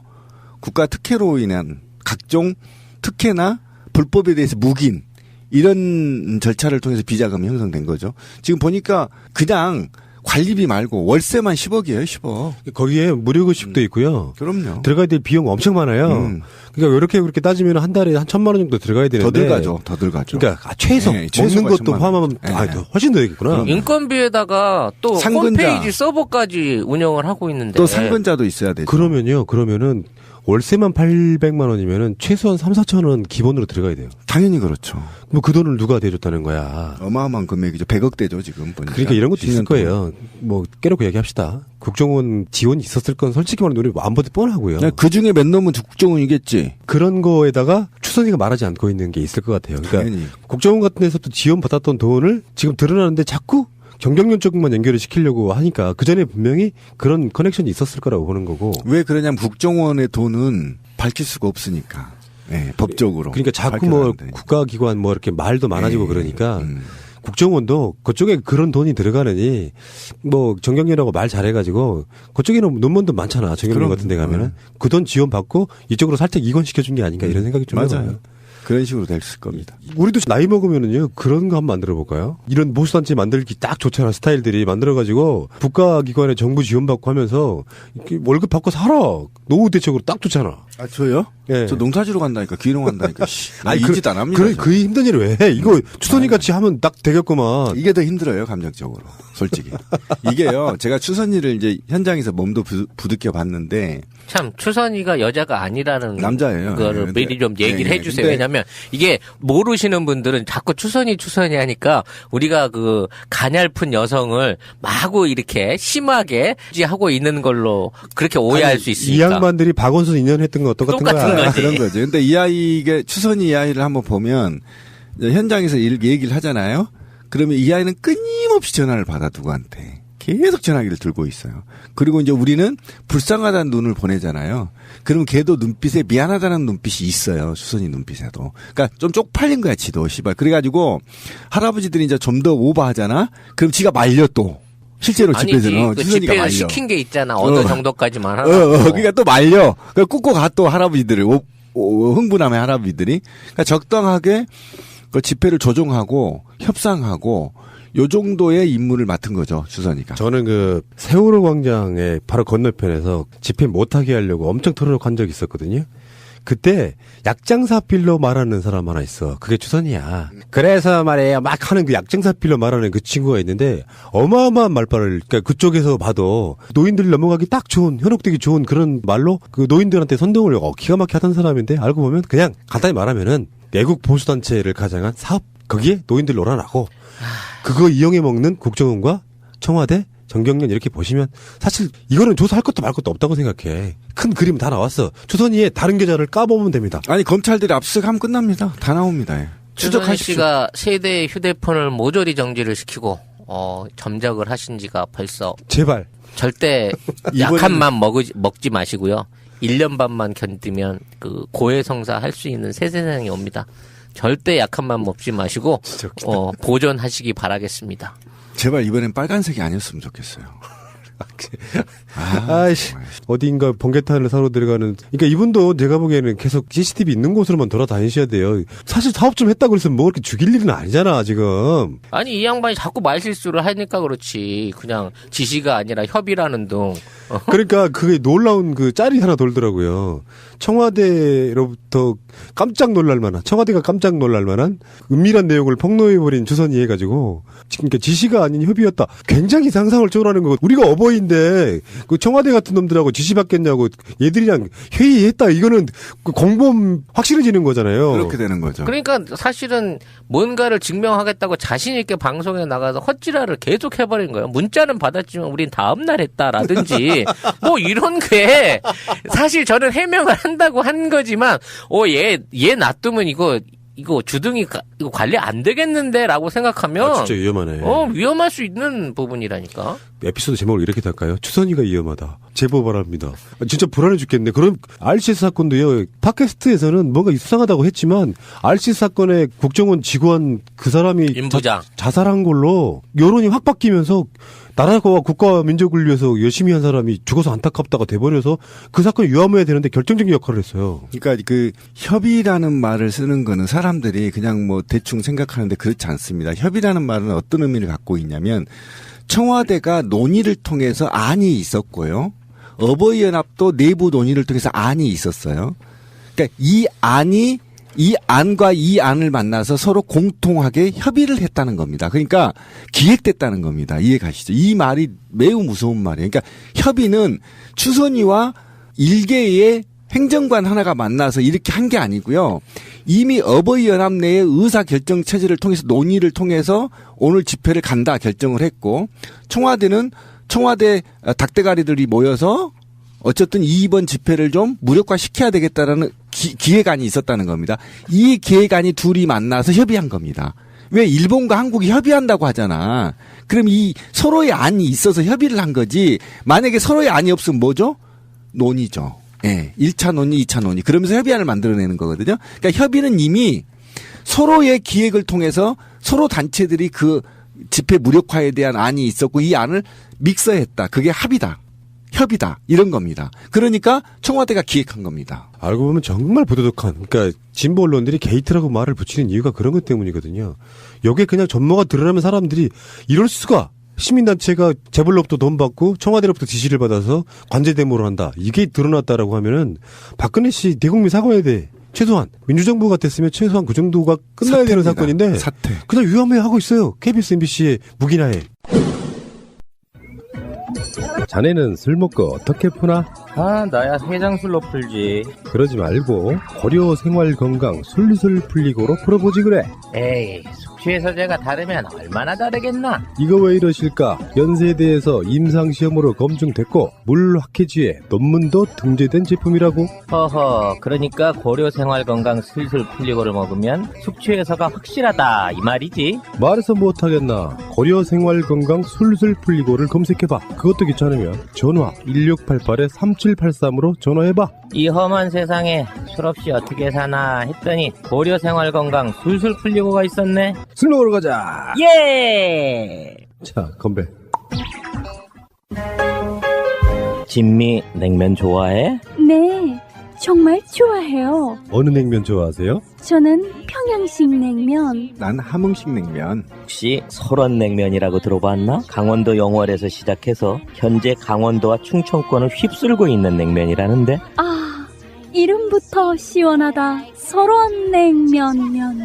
국가 특혜로 인한 각종 특혜나 불법에 대해서 묵인 이런 절차를 통해서 비자금이 형성된 거죠. 지금 보니까 그냥 관리비 말고 월세만 10억이에요, 10억. 거기에 무료급식도 있고요. 그럼요. 들어가야 될 비용 엄청 많아요. 그러니까 이렇게 그렇게 따지면 한 달에 한 1,000만 원 정도 들어가야 되는데. 더 들어가죠. 그러니까 최소 먹는 것도 포함하면 훨씬 더 되겠구나. 인건비에다가 또 상근자. 홈페이지 서버까지 운영을 하고 있는데. 또 상근자도 있어야 되죠. 그러면은 월세만 800만 원이면은 최소한 3-4천 원 기본으로 들어가야 돼요. 당연히 그렇죠. 뭐 그 돈을 누가 대줬다는 거야. 어마어마한 금액이죠. 100억대죠, 지금 보니까. 그러니까 이런 것도 있을 거예요. 뭐 깨놓고 얘기합시다. 국정원 지원이 있었을 건 솔직히 말하면 우리 안 보듯 뻔하고요. 그 중에 몇 놈은 국정원이겠지. 그런 거에다가 추선이가 말하지 않고 있는 게 있을 것 같아요. 그러니까 당연히. 국정원 같은 데서 또 지원 받았던 돈을 지금 드러나는데 자꾸 정경련 쪽만 연결을 시키려고 하니까 그 전에 분명히 그런 커넥션이 있었을 거라고 보는 거고. 왜 그러냐면 국정원의 돈은 밝힐 수가 없으니까. 네, 법적으로. 그러니까 자꾸 뭐 국가기관 뭐 이렇게 말도 많아지고 그러니까 국정원도 그쪽에 그런 돈이 들어가느니 뭐 정경련하고 말 잘해가지고 그쪽에는 논문도 많잖아. 정경련 같은 데 가면은 그 돈 지원 받고 이쪽으로 살짝 이관시켜준 게 아닌가 이런 생각이 좀 맞아요. 해봐요. 그런 식으로 될 겁니다. 우리도 나이 먹으면은요 그런 거 한번 만들어 볼까요? 이런 보수단체 만들기 딱 좋잖아. 스타일들이 만들어가지고 국가기관에 정부 지원받고 하면서 이렇게 월급 받고 살아. 노후 대책으로 딱 좋잖아. 아 저요? 예. 저 농사지로 간다니까 귀농 간다니까. 아니 이 짓 안 합니다. 그래 그 힘든 일을 왜 해? 이거 추선이 같이 하면 딱 되겠구만. 이게 더 힘들어요 감정적으로. 솔직히 이게요. 제가 추선이를 이제 현장에서 몸도 부둥켜 봤는데. 참 추선이가 여자가 아니라는 남자예요. 그거를 네, 미리 좀 얘기를 네, 해주세요. 근데 왜냐하면 이게 모르시는 분들은 자꾸 추선이 하니까 우리가 그 가냘픈 여성을 마구 이렇게 심하게 하고 있는 걸로 그렇게 오해할 수 있으니까. 이 양반들이 박원순 인연했던 거 똑같은 거야. 그런 거죠. 근데 이 아이가 추선이 이 아이를 한번 보면 현장에서 얘기를 하잖아요. 그러면 이 아이는 끊임없이 전화를 받아 누구한테. 계속 전화기를 들고 있어요. 그리고 이제 우리는 불쌍하다는 눈을 보내잖아요. 그러면 걔도 눈빛에 미안하다는 눈빛이 있어요. 수선이 눈빛에도. 그러니까 좀 쪽팔린 거야, 지도. 씨발. 그래가지고 할아버지들이 이제 좀 더 오버하잖아. 그럼 지가 말려 또. 실제로 집에서는 그 수선이가 말려. 시킨 게 있잖아. 어느 정도까지만 하라고. 그러니까 또 말려. 그러니까 꾹꾹 가 또 할아버지들을 흥분하면 할아버지들이. 그러니까 적당하게 그 집회를 조종하고 협상하고. 요 정도의 임무를 맡은 거죠, 주선이가. 저는 그 세월호 광장의 바로 건너편에서 집회 못하게 하려고 엄청 털어놓고 한 적이 있었거든요. 그때 약장사필로 말하는 사람 하나 있어. 그게 추선이야. 그래서 말이에요. 막 하는 그 약장사필로 말하는 그 친구가 있는데 어마어마한 말발을 그러니까 그쪽에서 봐도 노인들이 넘어가기 딱 좋은 현혹되기 좋은 그런 말로 그 노인들한테 선동을 기가 막히게 하던 사람인데 알고 보면 그냥 간단히 말하면은 외국 보수단체를 가장한 사업 거기에 노인들 놀아나고 그거 이용해 먹는 국정원과 청와대, 정경련 이렇게 보시면 사실 이거는 조사할 것도 말 것도 없다고 생각해. 큰 그림 다 나왔어. 추선이의 다른 계좌를 까보면 됩니다. 아니 검찰들이 압수하면 끝납니다. 다 나옵니다. 추선이 씨가 세대의 휴대폰을 모조리 정지를 시키고 점적을 하신 지가 벌써 제발 절대 약한 맘 먹지 마시고요. 1년 반만 견디면 그 고해성사 할 수 있는 새 세상이 옵니다. 절대 약한 맘 먹지 마시고 보존하시기 바라겠습니다. 제발 이번엔 빨간색이 아니었으면 좋겠어요. 아이씨 어디인가 번개탄을 사러 들어가는. 그러니까 이분도 제가 보기에는 계속 CCTV 있는 곳으로만 돌아다니셔야 돼요. 사실 사업 좀 했다고 해서 뭐 그렇게 죽일 일은 아니잖아 지금. 아니 이 양반이 자꾸 말실수를 하니까 그렇지. 그냥 지시가 아니라 협의라는 둥. 그러니까 그게 놀라운 그 짤이 하나 돌더라고요. 청와대로부터 깜짝 놀랄만한, 청와대가 깜짝 놀랄만한 은밀한 내용을 폭로해버린 주선이 해가지고 그러니까 지시가 아닌 협의였다. 굉장히 상상을 초월하는 거고. 우리가 어버이인데 그 청와대 같은 놈들하고 지시 받겠냐고 얘들이랑 회의했다. 이거는 그 공범 확실해지는 거잖아요. 그렇게 되는 거죠. 그러니까 사실은 뭔가를 증명하겠다고 자신 있게 방송에 나가서 헛지랄을 계속 해버린 거예요. 문자는 받았지만 우린 다음날 했다라든지 뭐 이런 게 사실 저는 해명을 한다고 한 거지만 얘 놔두면 이거 주둥이 이거 관리 안 되겠는데라고 생각하면 진짜 위험하네. 위험할 수 있는 부분이라니까. 에피소드 제목을 이렇게 할까요? 추선이가 위험하다. 제보 바랍니다. 진짜 불안해 죽겠네. 그럼 RCS 사건도요. 팟캐스트에서는 뭔가 수상하다고 했지만 RCS 사건의 국정원 직원 그 사람이 임부장 자살한 걸로 여론이 확 바뀌면서 나라와 국가 민족을 위해서 열심히 한 사람이 죽어서 안타깝다가 돼버려서 그 사건이 유함해야 되는데 결정적인 역할을 했어요. 그러니까 그 협의라는 말을 쓰는 거는 사람들이 그냥 뭐 대충 생각하는데 그렇지 않습니다. 협의라는 말은 어떤 의미를 갖고 있냐면 청와대가 논의를 통해서 안이 있었고요. 어버이연합도 내부 논의를 통해서 안이 있었어요. 그러니까 이 안과 이 안을 만나서 서로 공통하게 협의를 했다는 겁니다. 그러니까 기획됐다는 겁니다. 이해 가시죠? 이 말이 매우 무서운 말이에요. 그러니까 협의는 추선이와 일개의 행정관 하나가 만나서 이렇게 한 게 아니고요. 이미 어버이연합 내의 의사결정 체제를 통해서 논의를 통해서 오늘 집회를 간다 결정을 했고 청와대는 청와대 닭대가리들이 모여서 어쨌든 이번 집회를 좀 무력화시켜야 되겠다라는 기획안이 있었다는 겁니다. 이 기획안이 둘이 만나서 협의한 겁니다. 왜 일본과 한국이 협의한다고 하잖아. 그럼 이 서로의 안이 있어서 협의를 한 거지. 만약에 서로의 안이 없으면 뭐죠? 논의죠. 예. 1차 논의, 2차 논의. 그러면서 협의안을 만들어내는 거거든요. 그러니까 협의는 이미 서로의 기획을 통해서 서로 단체들이 그 집회 무력화에 대한 안이 있었고 이 안을 믹서했다. 그게 합의다. 협의다 이런 겁니다. 그러니까 청와대가 기획한 겁니다. 알고 보면 정말 부도덕한, 그러니까 진보 언론들이 게이트라고 말을 붙이는 이유가 그런 것 때문이거든요. 여기에 그냥 전모가 드러나면 사람들이 이럴 수가, 시민단체가 재벌로부터 돈 받고 청와대로부터 지시를 받아서 관제대모를 한다, 이게 드러났다라고 하면은 박근혜 씨 대국민 사과해야 돼. 최소한 민주정부 같았으면 최소한 그 정도가 끝나야 되는 사건인데 사퇴. 그냥 위험해 하고 있어요. KBS, MBC의 무기나에. 자네는 술 먹고 어떻게 푸나? 아, 나야 해장술로 풀지. 그러지 말고 고려 생활 건강 술술 풀리고로 풀어보지 그래. 에이, 숙취해서제가 다르면 얼마나 다르겠나? 이거 왜 이러실까? 연세대에서 임상시험으로 검증됐고 물학회지에 논문도 등재된 제품이라고. 허허, 그러니까 고려생활건강 슬슬 풀리고를 먹으면 숙취해서가 확실하다 이 말이지. 말해서 못하겠나. 고려 생활 건강 술술 풀리고를 검색해봐. 그것도 귀찮으면 전화 1688-3783으로 전화해봐. 이 험한 세상에 술 없이 어떻게 사나 했더니 고려생활건강 술술 풀리고가 있었네. 술 먹으러 가자. 예! 자, 건배. 진미 냉면 좋아해? 네, 정말 좋아해요. 어느 냉면 좋아하세요? 저는 평양식 냉면. 난 함흥식 냉면. 혹시 설원냉면이라고 들어봤나? 강원도 영월에서 시작해서 현재 강원도와 충청권을 휩쓸고 있는 냉면이라는데. 아, 이름부터 시원하다. 설원냉면 면.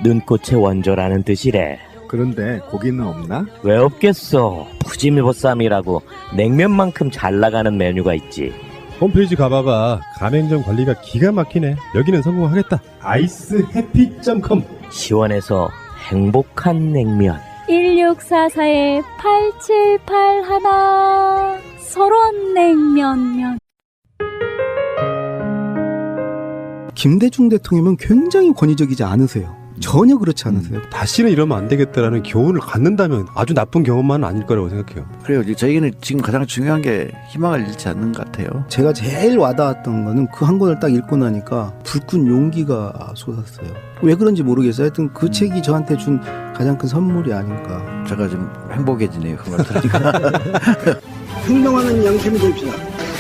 눈꽃의 원조라는 뜻이래. 그런데 고기는 없나? 왜 없겠어. 푸짐보쌈이라고 냉면만큼 잘 나가는 메뉴가 있지. 홈페이지 가봐봐. 가맹점 관리가 기가 막히네. 여기는 성공하겠다. icehappy.com. 시원해서 행복한 냉면. 1644-8781 설원냉면. 김대중 대통령은 굉장히 권위적이지 않으세요. 전혀 그렇지 않으세요. 다시는 이러면 안 되겠다라는 교훈을 갖는다면 아주 나쁜 경험만은 아닐 거라고 생각해요. 그래요. 저희는 지금 가장 중요한 게 희망을 잃지 않는 것 같아요. 제가 제일 와닿았던 거는 그 한 권을 딱 읽고 나니까 불끈 용기가 솟았어요. 왜 그런지 모르겠어요. 하여튼 그 책이 저한테 준 가장 큰 선물이 아닐까. 제가 좀 행복해지네요. 그 말 들으니까. 행동하는 양심이 됩시다.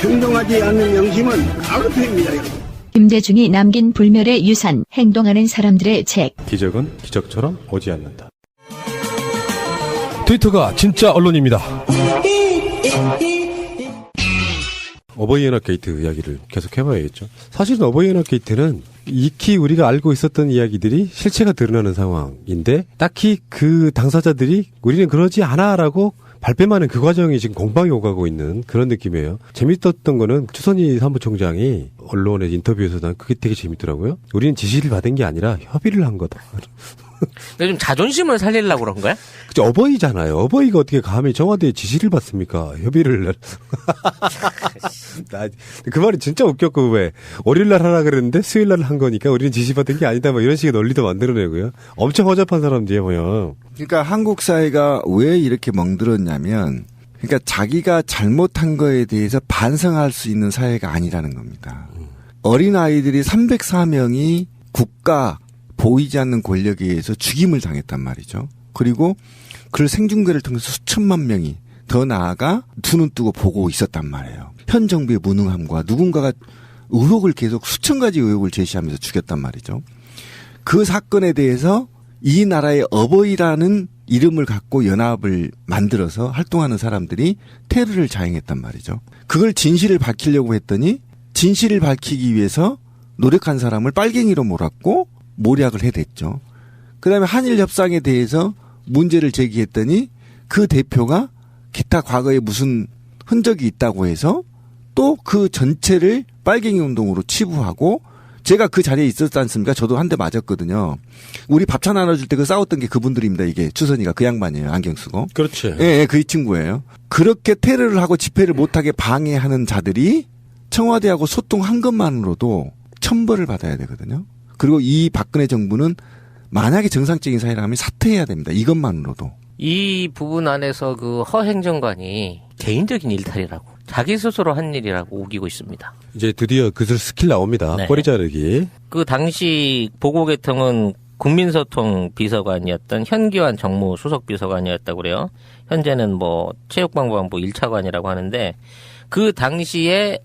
행동하지 않는 양심은 악어패입니다, 여러분. 김대중이 남긴 불멸의 유산, 행동하는 사람들의 책. 기적은 기적처럼 오지 않는다. 트위터가 진짜 언론입니다. 어버이연합 게이트 이야기를 계속 해봐야겠죠. 사실은 어버이연합 게이트는 익히 우리가 알고 있었던 이야기들이 실체가 드러나는 상황인데 딱히 그 당사자들이 우리는 그러지 않아라고 발뺌하는 그 과정이 지금 공방이 오가고 있는 그런 느낌이에요. 재밌었던 거는 추선희 사무총장이 언론의 인터뷰에서 난 그게 되게 재밌더라고요. 우리는 지시를 받은 게 아니라 협의를 한 거다. 요즘 자존심을 살리려고 그런 거야? 그쵸, 어버이잖아요. 어버이가 어떻게 감히 청와대에 지시를 받습니까? 협의를. 그 말이 진짜 웃겼고, 왜. 월요일날 하라 그랬는데 수요일날 한 거니까 우리는 지시받은 게 아니다. 뭐 이런 식의 논리도 만들어내고요. 엄청 허접한 사람들이에요, 뭐요. 그러니까 한국 사회가 왜 이렇게 멍들었냐면, 그러니까 자기가 잘못한 거에 대해서 반성할 수 있는 사회가 아니라는 겁니다. 어린아이들이 304명이 국가 보이지 않는 권력에 의해서 죽임을 당했단 말이죠. 그리고 그를 생중계를 통해서 수천만 명이 더 나아가 두 눈 뜨고 보고 있었단 말이에요. 현 정부의 무능함과 누군가가 의혹을 계속 수천 가지 의혹을 제시하면서 죽였단 말이죠. 그 사건에 대해서 이 나라의 어버이라는 이름을 갖고 연합을 만들어서 활동하는 사람들이 테러를 자행했단 말이죠. 그걸 진실을 밝히려고 했더니 진실을 밝히기 위해서 노력한 사람을 빨갱이로 몰았고 모략을 해댔죠. 그다음에 한일 협상에 대해서 문제를 제기했더니 그 대표가 기타 과거에 무슨 흔적이 있다고 해서 또 그 전체를 빨갱이 운동으로 치부하고 제가 그 자리에 있었지 않습니까? 저도 한 대 맞았거든요. 우리 밥차 나눠줄 때 그 싸웠던 게 그분들입니다. 이게 추선이가 그 양반이에요. 안경 쓰고. 그렇지. 예, 그 친구예요. 그렇게 테러를 하고 집회를 못하게 방해하는 자들이 청와대하고 소통한 것만으로도 천벌을 받아야 되거든요. 그리고 이 박근혜 정부는 만약에 정상적인 사회라면 사퇴해야 됩니다. 이것만으로도. 이 부분 안에서 그 허행정관이 개인적인 일탈이라고 자기 스스로 한 일이라고 우기고 있습니다. 이제 드디어 그 스킬 나옵니다. 네. 꼬리 자르기. 그 당시 보고계통은 국민소통 비서관이었던 현기환 정무수석 비서관이었다고 그래요. 현재는 뭐 체육관광부 1차관이라고 하는데 그 당시에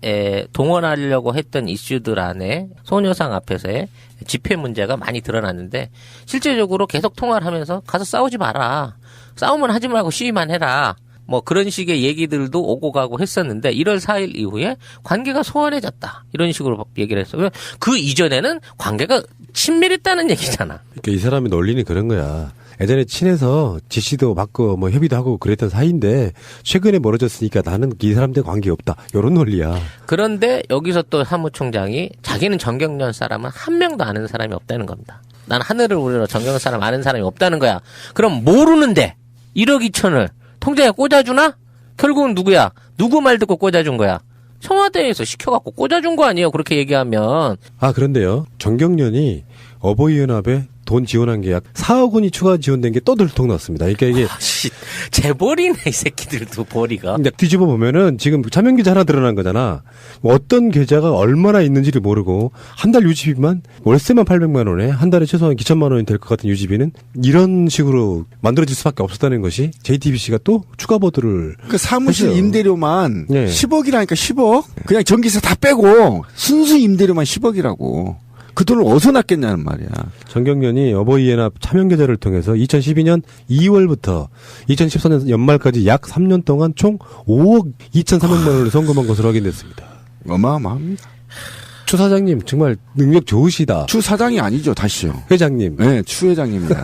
동원하려고 했던 이슈들 안에 소녀상 앞에서의 집회 문제가 많이 드러났는데 실제적으로 계속 통화를 하면서 가서 싸우지 마라. 싸움은 하지 말고 시위만 해라. 뭐 그런 식의 얘기들도 오고 가고 했었는데 1월 4일 이후에 관계가 소원해졌다. 이런 식으로 얘기를 했어요. 그 이전에는 관계가 친밀했다는 얘기잖아. 그러니까 이 사람의 논리는 그런 거야. 예전에 친해서 지시도 받고 뭐 협의도 하고 그랬던 사이인데 최근에 멀어졌으니까 나는 이 사람들 관계 없다. 이런 논리야. 그런데 여기서 또 사무총장이 자기는 정경련 사람은 한 명도 아는 사람이 없다는 겁니다. 난 하늘을 우러러 정경련 사람 아는 사람이 없다는 거야. 그럼 모르는데 1억 2천을 통장에 꽂아주나? 결국은 누구야? 누구 말 듣고 꽂아준 거야? 청와대에서 시켜갖고 꽂아준 거 아니에요? 그렇게 얘기하면. 아, 그런데요. 정경련이 어버이연합에 돈 지원한 게 약 4억 원이 추가 지원된 게 또 들통 났습니다. 그러니까 이게 재벌이네 이 새끼들도 벌이가. 근데 뒤집어 보면은 지금 차명 계좌 하나 드러난 거잖아. 뭐 어떤 계좌가 얼마나 있는지를 모르고 한 달 유지비만 월세만 800만 원에 한 달에 최소한 2천만 원이 될 것 같은 유지비는 이런 식으로 만들어질 수밖에 없었다는 것이 JTBC가 또 추가 보도를 그 사무실 했어요. 임대료만 네. 10억이라니까 10억. 그냥 전기세 다 빼고 순수 임대료만 10억이라고. 그 돈을 어디서 놨겠냐는 말이야. 정경련이 어버이연합 차명계좌를 통해서 2012년 2월부터 2014년 연말까지 약 3년 동안 총 5억 2,300만 원을 송금한 것으로 확인됐습니다. 어마어마합니다. 추 사장님 정말 능력 좋으시다. 추 사장이 아니죠, 다시요. 회장님. 네, 추 회장입니다.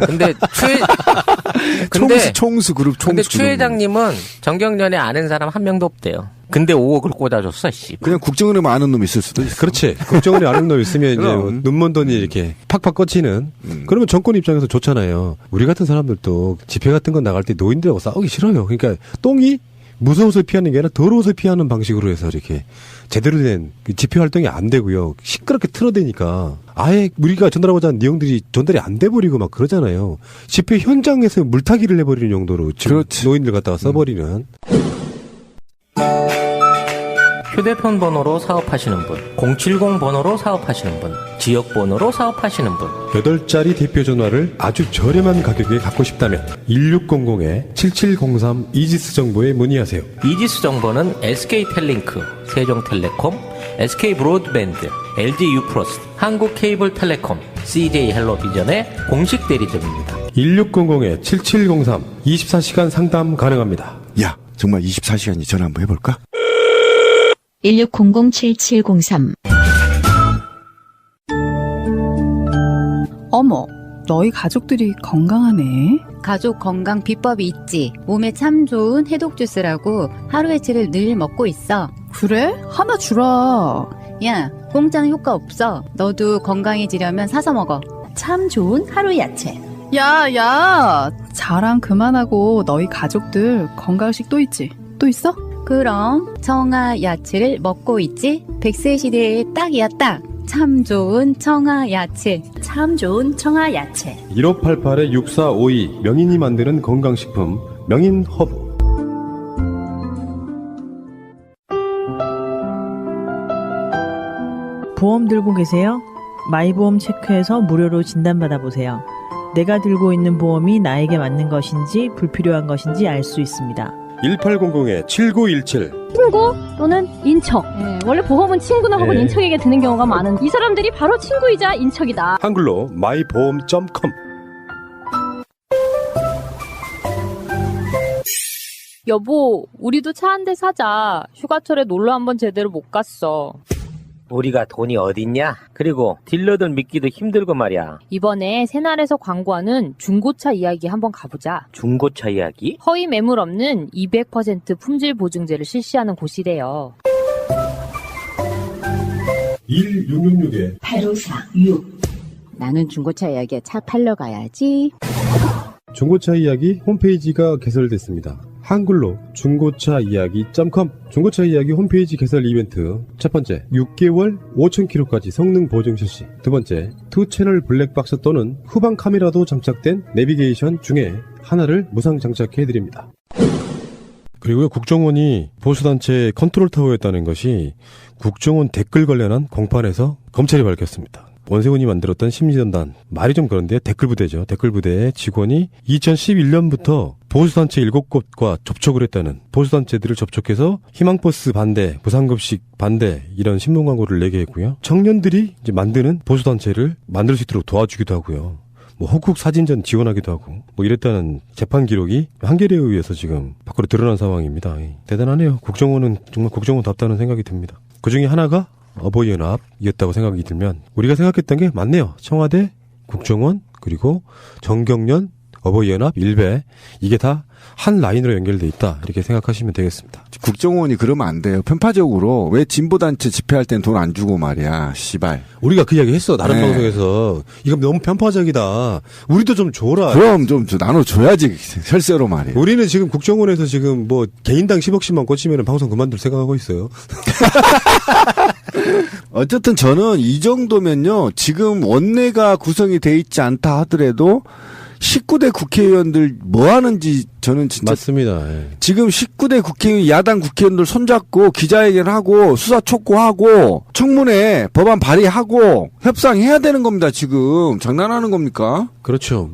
근데 총수 그룹 총수. 근데 추 회장님은 정경련에 아는 사람 한 명도 없대요. 근데 5억을 꽂아줬어, 씨. 그냥 국정원에 아는 놈 있을 수도 있어. 그렇지. 국정원에 아는 놈 있으면 이제 뭐 눈먼 돈이 이렇게 팍팍 꽂히는. 그러면 정권 입장에서 좋잖아요. 우리 같은 사람들도 집회 같은 거 나갈 때 노인들하고 싸우기 싫어요. 그러니까 똥이 무서워서 피하는 게 아니라 더러워서 피하는 방식으로 해서 이렇게 제대로 된 집회 활동이 안 되고요. 시끄럽게 틀어대니까 아예 우리가 전달하고자 하는 내용들이 전달이 안 돼버리고 막 그러잖아요. 집회 현장에서 물타기를 해버리는 용도로 지금 노인들 갖다가 써버리는. 휴대폰 번호로 사업하시는 분, 070 번호로 사업하시는 분, 지역 번호로 사업하시는 분. 8자리 대표 전화를 아주 저렴한 가격에 갖고 싶다면 1600-7703 이지스 정보에 문의하세요. 이지스 정보는 SK텔링크, 세종텔레콤, SK브로드밴드, LG유플러스, 한국케이블텔레콤, CJ헬로비전의 공식 대리점입니다. 1600-7703 24시간 상담 가능합니다. 야, 정말 24시간이 전화 한번 해볼까? 1600-7703 어머, 너희 가족들이 건강하네. 가족 건강 비법이 있지. 몸에 참 좋은 해독 주스라고 하루에치를 늘 먹고 있어. 그래? 하나 주라. 야, 공짜는 효과 없어. 너도 건강해지려면 사서 먹어. 참 좋은 하루 야채. 야, 자랑 그만하고 너희 가족들 건강식 또 있지? 또 있어? 그럼 청아 야채를 먹고 있지? 100세 시대에 딱이야 딱. 참 좋은 청아 야채. 참 좋은 청아 야채. 1588-6452 명인이 만드는 건강식품 명인 허브. 보험 들고 계세요? 마이보험 체크해서 무료로 진단받아보세요. 내가 들고 있는 보험이 나에게 맞는 것인지 불필요한 것인지 알 수 있습니다. 1800-7917 친구 또는 인척. 원래 보험은 친구나 혹은 네. 인척에게 드는 경우가 많은 이 사람들이 바로 친구이자 인척이다. 한글로 마이보험.com. 여보, 우리도 차 한 대 사자. 휴가철에 놀러 한번 제대로 못 갔어. 우리가 돈이 어딨냐? 그리고 딜러들 믿기도 힘들고 말이야. 이번에 새날에서 광고하는 중고차 이야기 한번 가보자. 중고차 이야기? 허위 매물 없는 200% 품질 보증제를 실시하는 곳이래요. 1666-8546 나는 중고차 이야기에 차 팔러 가야지. 중고차 이야기 홈페이지가 개설됐습니다. 한글로 중고차 이야기.com. 중고차 이야기 홈페이지 개설 이벤트. 첫 번째, 6개월 5,000km까지 성능 보증 실시. 두 번째, 2채널 블랙박스 또는 후방 카메라도 장착된 내비게이션 중에 하나를 무상 장착해드립니다. 그리고요, 국정원이 보수단체 컨트롤타워였다는 것이 국정원 댓글 관련한 공판에서 검찰이 밝혔습니다. 원세훈이 만들었던 심리전단, 말이 좀 그런데 댓글부대죠. 댓글부대의 직원이 2011년부터 보수단체 7곳과 접촉을 했다는, 보수단체들을 접촉해서 희망버스 반대, 무상급식 반대 이런 신문 광고를 내게 했고요. 청년들이 이제 만드는 보수단체를 만들 수 있도록 도와주기도 하고요. 뭐 호국 사진전 지원하기도 하고 뭐 이랬다는 재판 기록이 한겨레에 의해서 지금 밖으로 드러난 상황입니다. 대단하네요. 국정원은 정말 국정원답다는 생각이 듭니다. 그중에 하나가 어버이연합이었다고 생각이 들면 우리가 생각했던 게 맞네요. 청와대, 국정원, 그리고 정경련, 어버이연합, 일베, 이게 다 한 라인으로 연결돼 있다, 이렇게 생각하시면 되겠습니다. 국정원이 그러면 안 돼요. 편파적으로 왜 진보단체 집회할 땐 돈 안 주고 말이야. 씨발. 우리가 그 이야기 했어. 다른 네. 방송에서. 이건 너무 편파적이다. 우리도 좀 줘라. 그럼 좀 나눠줘야지. 혈세로 말이야. 우리는 지금 국정원에서 지금 뭐 개인당 10억씩만 꽂히면 방송 그만둘 생각하고 있어요. 어쨌든 저는 이 정도면요. 지금 원내가 구성이 돼 있지 않다 하더라도 19대 국회의원들 뭐 하는지 저는 진짜. 맞습니다. 예. 지금 19대 국회의원, 야당 국회의원들 손잡고 기자회견하고 수사 촉구하고 청문회 법안 발의하고 협상해야 되는 겁니다. 지금 장난하는 겁니까? 그렇죠.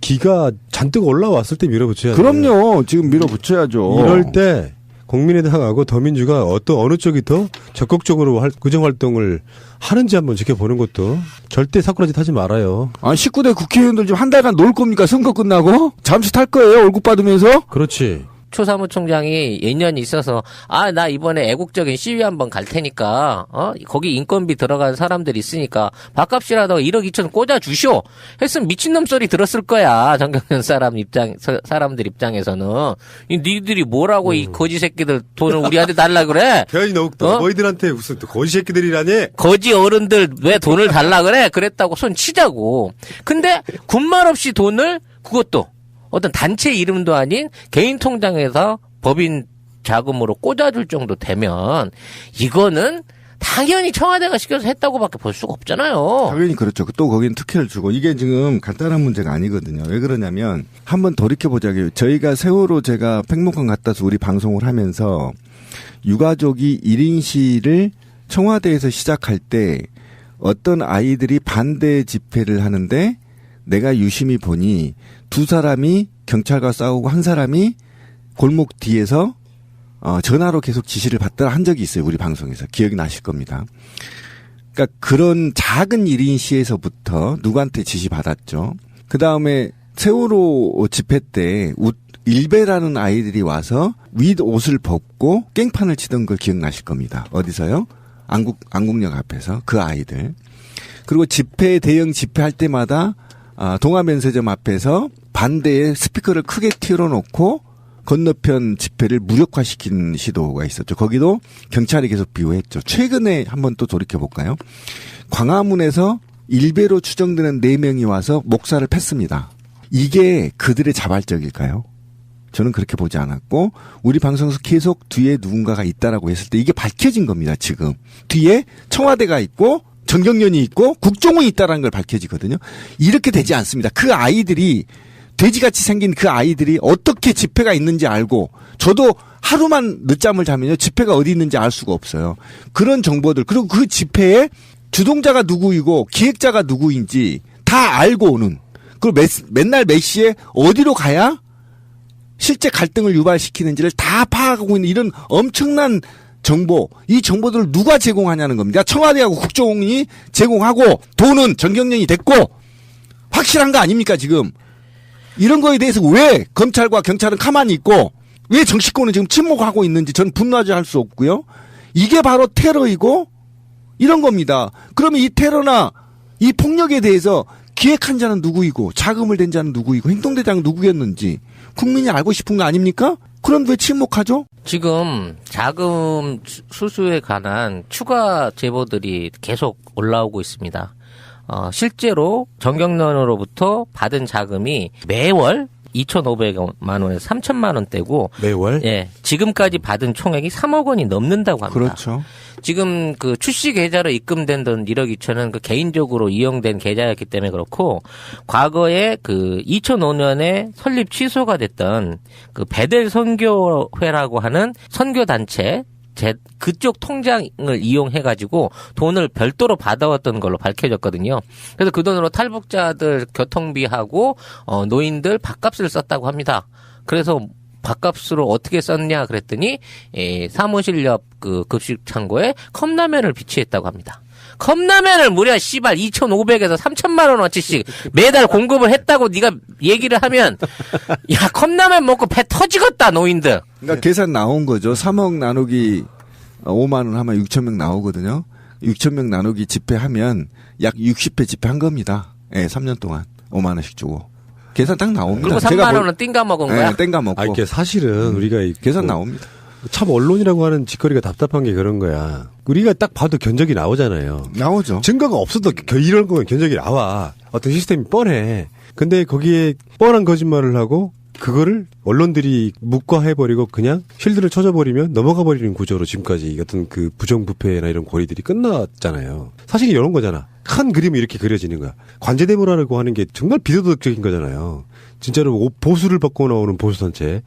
기가 잔뜩 올라왔을 때 밀어붙여야 돼요. 그럼요. 지금 밀어붙여야죠. 이럴 때 국민의당하고 더민주가 어느 쪽이 더 적극적으로 구정활동을 하는지 한번 지켜보는 것도, 절대 사쿠라짓 하지 말아요. 19대 국회의원들 지금 한 달간 놀 겁니까? 선거 끝나고? 잠시 탈 거예요? 월급 받으면서? 그렇지. 추사무총장이 인연이 있어서 나 이번에 애국적인 시위 한번 갈 테니까 거기 인건비 들어간 사람들 있으니까 밥값이라도 1억 2천 꽂아 주시오 했으면 미친놈 소리 들었을 거야. 정경련 사람들 입장에서는 니들이 뭐라고 이 거지 새끼들 돈을 우리한테 달라 그래? 표현이 너무 너희들한테 무슨 또 거지 새끼들이라니? 거지 어른들 왜 돈을 달라 그래? 그랬다고 손 치자고. 근데 군말 없이 돈을, 그것도 어떤 단체 이름도 아닌 개인 통장에서 법인 자금으로 꽂아줄 정도 되면 이거는 당연히 청와대가 시켜서 했다고밖에 볼 수가 없잖아요. 당연히 그렇죠. 또 거기는 특혜를 주고, 이게 지금 간단한 문제가 아니거든요. 왜 그러냐면 한번 돌이켜보자고요. 저희가 세월호 제가 팽목항 갔다 와서 우리 방송을 하면서 유가족이 1인 시위를 청와대에서 시작할 때 어떤 아이들이 반대 집회를 하는데 내가 유심히 보니 두 사람이 경찰과 싸우고 한 사람이 골목 뒤에서 전화로 계속 지시를 받더라 한 적이 있어요. 우리 방송에서. 기억이 나실 겁니다. 그러니까 그런 작은 1인 시에서부터 누구한테 지시 받았죠. 그다음에 세월호 집회 때 일베라는 아이들이 와서 윗옷을 벗고 깽판을 치던 걸 기억나실 겁니다. 어디서요? 안국역 앞에서 그 아이들. 그리고 대형 집회할 때마다 동아면세점 앞에서 반대에 스피커를 크게 틀어놓고 건너편 집회를 무력화시키는 시도가 있었죠. 거기도 경찰이 계속 비호했죠. 최근에 한번 또 돌이켜볼까요? 광화문에서 일베로 추정되는 4명이 와서 목사를 팼습니다. 이게 그들의 자발적일까요? 저는 그렇게 보지 않았고, 우리 방송에서 계속 뒤에 누군가가 있다라고 했을 때 이게 밝혀진 겁니다. 지금 뒤에 청와대가 있고 정경련이 있고 국정원이 있다라는 걸 밝혀지거든요. 이렇게 되지 않습니다. 그 아이들이, 돼지같이 생긴 그 아이들이 어떻게 집회가 있는지 알고, 저도 하루만 늦잠을 자면요 집회가 어디 있는지 알 수가 없어요. 그런 정보들, 그리고 그 집회에 주동자가 누구이고 기획자가 누구인지 다 알고 오는, 그리고 맨날 몇 시에 어디로 가야 실제 갈등을 유발시키는지를 다 파악하고 있는 이런 엄청난 정보, 이 정보들을 누가 제공하냐는 겁니다. 청와대하고 국정원이 제공하고 돈은 정경련이 됐고, 확실한 거 아닙니까 지금? 이런 거에 대해서 왜 검찰과 경찰은 가만히 있고 왜 정치권은 지금 침묵하고 있는지 저는 분노하지 할 수 없고요. 이게 바로 테러이고 이런 겁니다. 그러면 이 테러나 이 폭력에 대해서 기획한 자는 누구이고 자금을 댄 자는 누구이고 행동대장은 누구였는지 국민이 알고 싶은 거 아닙니까? 그럼 왜 침묵하죠? 지금 자금 수수에 관한 추가 제보들이 계속 올라오고 있습니다. 실제로 정경련으로부터 받은 자금이 매월 2,500만 원에서 3천만 원대고, 매월? 예, 지금까지 받은 총액이 3억 원이 넘는다고 합니다. 그렇죠. 지금 그 출시 계좌로 입금된 돈 1억 2천은 그 개인적으로 이용된 계좌였기 때문에 그렇고, 과거에 그 2005년에 설립 취소가 됐던 그 베델 선교회라고 하는 선교 단체 그쪽 통장을 이용해가지고 돈을 별도로 받아왔던 걸로 밝혀졌거든요. 그래서 그 돈으로 탈북자들 교통비하고 노인들 밥값을 썼다고 합니다. 그래서 밥값으로 어떻게 썼냐 그랬더니 사무실 옆 그 급식 창고에 컵라면을 비치했다고 합니다. 컵라면을 무려 2,500에서 3,000만 원어치씩 매달 공급을 했다고 네가 얘기를 하면 야 컵라면 먹고 배 터지겠다 노인들. 그러니까 계산 나온 거죠. 3억 나누기 5만 원 하면 6천 명 나오거든요. 6천 명 나누기 집회하면 약 60회 집회한 겁니다. 예, 3년 동안 5만 원씩 주고. 계산 딱 나옵니다. 그리고 3만 원은 띵가 먹은 거야? 네, 띵가 먹고. 이게 사실은 우리가 계산 나옵니다. 참 언론이라고 하는 짓거리가 답답한 게 그런 거야. 우리가 딱 봐도 견적이 나오잖아요. 나오죠. 증거가 없어도 이런 거면 견적이 나와. 어떤 시스템이 뻔해. 근데 거기에 뻔한 거짓말을 하고 그거를 언론들이 묵과해버리고 그냥 실드를 쳐져버리면 넘어가 버리는 구조로 지금까지 어떤 그 부정부패나 이런 고리들이 끝났잖아요. 사실이 이런 거잖아. 큰 그림이 이렇게 그려지는 거야. 관제대모라고 하는 게 정말 비도덕적인 거잖아요. 진짜로 보수를 받고 나오는 보수단체.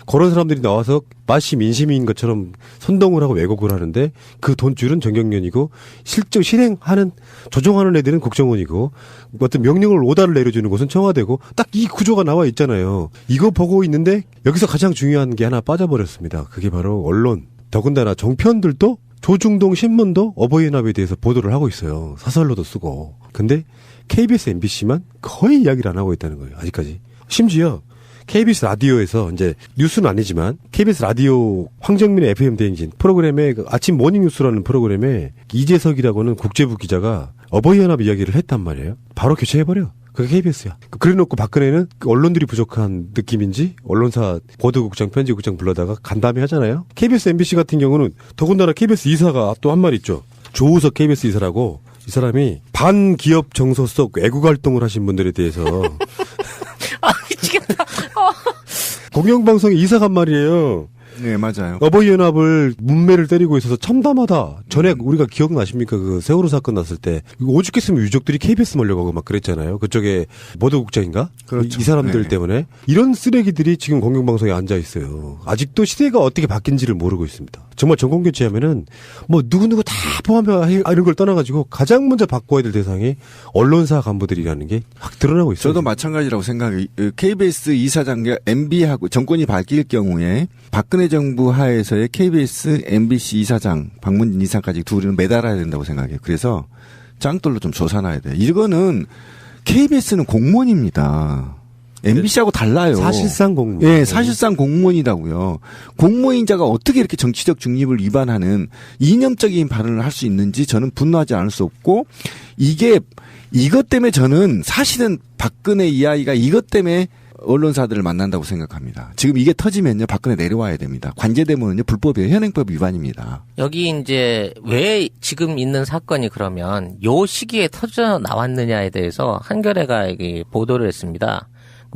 그런 사람들이 나와서 마치 민심인 것처럼 선동을 하고 왜곡을 하는데 그 돈줄은 정경련이고 실적 실행하는 조정하는 애들은 국정원이고 어떤 명령을 오다를 내려주는 곳은 청와대고 딱 이 구조가 나와 있잖아요. 이거 보고 있는데 여기서 가장 중요한 게 하나 빠져버렸습니다. 그게 바로 언론. 더군다나 정편들도 조중동 신문도 어버이연합에 대해서 보도를 하고 있어요. 사설로도 쓰고. 근데 KBS, MBC만 거의 이야기를 안 하고 있다는 거예요. 아직까지. 심지어 KBS 라디오에서 이제 뉴스는 아니지만 KBS 라디오 황정민의 FM 대행진 프로그램에 아침 모닝 뉴스라는 프로그램에 이재석이라고는 국제부 기자가 어버이연합 이야기를 했단 말이에요. 바로 교체해버려. 그게 KBS야. 그래놓고 박근혜는 언론들이 부족한 느낌인지 언론사 보도국장, 편집국장 불러다가 간담회 하잖아요. KBS, MBC 같은 경우는 더군다나 KBS 이사가 또 한 말 있죠. 조우석 KBS 이사라고 이 사람이 반기업 정서 속 애국 활동을 하신 분들에 대해서 미치겠다. 공영방송에 이사간 말이에요. 네, 맞아요. 어버이연합을 문매를 때리고 있어서 참담하다. 전에 우리가 기억나십니까? 그 세월호 사건 났을 때 오죽했으면 유족들이 KBS 몰려가고 막 그랬잖아요. 그쪽에 보도국장인가? 그렇죠. 이 사람들 네. 때문에 이런 쓰레기들이 지금 공영방송에 앉아 있어요. 아직도 시대가 어떻게 바뀐지를 모르고 있습니다. 정말 전공교체하면은 뭐 누구누구 다 포함하는 걸 떠나가지고 가장 먼저 바꿔야 될 대상이 언론사 간부들이라는 게 확 드러나고 있어요. 저도 마찬가지라고 생각해요. KBS 이사장과 MB하고 정권이 바뀔 경우에 박근혜 정부 하에서의 KBS, MBC 이사장, 박문진 이사까지 둘은 매달아야 된다고 생각해요. 그래서 짱돌로 좀 조사놔야 돼요. 이거는 KBS는 공무원입니다. MBC하고 달라요. 사실상 공무원. 예, 사실상 공무원이라고요. 공무원자가 어떻게 이렇게 정치적 중립을 위반하는 이념적인 발언을 할 수 있는지 저는 분노하지 않을 수 없고 이것 때문에 저는 사실은 박근혜 이야기가 이것 때문에 언론사들을 만난다고 생각합니다. 지금 이게 터지면요, 박근혜 내려와야 됩니다. 관제되면요, 불법이에요. 현행법 위반입니다. 여기 이제 왜 지금 있는 사건이 그러면 요 시기에 터져 나왔느냐에 대해서 한겨레가 보도를 했습니다.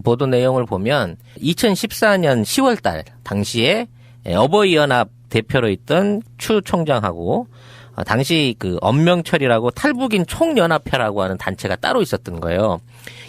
보도 내용을 보면 2014년 10월 달 당시에 어버이연합 대표로 있던 추 총장하고 당시 그 엄명철이라고 탈북인 총연합회라고 하는 단체가 따로 있었던 거예요.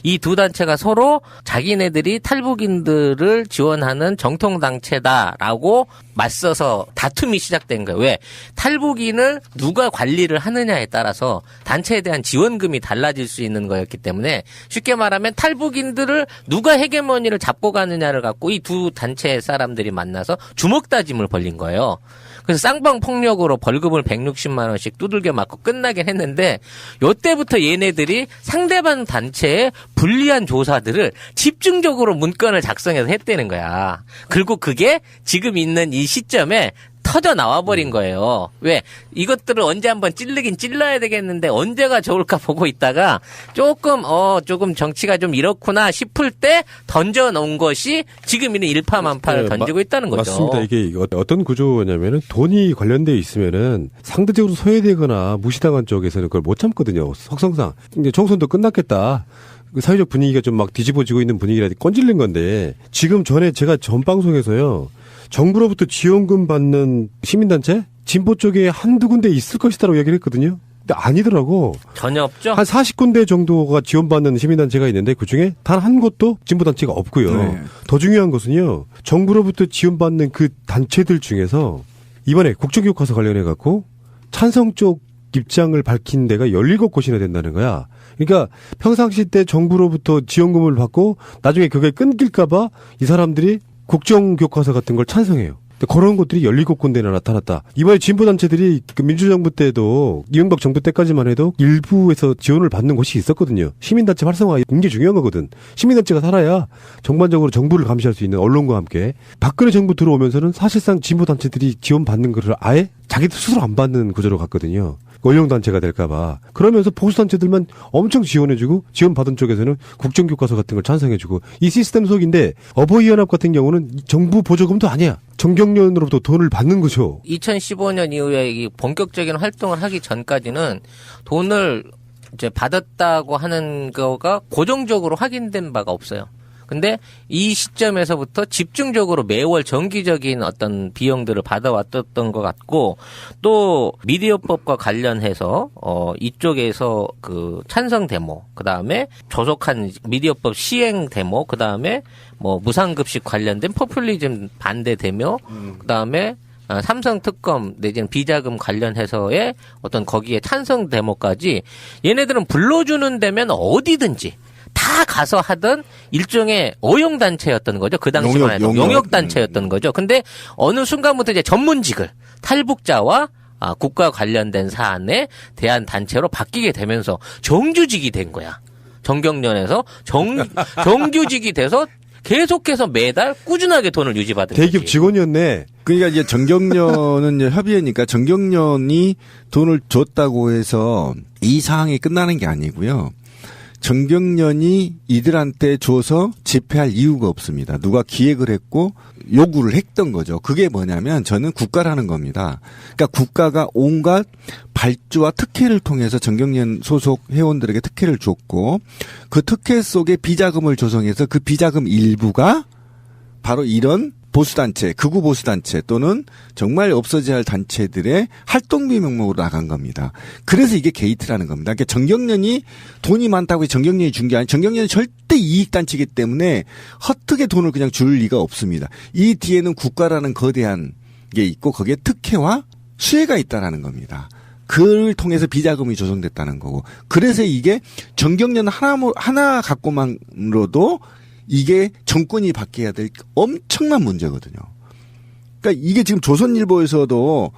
이 두 단체가 서로 자기네들이 탈북인들을 지원하는 정통단체다라고 맞서서 다툼이 시작된 거예요. 왜? 탈북인을 누가 관리를 하느냐에 따라서 단체에 대한 지원금이 달라질 수 있는 거였기 때문에 쉽게 말하면 탈북인들을 누가 헤게모니를 잡고 가느냐를 갖고 이 두 단체 사람들이 만나서 주먹다짐을 벌린 거예요. 그래서 쌍방폭력으로 벌금을 160만 원씩 두들겨 맞고 끝나긴 했는데 요때부터 얘네들이 상대방 단체의 불리한 조사들을 집중적으로 문건을 작성해서 했다는 거야. 그리고 그게 지금 있는 이 시점에 터져 나와버린 거예요. 왜? 이것들을 언제 한번 찔르긴 찔러야 되겠는데 언제가 좋을까 보고 있다가 조금 정치가 좀 이렇구나 싶을 때 던져놓은 것이 지금 있는 일파만파를 던지고 있다는 거죠. 맞습니다. 이게 어떤 구조냐면은 돈이 관련되어 있으면은 상대적으로 소외되거나 무시당한 쪽에서는 그걸 못 참거든요. 속성상. 이제 총선도 끝났겠다. 사회적 분위기가 좀 막 뒤집어지고 있는 분위기라 꼰질린 건데 지금 전에 제가 전 방송에서요. 정부로부터 지원금 받는 시민단체? 진보 쪽에 한두 군데 있을 것이다라고 얘기를 했거든요. 근데 아니더라고. 전혀 없죠? 한 40군데 정도가 지원받는 시민단체가 있는데 그중에 단 한 곳도 진보단체가 없고요. 네. 더 중요한 것은요. 정부로부터 지원받는 그 단체들 중에서 이번에 국정교과서 관련해 갖고 찬성 쪽 입장을 밝힌 데가 17곳이나 된다는 거야. 그러니까 평상시 때 정부로부터 지원금을 받고 나중에 그게 끊길까봐 이 사람들이 국정교과서 같은 걸 찬성해요. 그런 것들이 17군데나 나타났다. 이번에 진보단체들이 그 민주정부 때도 이명박 정부 때까지만 해도 일부에서 지원을 받는 곳이 있었거든요. 시민단체 활성화 굉장히 중요한 거거든. 시민단체가 살아야 전반적으로 정부를 감시할 수 있는 언론과 함께. 박근혜 정부 들어오면서는 사실상 진보단체들이 지원받는 거를 아예 자기들 스스로 안 받는 구조로 갔거든요. 원령단체가 될까봐. 그러면서 보수단체들만 엄청 지원해주고 지원받은 쪽에서는 국정교과서 같은 걸 찬성해주고 이 시스템 속인데 어버이연합 같은 경우는 정부 보조금도 아니야. 정경련으로부터 돈을 받는 거죠. 2015년 이후에 이 본격적인 활동을 하기 전까지는 돈을 이제 받았다고 하는 거가 고정적으로 확인된 바가 없어요. 근데 이 시점에서부터 집중적으로 매월 정기적인 어떤 비용들을 받아왔던 것 같고 또 미디어법과 관련해서 이쪽에서 그 찬성 데모, 그 다음에 조속한 미디어법 시행 데모, 그 다음에 뭐 무상급식 관련된 포퓰리즘 반대 데모, 그 다음에 삼성 특검 내지는 비자금 관련해서의 어떤 거기에 찬성 데모까지 얘네들은 불러주는 데면 어디든지 다 가서 하던 일종의 어용단체였던 거죠. 그 당시만 해도 용역단체였던 거죠. 근데 어느 순간부터 이제 전문직을 탈북자와 국가 관련된 사안에 대한 단체로 바뀌게 되면서 정규직이 된 거야. 정경련에서 정규직이 돼서 계속해서 매달 꾸준하게 돈을 유지받은 대기업 거지. 직원이었네. 그러니까 이제 정경련은 이제 협의회니까 정경련이 돈을 줬다고 해서 이 사항이 끝나는 게 아니고요. 정경련이 이들한테 줘서 집회할 이유가 없습니다. 누가 기획을 했고 요구를 했던 거죠. 그게 뭐냐면 저는 국가라는 겁니다. 그러니까 국가가 온갖 발주와 특혜를 통해서 정경련 소속 회원들에게 특혜를 줬고 그 특혜 속에 비자금을 조성해서 그 비자금 일부가 바로 이런 보수단체, 극우 보수단체 또는 정말 없어져야 할 단체들의 활동비 명목으로 나간 겁니다. 그래서 이게 게이트라는 겁니다. 그러니까 정경련이 돈이 많다고 해서 정경련이 준 게 아니라 정경련이 절대 이익단체이기 때문에 헛되게 돈을 그냥 줄 리가 없습니다. 이 뒤에는 국가라는 거대한 게 있고 거기에 특혜와 수혜가 있다라는 겁니다. 그를 통해서 비자금이 조성됐다는 거고. 그래서 이게 정경련 하나 갖고만으로도 이게 정권이 바뀌어야 될 엄청난 문제거든요. 그러니까 이게 지금 조선일보에서도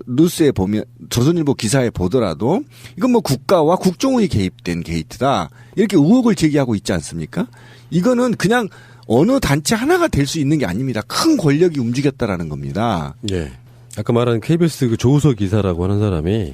뉴스에 보면 조선일보 기사에 보더라도 이건 뭐 국가와 국정원이 개입된 게이트다 이렇게 의혹을 제기하고 있지 않습니까? 이거는 그냥 어느 단체 하나가 될 수 있는 게 아닙니다. 큰 권력이 움직였다라는 겁니다. 예. 아까 말한 KBS 그 조우석 기사라고 하는 사람이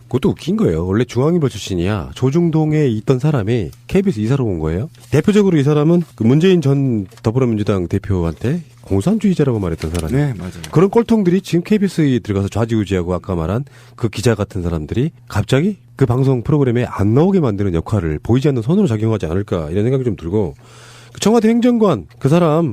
그것도 웃긴 거예요. 원래 중앙일보 출신이야. 조중동에 있던 사람이 KBS 이사로 온 거예요. 대표적으로 이 사람은 그 문재인 전 더불어민주당 대표한테 공산주의자라고 말했던 사람이에요. 네, 맞아요. 그런 꼴통들이 지금 KBS에 들어가서 좌지우지하고 아까 말한 그 기자 같은 사람들이 갑자기 그 방송 프로그램에 안 나오게 만드는 역할을 보이지 않는 선으로 작용하지 않을까 이런 생각이 좀 들고 청와대 행정관 그 사람